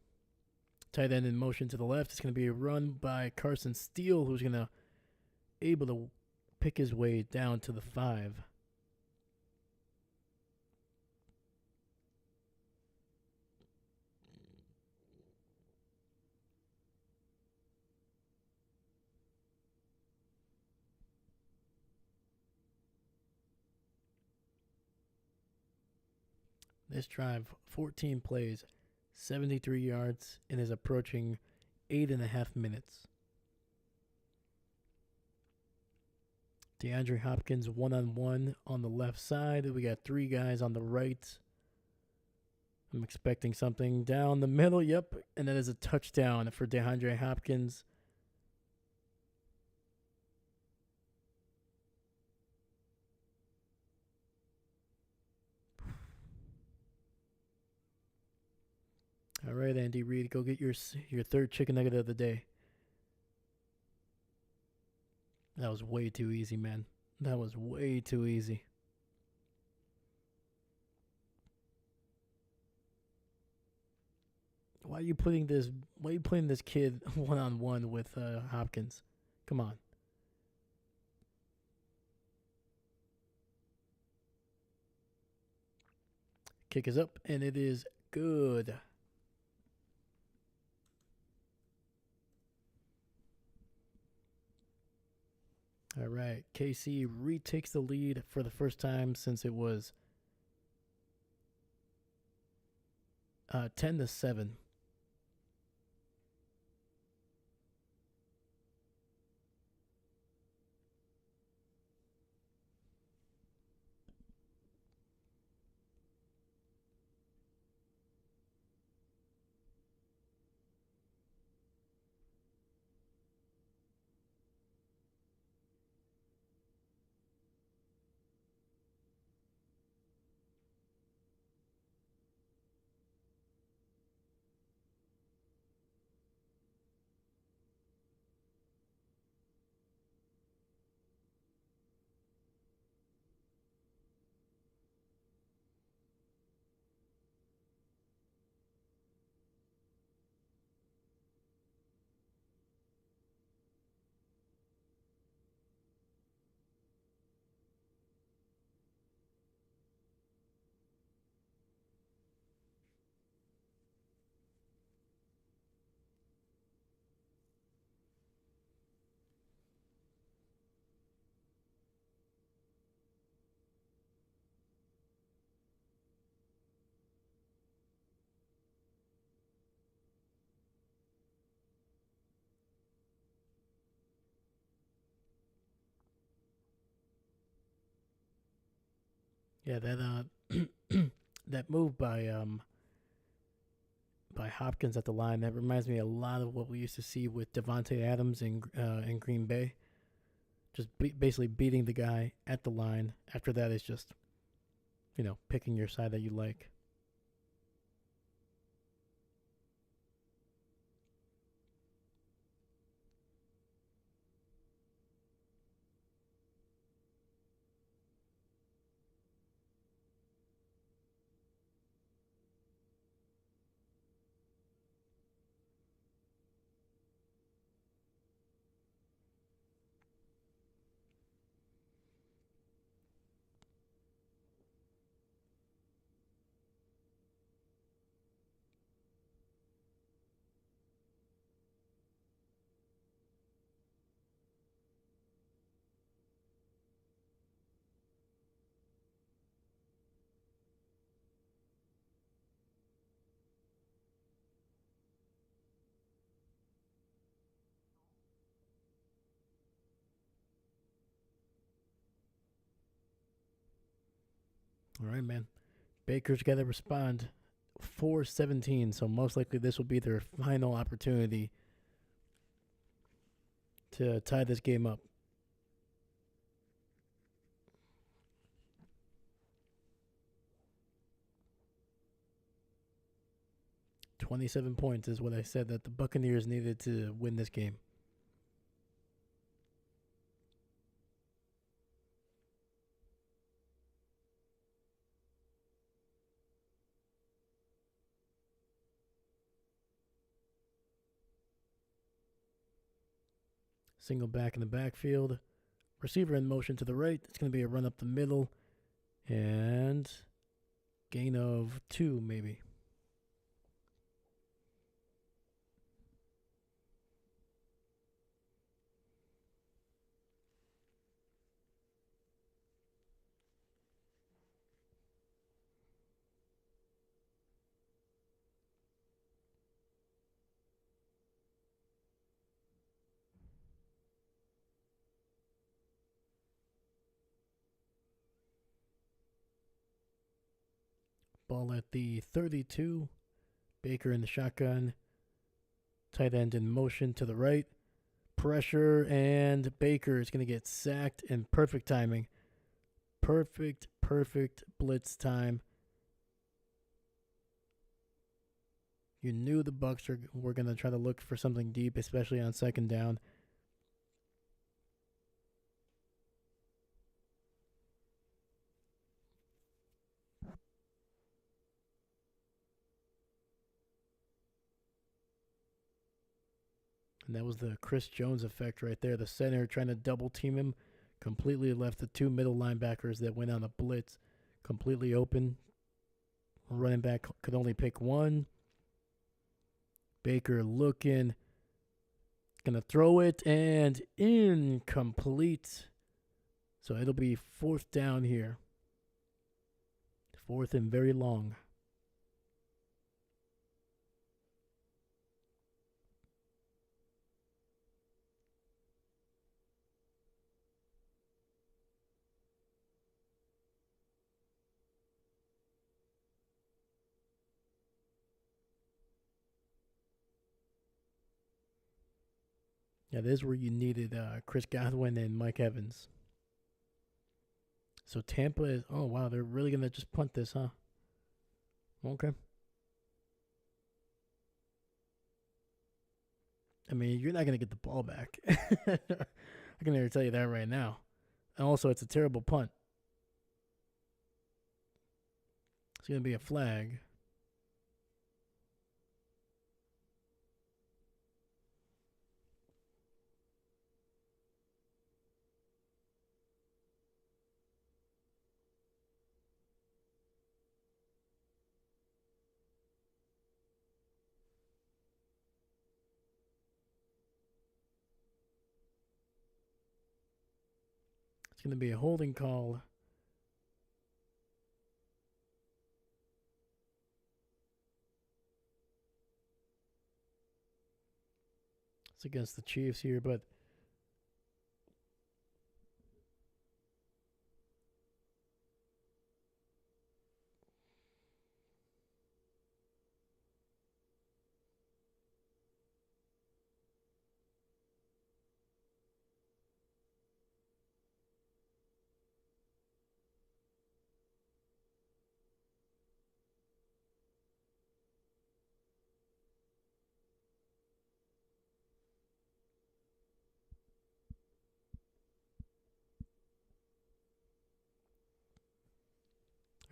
S1: Tight end in motion to the left. It's going to be a run by Carson Steele, who's going to able to pick his way down to the 5. This drive, 14 plays, 73 yards, and is approaching 8.5 minutes. DeAndre Hopkins one-on-one on the left side. We got three guys on the right. I'm expecting something down the middle. Yep, and that is a touchdown for DeAndre Hopkins. All right, Andy Reid, go get your third chicken nugget of the day. That was way too easy, man. That was way too easy. Why are you putting this kid one-on-one with Hopkins? Come on. Kick is up, and it is good. All right, KC retakes the lead for the first time since it was 10-7. Yeah, that move by Hopkins at the line, that reminds me a lot of what we used to see with Devontae Adams in Green Bay. Just basically beating the guy at the line. After that, it's just, picking your side that you like. All right, man. Baker's got to respond. 4-17, so most likely this will be their final opportunity to tie this game up. 27 points is what I said that the Buccaneers needed to win this game. Single back in the backfield. Receiver in motion to the right. It's going to be a run up the middle. And gain of 2, maybe. Ball at the 32. Baker in the shotgun. Tight end in motion to the right. Pressure, and Baker is going to get sacked in perfect timing. Perfect blitz time. You knew the Bucs were going to try to look for something deep, especially on second down. And that was the Chris Jones effect right there. The center trying to double team him. Completely left the two middle linebackers that went on a blitz completely open. Running back could only pick one. Baker looking. Gonna throw it, and incomplete. So it'll be fourth down here. Fourth and very long. Yeah, this is where you needed Chris Godwin and Mike Evans. So Tampa is, oh wow, they're really going to just punt this, huh? Okay. I mean, you're not going to get the ball back. I can already tell you that right now. And also, it's a terrible punt. It's going to be a flag. It's going to be a holding call. It's against the Chiefs here, but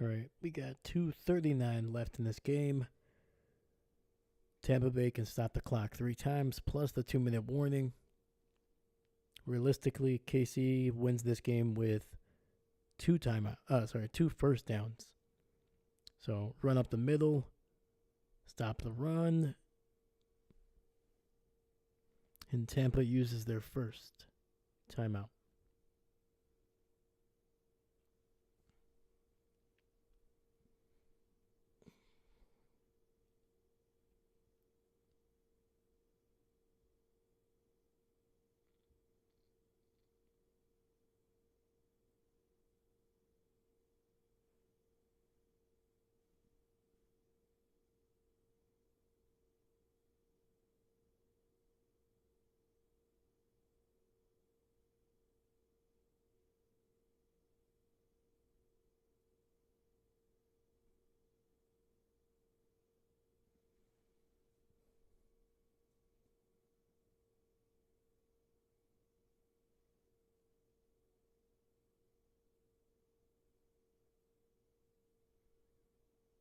S1: all right, we got 2:39 left in this game. Tampa Bay can stop the clock 3 times, plus the 2-minute warning. Realistically, KC wins this game with 2 first downs. So run up the middle, stop the run, and Tampa uses their first timeout.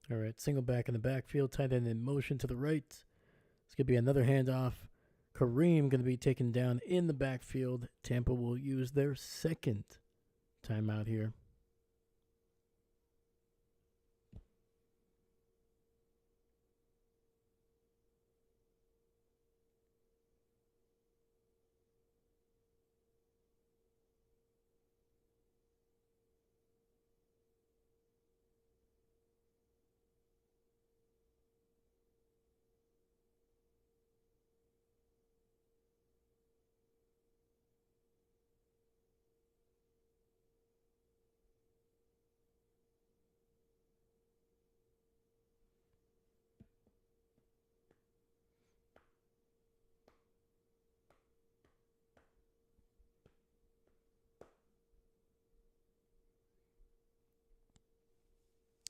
S1: All right, single back in the backfield, tight end in motion to the right. It's going to be another handoff. Kareem going to be taken down in the backfield. Tampa will use their second timeout here.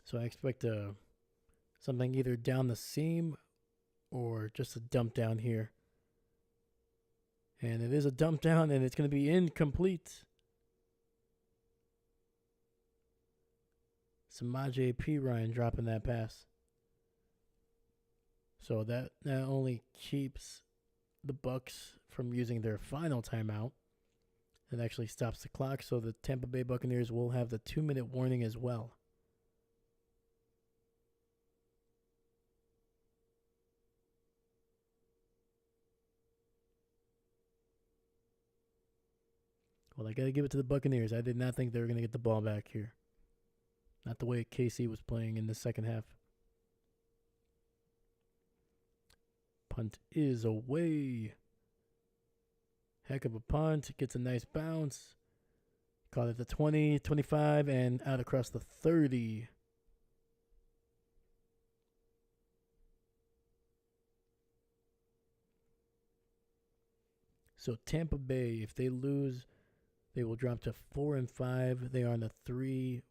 S1: So I expect something either down the seam or just a dump down here. And it is a dump down, and it's going to be incomplete. Samaje Perine dropping that pass. So that not only keeps the Bucks from using their final timeout, it actually stops the clock, so the Tampa Bay Buccaneers will have the 2-minute warning as well. Well, I got to give it to the Buccaneers. I did not think they were going to get the ball back here. Not the way KC was playing in the second half. Punt is away. Heck of a punt. Gets a nice bounce. Caught it the 20, 25, and out across the 30. So Tampa Bay, if they lose, they will drop to 4-5. They are on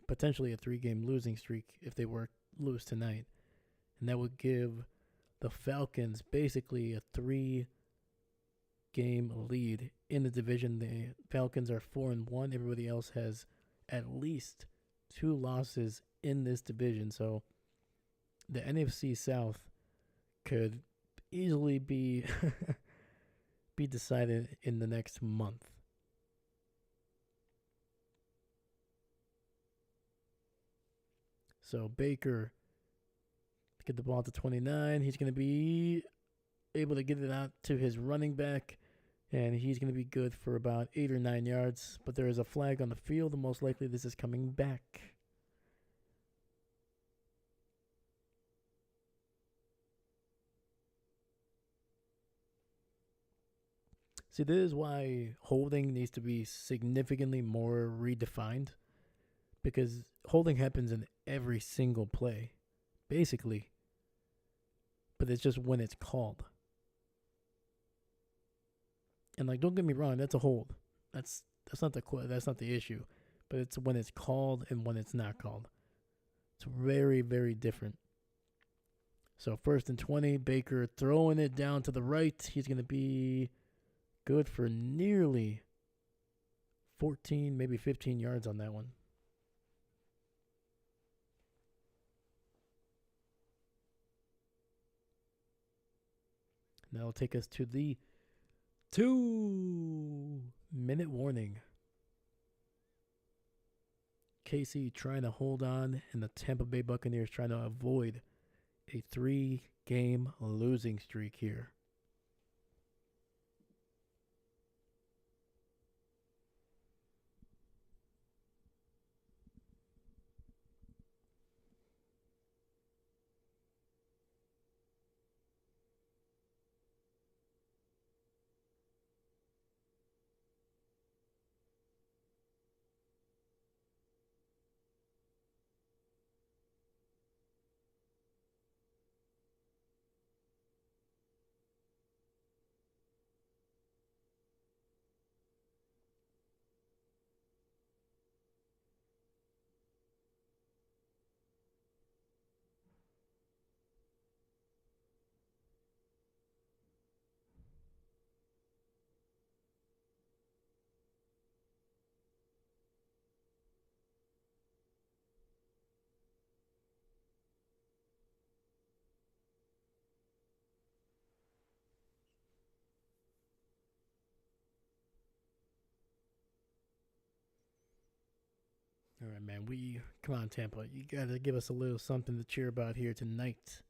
S1: potentially a 3-game losing streak if they were lose tonight. And that would give the Falcons basically a 3-game lead in the division. The Falcons are 4-1. Everybody else has at least 2 losses in this division. So the NFC South could easily be be decided in the next month. So Baker get the ball to 29. He's going to be able to get it out to his running back, and he's going to be good for about 8 or 9 yards. But there is a flag on the field. Most likely this is coming back. See, this is why holding needs to be significantly more redefined, because holding happens in every single play, basically. But it's just when it's called. And don't get me wrong, that's a hold. That's not the issue. But it's when it's called and when it's not called. It's very, very different. So 1st and 20, Baker throwing it down to the right. He's going to be good for nearly 14, maybe 15 yards on that one. That'll take us to the 2-minute warning. KC trying to hold on, and the Tampa Bay Buccaneers trying to avoid a 3-game losing streak here. All right, man. Come on, Tampa. You got to give us a little something to cheer about here tonight.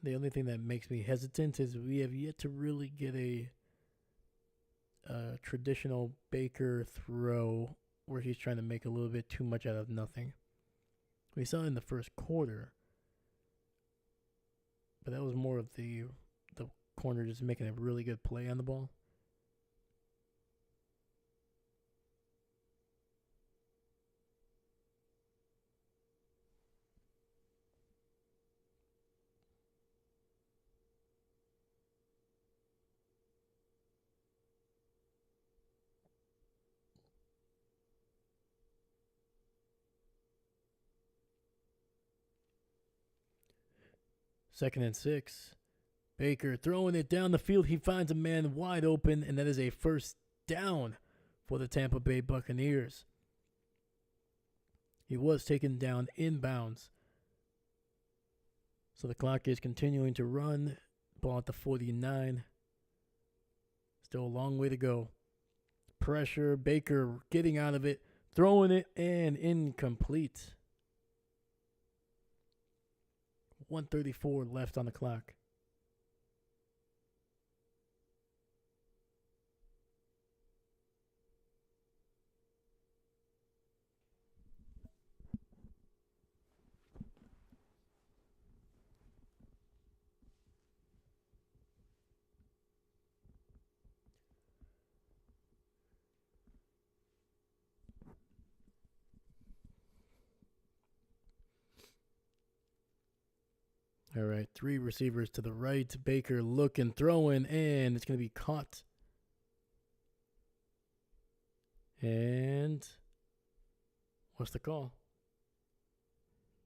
S1: The only thing that makes me hesitant is we have yet to really get a traditional Baker throw where he's trying to make a little bit too much out of nothing. We saw it in the first quarter, but that was more of the corner just making a really good play on the ball. Second and 6. Baker throwing it down the field. He finds a man wide open, and that is a first down for the Tampa Bay Buccaneers. He was taken down inbounds. So the clock is continuing to run. Ball at the 49. Still a long way to go. Pressure. Baker getting out of it. Throwing it and incomplete. 1:34 left on the clock. All right, 3 receivers to the right. Baker looking, throwing, and it's going to be caught. And what's the call?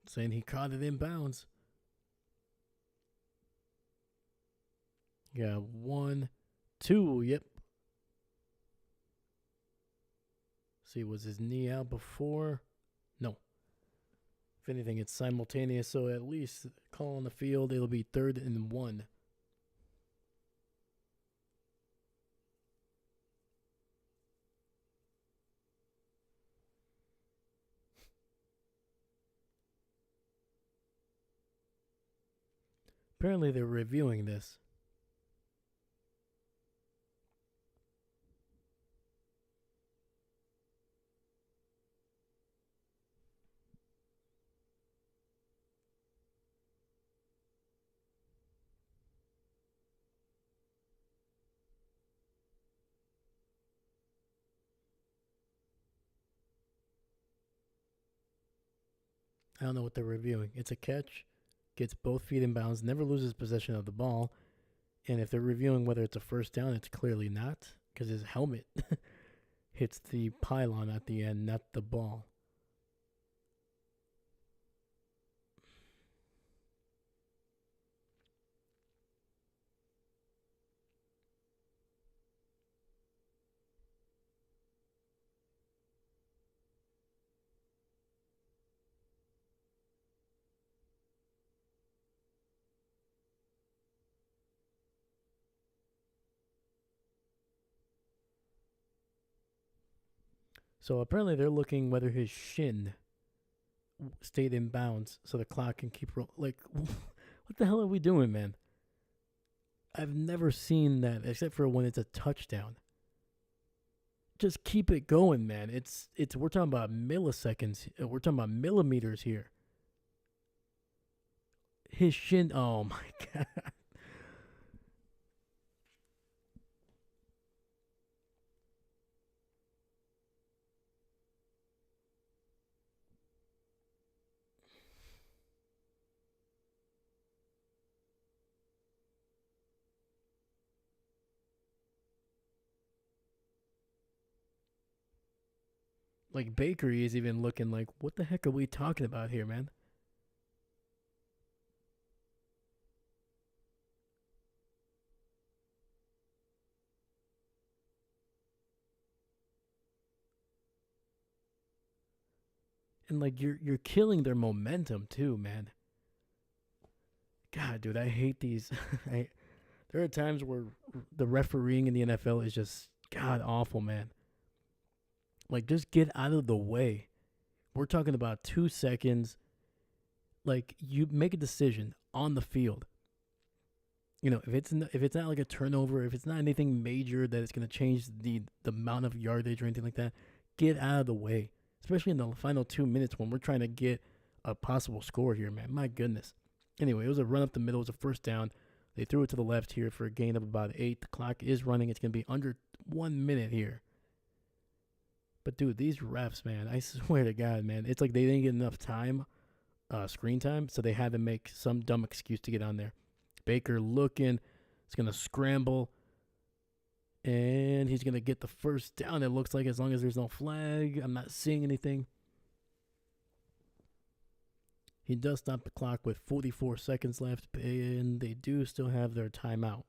S1: Saying he caught it in bounds. Yeah, 1, 2, yep. See, was his knee out before? No. If anything, it's simultaneous, so at least call on the field, it'll be 3rd and 1. Apparently they're reviewing this. I don't know what they're reviewing. It's a catch, gets both feet in bounds, never loses possession of the ball. And if they're reviewing whether it's a first down, it's clearly not, because his helmet hits the pylon at the end, not the ball. So apparently they're looking whether his shin stayed in bounds so the clock can keep like what the hell are we doing, man? I've never seen that except for when it's a touchdown. Just keep it going, man. It's we're talking about milliseconds. We're talking about millimeters here. His shin, oh my god. Like Bakery is even looking like, what the heck are we talking about here, man? And like you're killing their momentum too, man. God, dude, I hate these. There are times where the refereeing in the NFL is just god awful, man. Like just get out of the way. We're talking about 2 seconds. Like you make a decision on the field. You know, if it's not like a turnover, if it's not anything major that it's going to change the amount of yardage or anything like that, get out of the way. Especially in the final 2 minutes when we're trying to get a possible score here, man. My goodness. Anyway, it was a run up the middle. It was a first down. They threw it to the left here for a gain of about 8. The clock is running. It's going to be under 1 minute here. But, dude, these refs, man, I swear to God, man, it's like they didn't get enough time, screen time, so they had to make some dumb excuse to get on there. Baker looking. He's going to scramble. And he's going to get the first down, it looks like, as long as there's no flag. I'm not seeing anything. He does stop the clock with 44 seconds left, and they do still have their timeout.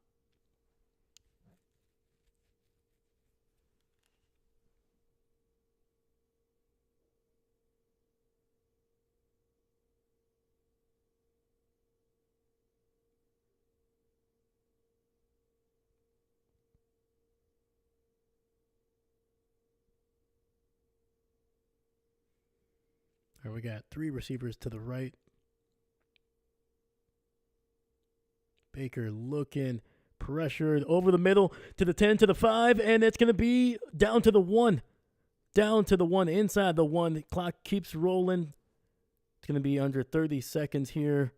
S1: All right, we got 3 receivers to the right. Baker looking, pressured over the middle to the 10, to the 5, and it's going to be down to the 1. Down to the 1, inside the 1. The clock keeps rolling. It's going to be under 30 seconds here.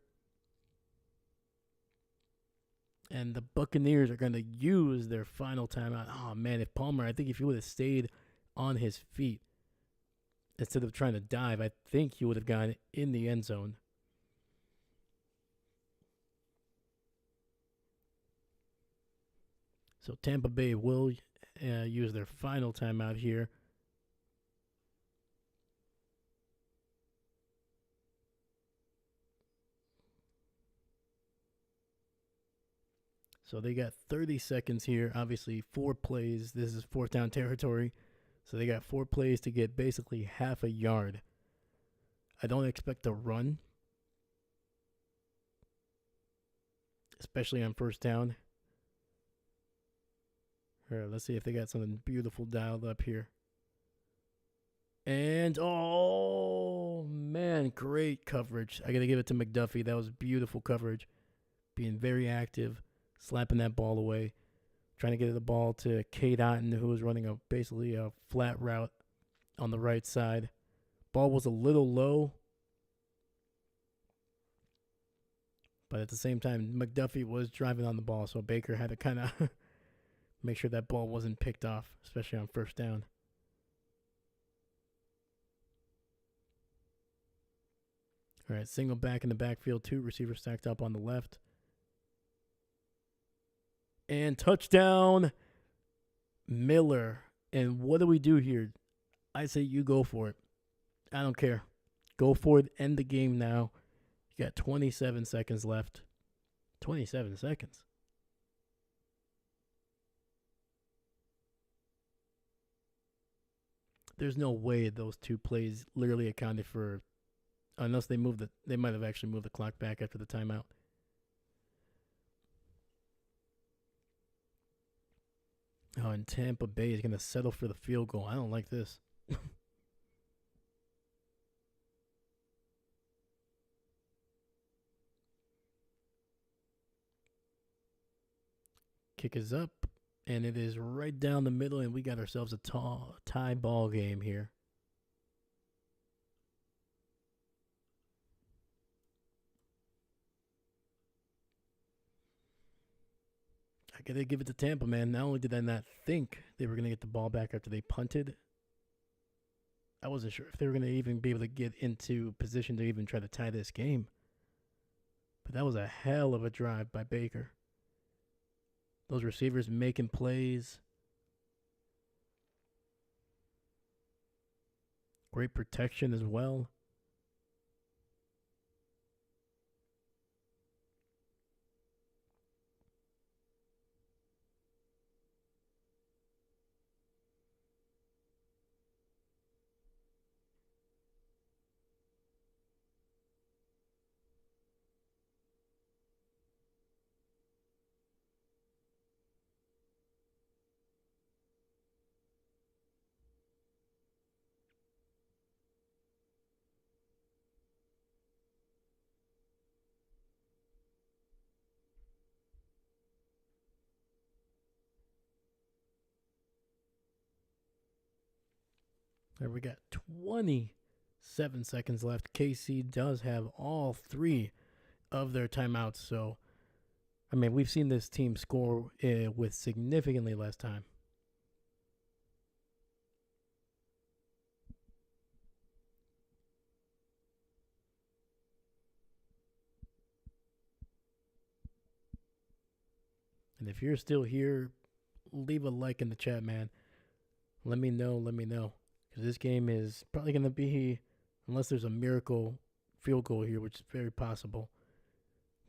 S1: And the Buccaneers are going to use their final timeout. Oh, man, if Palmer, I think if he would have stayed on his feet instead of trying to dive, I think he would have gone in the end zone. So Tampa Bay will use their final timeout here. So they got 30 seconds here. Obviously, 4 plays. This is 4th down territory. So they got 4 plays to get basically half a yard. I don't expect a run, especially on 1st down. All right, let's see if they got something beautiful dialed up here. And, oh, man, great coverage. I got to give it to McDuffie. That was beautiful coverage. Being very active, slapping that ball away, trying to get the ball to Cade Otton, who was running basically a flat route on the right side. Ball was a little low, but at the same time, McDuffie was driving on the ball, so Baker had to kind of make sure that ball wasn't picked off, especially on 1st down. All right, single back in the backfield, 2 receivers stacked up on the left. And touchdown, Miller. And what do we do here? I say you go for it. I don't care. Go for it. End the game now. You got 27 seconds left. 27 seconds. There's no way those 2 plays literally accounted for, unless they might have actually moved the clock back after the timeout. Oh, and Tampa Bay is going to settle for the field goal. I don't like this. Kick is up, and it is right down the middle, and we got ourselves a tie ball game here. I got to give it to Tampa, man. Not only did I not think they were going to get the ball back after they punted, I wasn't sure if they were going to even be able to get into position to even try to tie this game. But that was a hell of a drive by Baker. Those receivers making plays. Great protection as well. There we got 27 seconds left. KC does have all 3 of their timeouts. So, I mean, we've seen this team score with significantly less time. And if you're still here, leave a like in the chat, man. Let me know. Because this game is probably going to be, unless there's a miracle field goal here, which is very possible.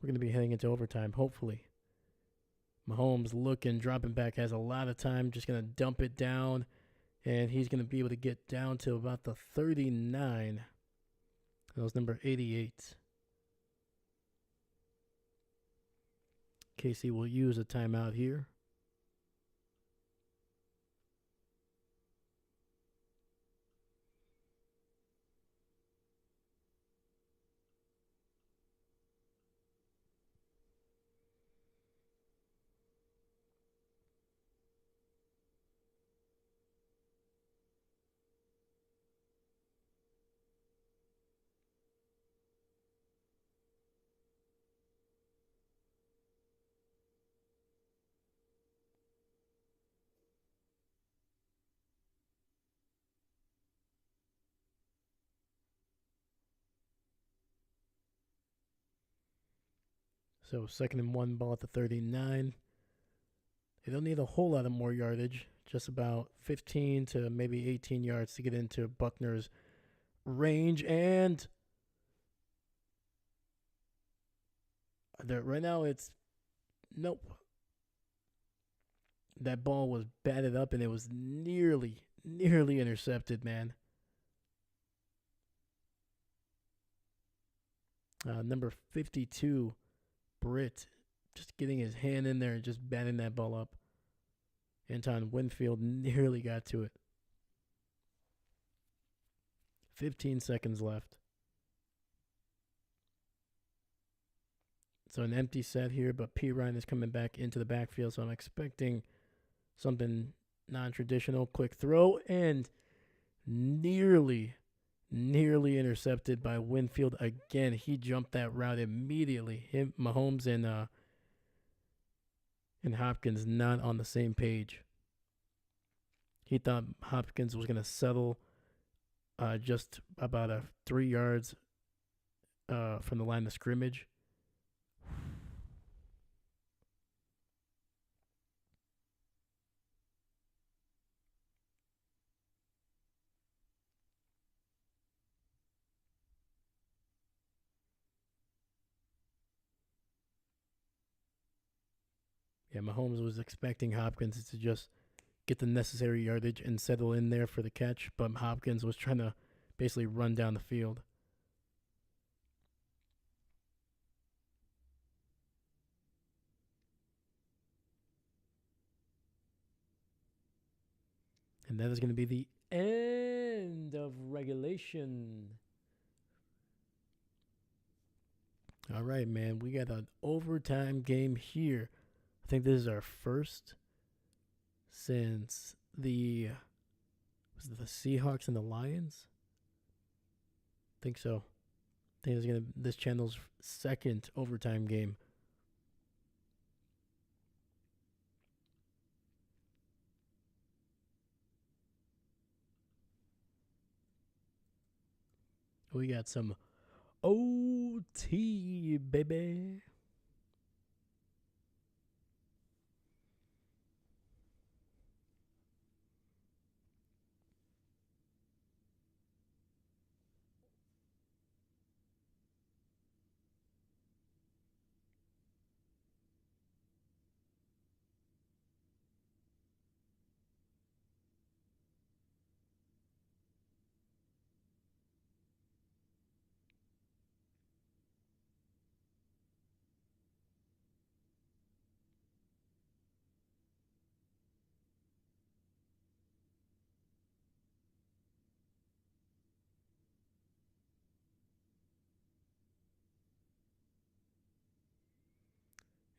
S1: We're going to be heading into overtime, hopefully. Mahomes looking, dropping back, has a lot of time, just going to dump it down, and he's going to be able to get down to about the 39. That was number 88. KC will use a timeout here. So 2nd and 1, ball at the 39. They don't need a whole lot of more yardage, just about 15 to maybe 18 yards to get into Buckner's range. And right now it's nope. That ball was batted up and it was nearly intercepted, man. Number 52, Britt, just getting his hand in there and just batting that ball up. Anton Winfield nearly got to it. 15 seconds left. So an empty set here, but P. Ryan is coming back into the backfield, so I'm expecting something non-traditional. Quick throw, and nearly intercepted by Winfield again. He jumped that route immediately. Mahomes and Hopkins not on the same page. He thought Hopkins was going to settle just about 3 yards from the line of scrimmage. Yeah, Mahomes was expecting Hopkins to just get the necessary yardage and settle in there for the catch, but Hopkins was trying to basically run down the field. And that is going to be the end of regulation. All right, man. We got an overtime game here. I think this is our first since the Seahawks and the Lions. I think so. I think it's this channel's second overtime game. We got some OT, baby.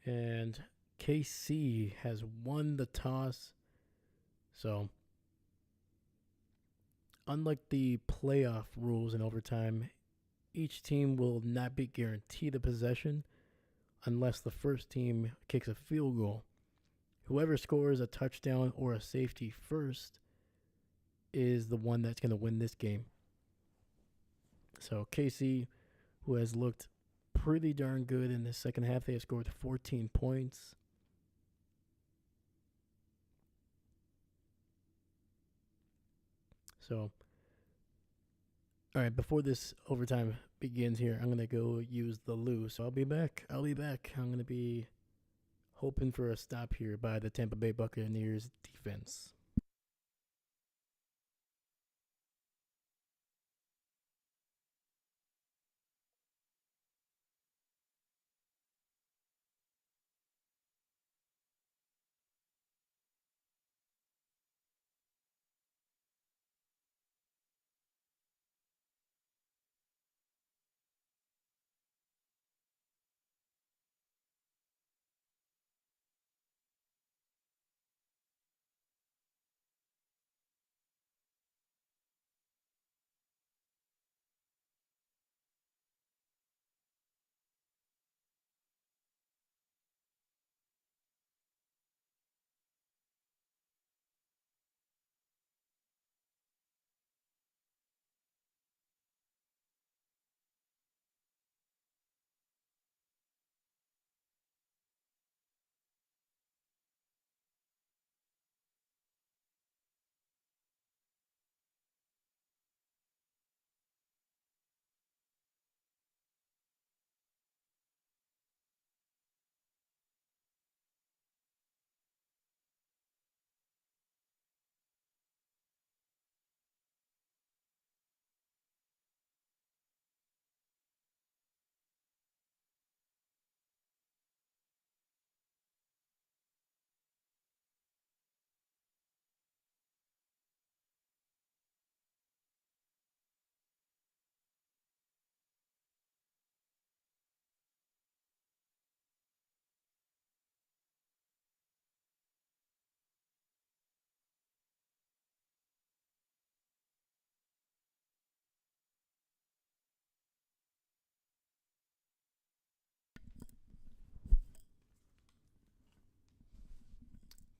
S1: And KC has won the toss. So, unlike the playoff rules in overtime, each team will not be guaranteed a possession unless the first team kicks a field goal. Whoever scores a touchdown or a safety first is the one that's going to win this game. So KC, who has looked pretty darn good in the second half, they have scored 14 points. So All right, before this overtime begins here, I'm going to go use the loo. So I'll be back. I'm going to be hoping for a stop here by the Tampa Bay Buccaneers defense.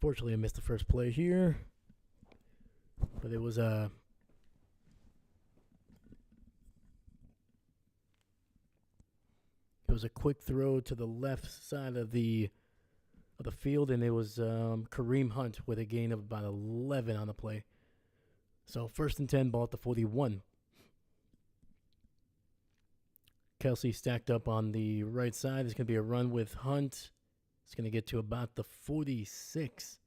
S1: Fortunately, I missed the first play here, but it was a quick throw to the left side of the field, and it was Kareem Hunt with a gain of about 11 on the play. So 1st and 10, ball at the 41. Kelsey stacked up on the right side. It's going to be a run with Hunt. It's going to get to about the 46.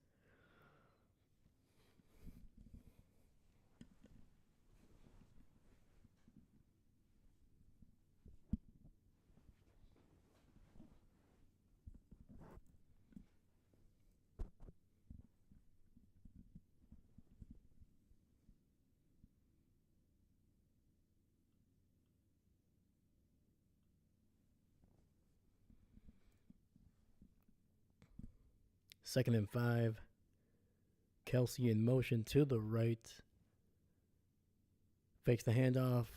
S1: Second and 5. Kelsey in motion to the right. Fakes the handoff.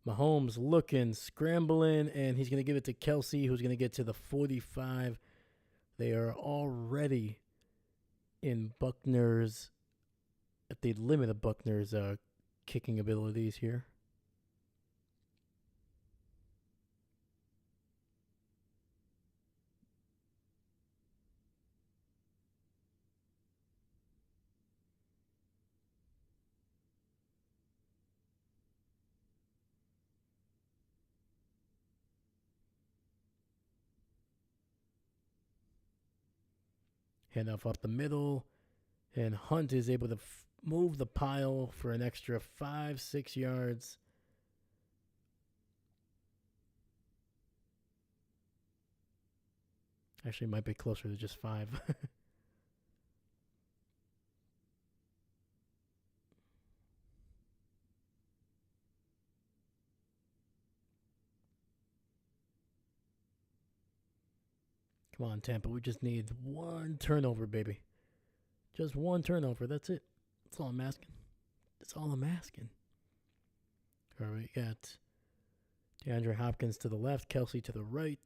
S1: Mahomes looking, scrambling, and he's going to give it to Kelsey, who's going to get to the 45. They are already in Buckner's, at the limit of Buckner's kicking abilities here. Handoff up the middle, and Hunt is able to move the pile for an extra 5-6 yards. Actually, it might be closer to just 5. Come on, Tampa. We just need one turnover, baby. Just one turnover. That's it. That's all I'm asking. That's all I'm asking. All right, we got DeAndre Hopkins to the left, Kelsey to the right.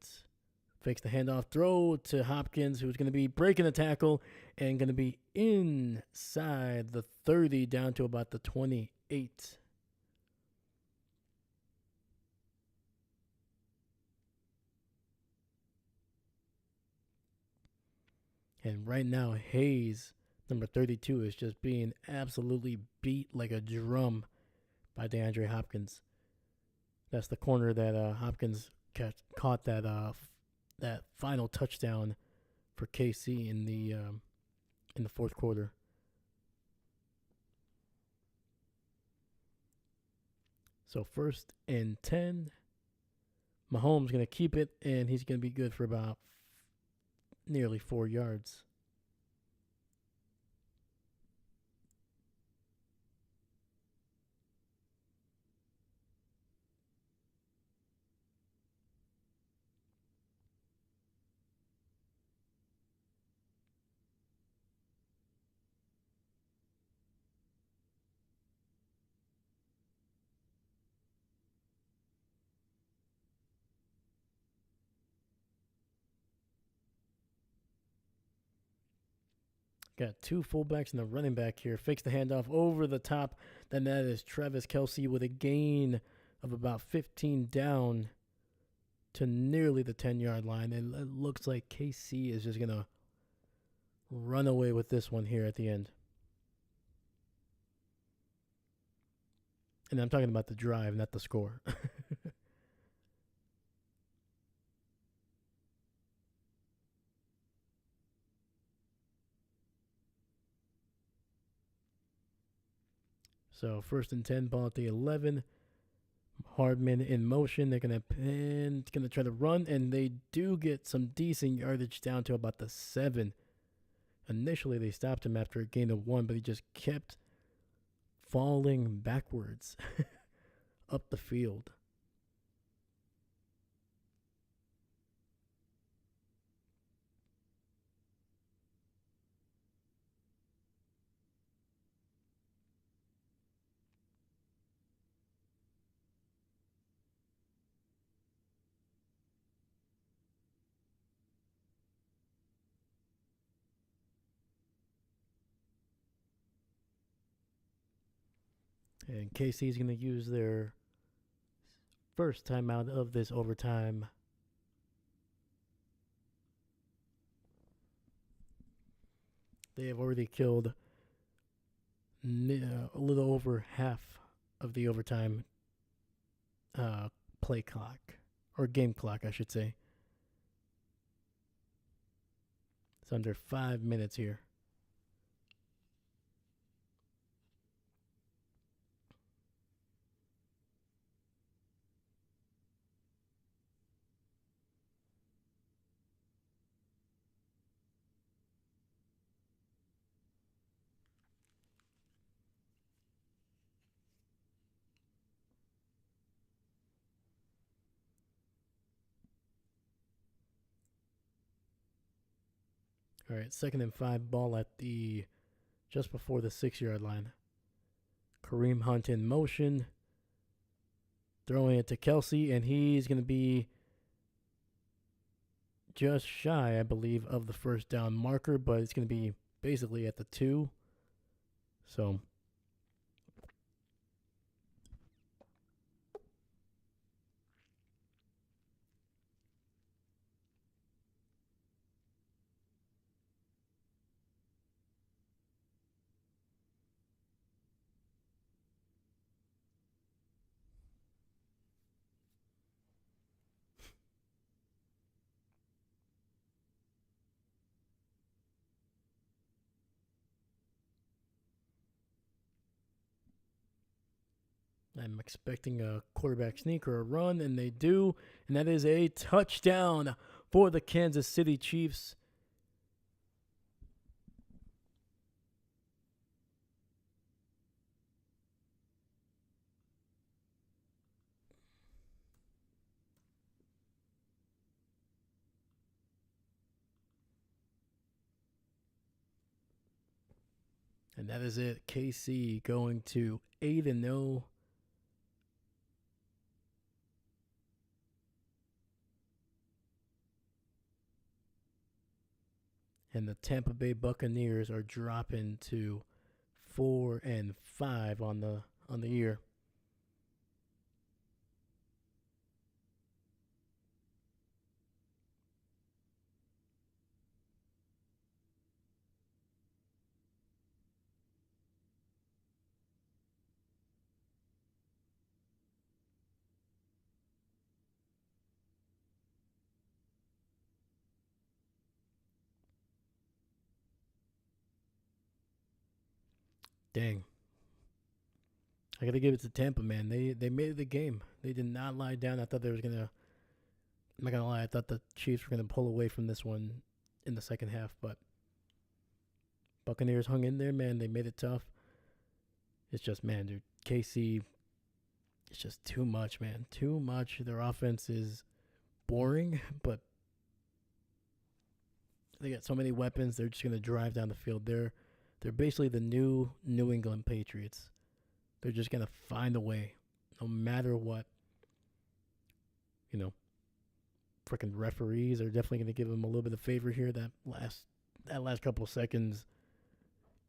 S1: Fakes the handoff, throw to Hopkins, who's going to be breaking the tackle and going to be inside the 30 down to about the 28. And right now, Hayes, number 32, is just being absolutely beat like a drum by DeAndre Hopkins. That's the corner that Hopkins caught that final touchdown for KC in the fourth quarter. So 1st and 10. Mahomes going to keep it, and he's going to be good for about nearly 4 yards. Got two fullbacks and a running back here. Fakes the handoff over the top. Then that is Travis Kelce with a gain of about 15 down to nearly the 10-yard line. And it looks like KC is just going to run away with this one here at the end. And I'm talking about the drive, not the score. So 1st and 10, ball at the 11. Hardman in motion. They're gonna try to run, and they do get some decent yardage down to about the 7. Initially, they stopped him after a gain of 1, but he just kept falling backwards up the field. And KC's going to use their first timeout of this overtime. They have already killed a little over half of the overtime play clock, or game clock, I should say. It's under 5 minutes here. All right, 2nd and 5, ball at the just before the 6-yard line. Kareem Hunt in motion, throwing it to Kelce, and he's going to be just shy, I believe, of the first down marker, but it's going to be basically at the 2. So I'm expecting a quarterback sneak or a run, and they do. And that is a touchdown for the Kansas City Chiefs. And that is it. KC going to 8-0. And the Tampa Bay Buccaneers are dropping to 4-5 on the year. dang. I got to give it to Tampa, man. They made it the game. They did not lie down. I thought they was going to, I'm not going to lie, I thought the Chiefs were going to pull away from this one in the second half, but Buccaneers hung in there, man. They made it tough. It's just, man, dude, KC, it's just too much, man. Too much. Their offense is boring, but they got so many weapons. They're just going to drive down the field. They're basically the new New England Patriots. They're just going to find a way, no matter what. You know, freaking referees are definitely going to give them a little bit of favor here. That last couple of seconds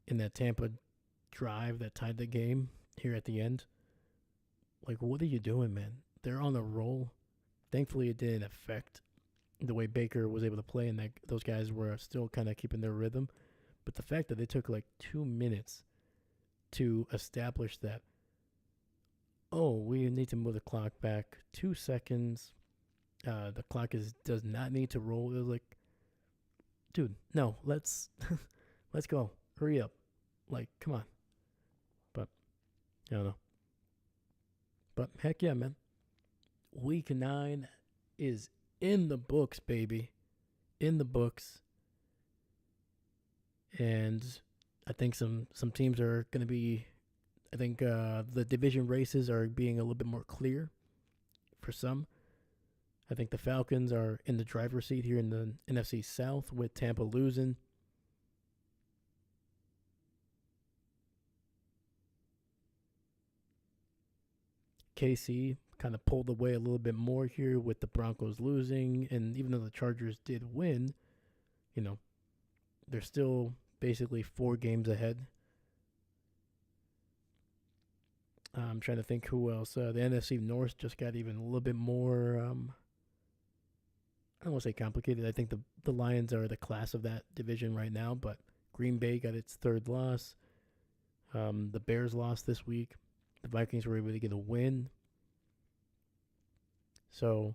S1: in that Tampa drive that tied the game here at the end. Like, what are you doing, man? They're on a roll. Thankfully, it didn't affect the way Baker was able to play, and that those guys were still kind of keeping their rhythm. But the fact that they took like 2 minutes to establish that, oh, we need to move the clock back 2 seconds. The clock does not need to roll. It was like, dude, no, let's go. Hurry up. Like, come on. But I don't know. But heck yeah, man. Week 9 is in the books, baby. In the books. And I think some teams are going to be, I think the division races are being a little bit more clear for some. I think the Falcons are in the driver's seat here in the NFC South with Tampa losing. KC kind of pulled away a little bit more here with the Broncos losing. And even though the Chargers did win, you know, they're still basically 4 games ahead. I'm trying to think who else. The NFC North just got even a little bit more, I don't want to say complicated. I think the Lions are the class of that division right now, but Green Bay got its 3rd loss. The Bears lost this week. The Vikings were able to get a win. So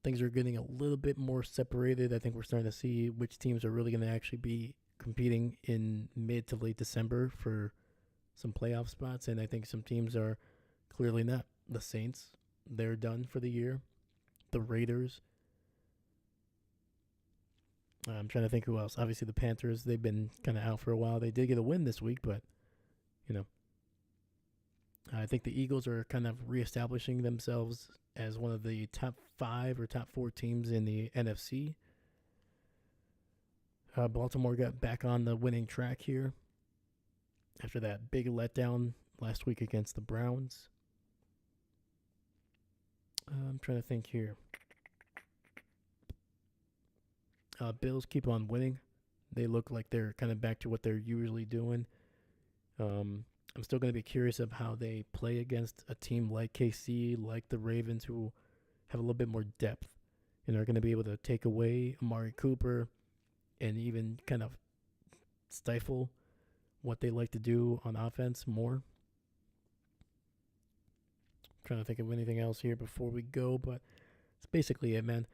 S1: things are getting a little bit more separated. I think we're starting to see which teams are really going to actually be competing in mid to late December for some playoff spots. And I think some teams are clearly not. The Saints, they're done for the year. The Raiders. I'm trying to think who else. Obviously the Panthers, they've been kind of out for a while. They did get a win this week, but, you know, I think the Eagles are kind of reestablishing themselves as one of the top 5 or top 4 teams in the NFC. Baltimore got back on the winning track here after that big letdown last week against the Browns. I'm trying to think here. Bills keep on winning. They look like they're kind of back to what they're usually doing. I'm still going to be curious of how they play against a team like KC, like the Ravens, who have a little bit more depth and are going to be able to take away Amari Cooper and even kind of stifle what they like to do on offense more. I'm trying to think of anything else here before we go, but it's basically it, man.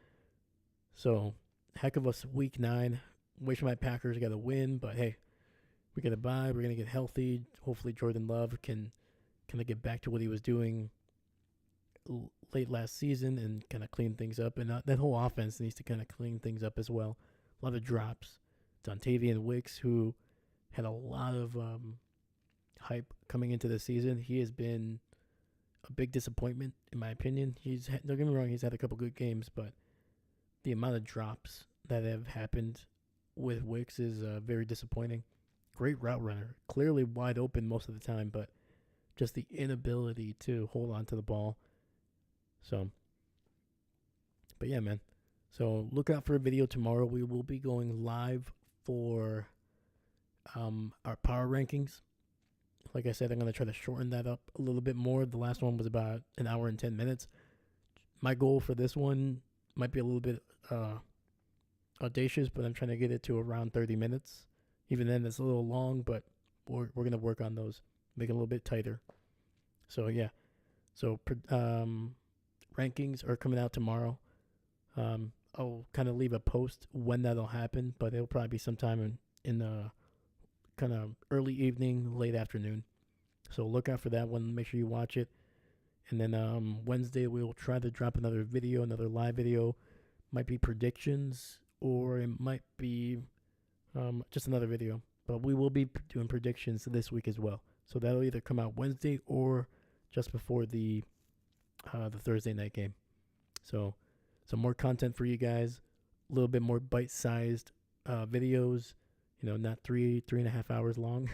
S1: So, heck of a week 9. Wish my Packers got a win, but hey, we got a bye. We're going to get healthy. Hopefully Jordan Love can kind of get back to what he was doing late last season and kind of clean things up. And that whole offense needs to kind of clean things up as well. A lot of drops. Dontavian Wicks, who had a lot of hype coming into the season, he has been a big disappointment, in my opinion. Don't get me wrong, he's had a couple good games, but the amount of drops that have happened with Wicks is very disappointing. Great route runner, clearly wide open most of the time, but just the inability to hold on to the ball. So, but yeah, man. So look out for a video tomorrow. We will be going live for our power rankings. Like I said, I'm going to try to shorten that up a little bit more. The last one was about an hour and 10 minutes. My goal for this one might be a little bit audacious, but I'm trying to get it to around 30 minutes. Even then, it's a little long, but we're going to work on those, make it a little bit tighter. So, yeah. So, rankings are coming out tomorrow. I'll kind of leave a post when that'll happen, but it'll probably be sometime in kind of early evening, late afternoon. So look out for that one. Make sure you watch it. And then Wednesday we will try to drop another video, another live video. Might be predictions, or it might be just another video. But we will be doing predictions this week as well. So that'll either come out Wednesday or just before the Thursday night game. So some more content for you guys. A little bit more bite-sized videos. You know, not 3.5 hours long.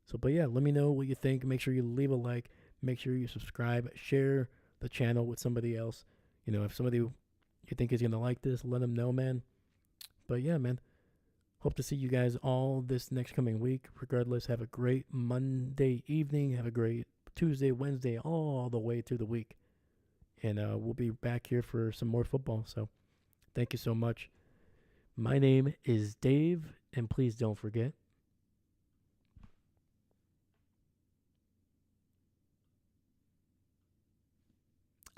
S1: So, but yeah, let me know what you think. Make sure you leave a like. Make sure you subscribe. Share the channel with somebody else. You know, if somebody you think is gonna like this, let them know, man. But yeah, man. Hope to see you guys all this next coming week. Regardless, have a great Monday evening. Have a great Tuesday, Wednesday, all the way through the week. And we'll be back here for some more football. So thank you so much. My name is Dave, and please don't forget,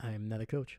S1: I am not a coach.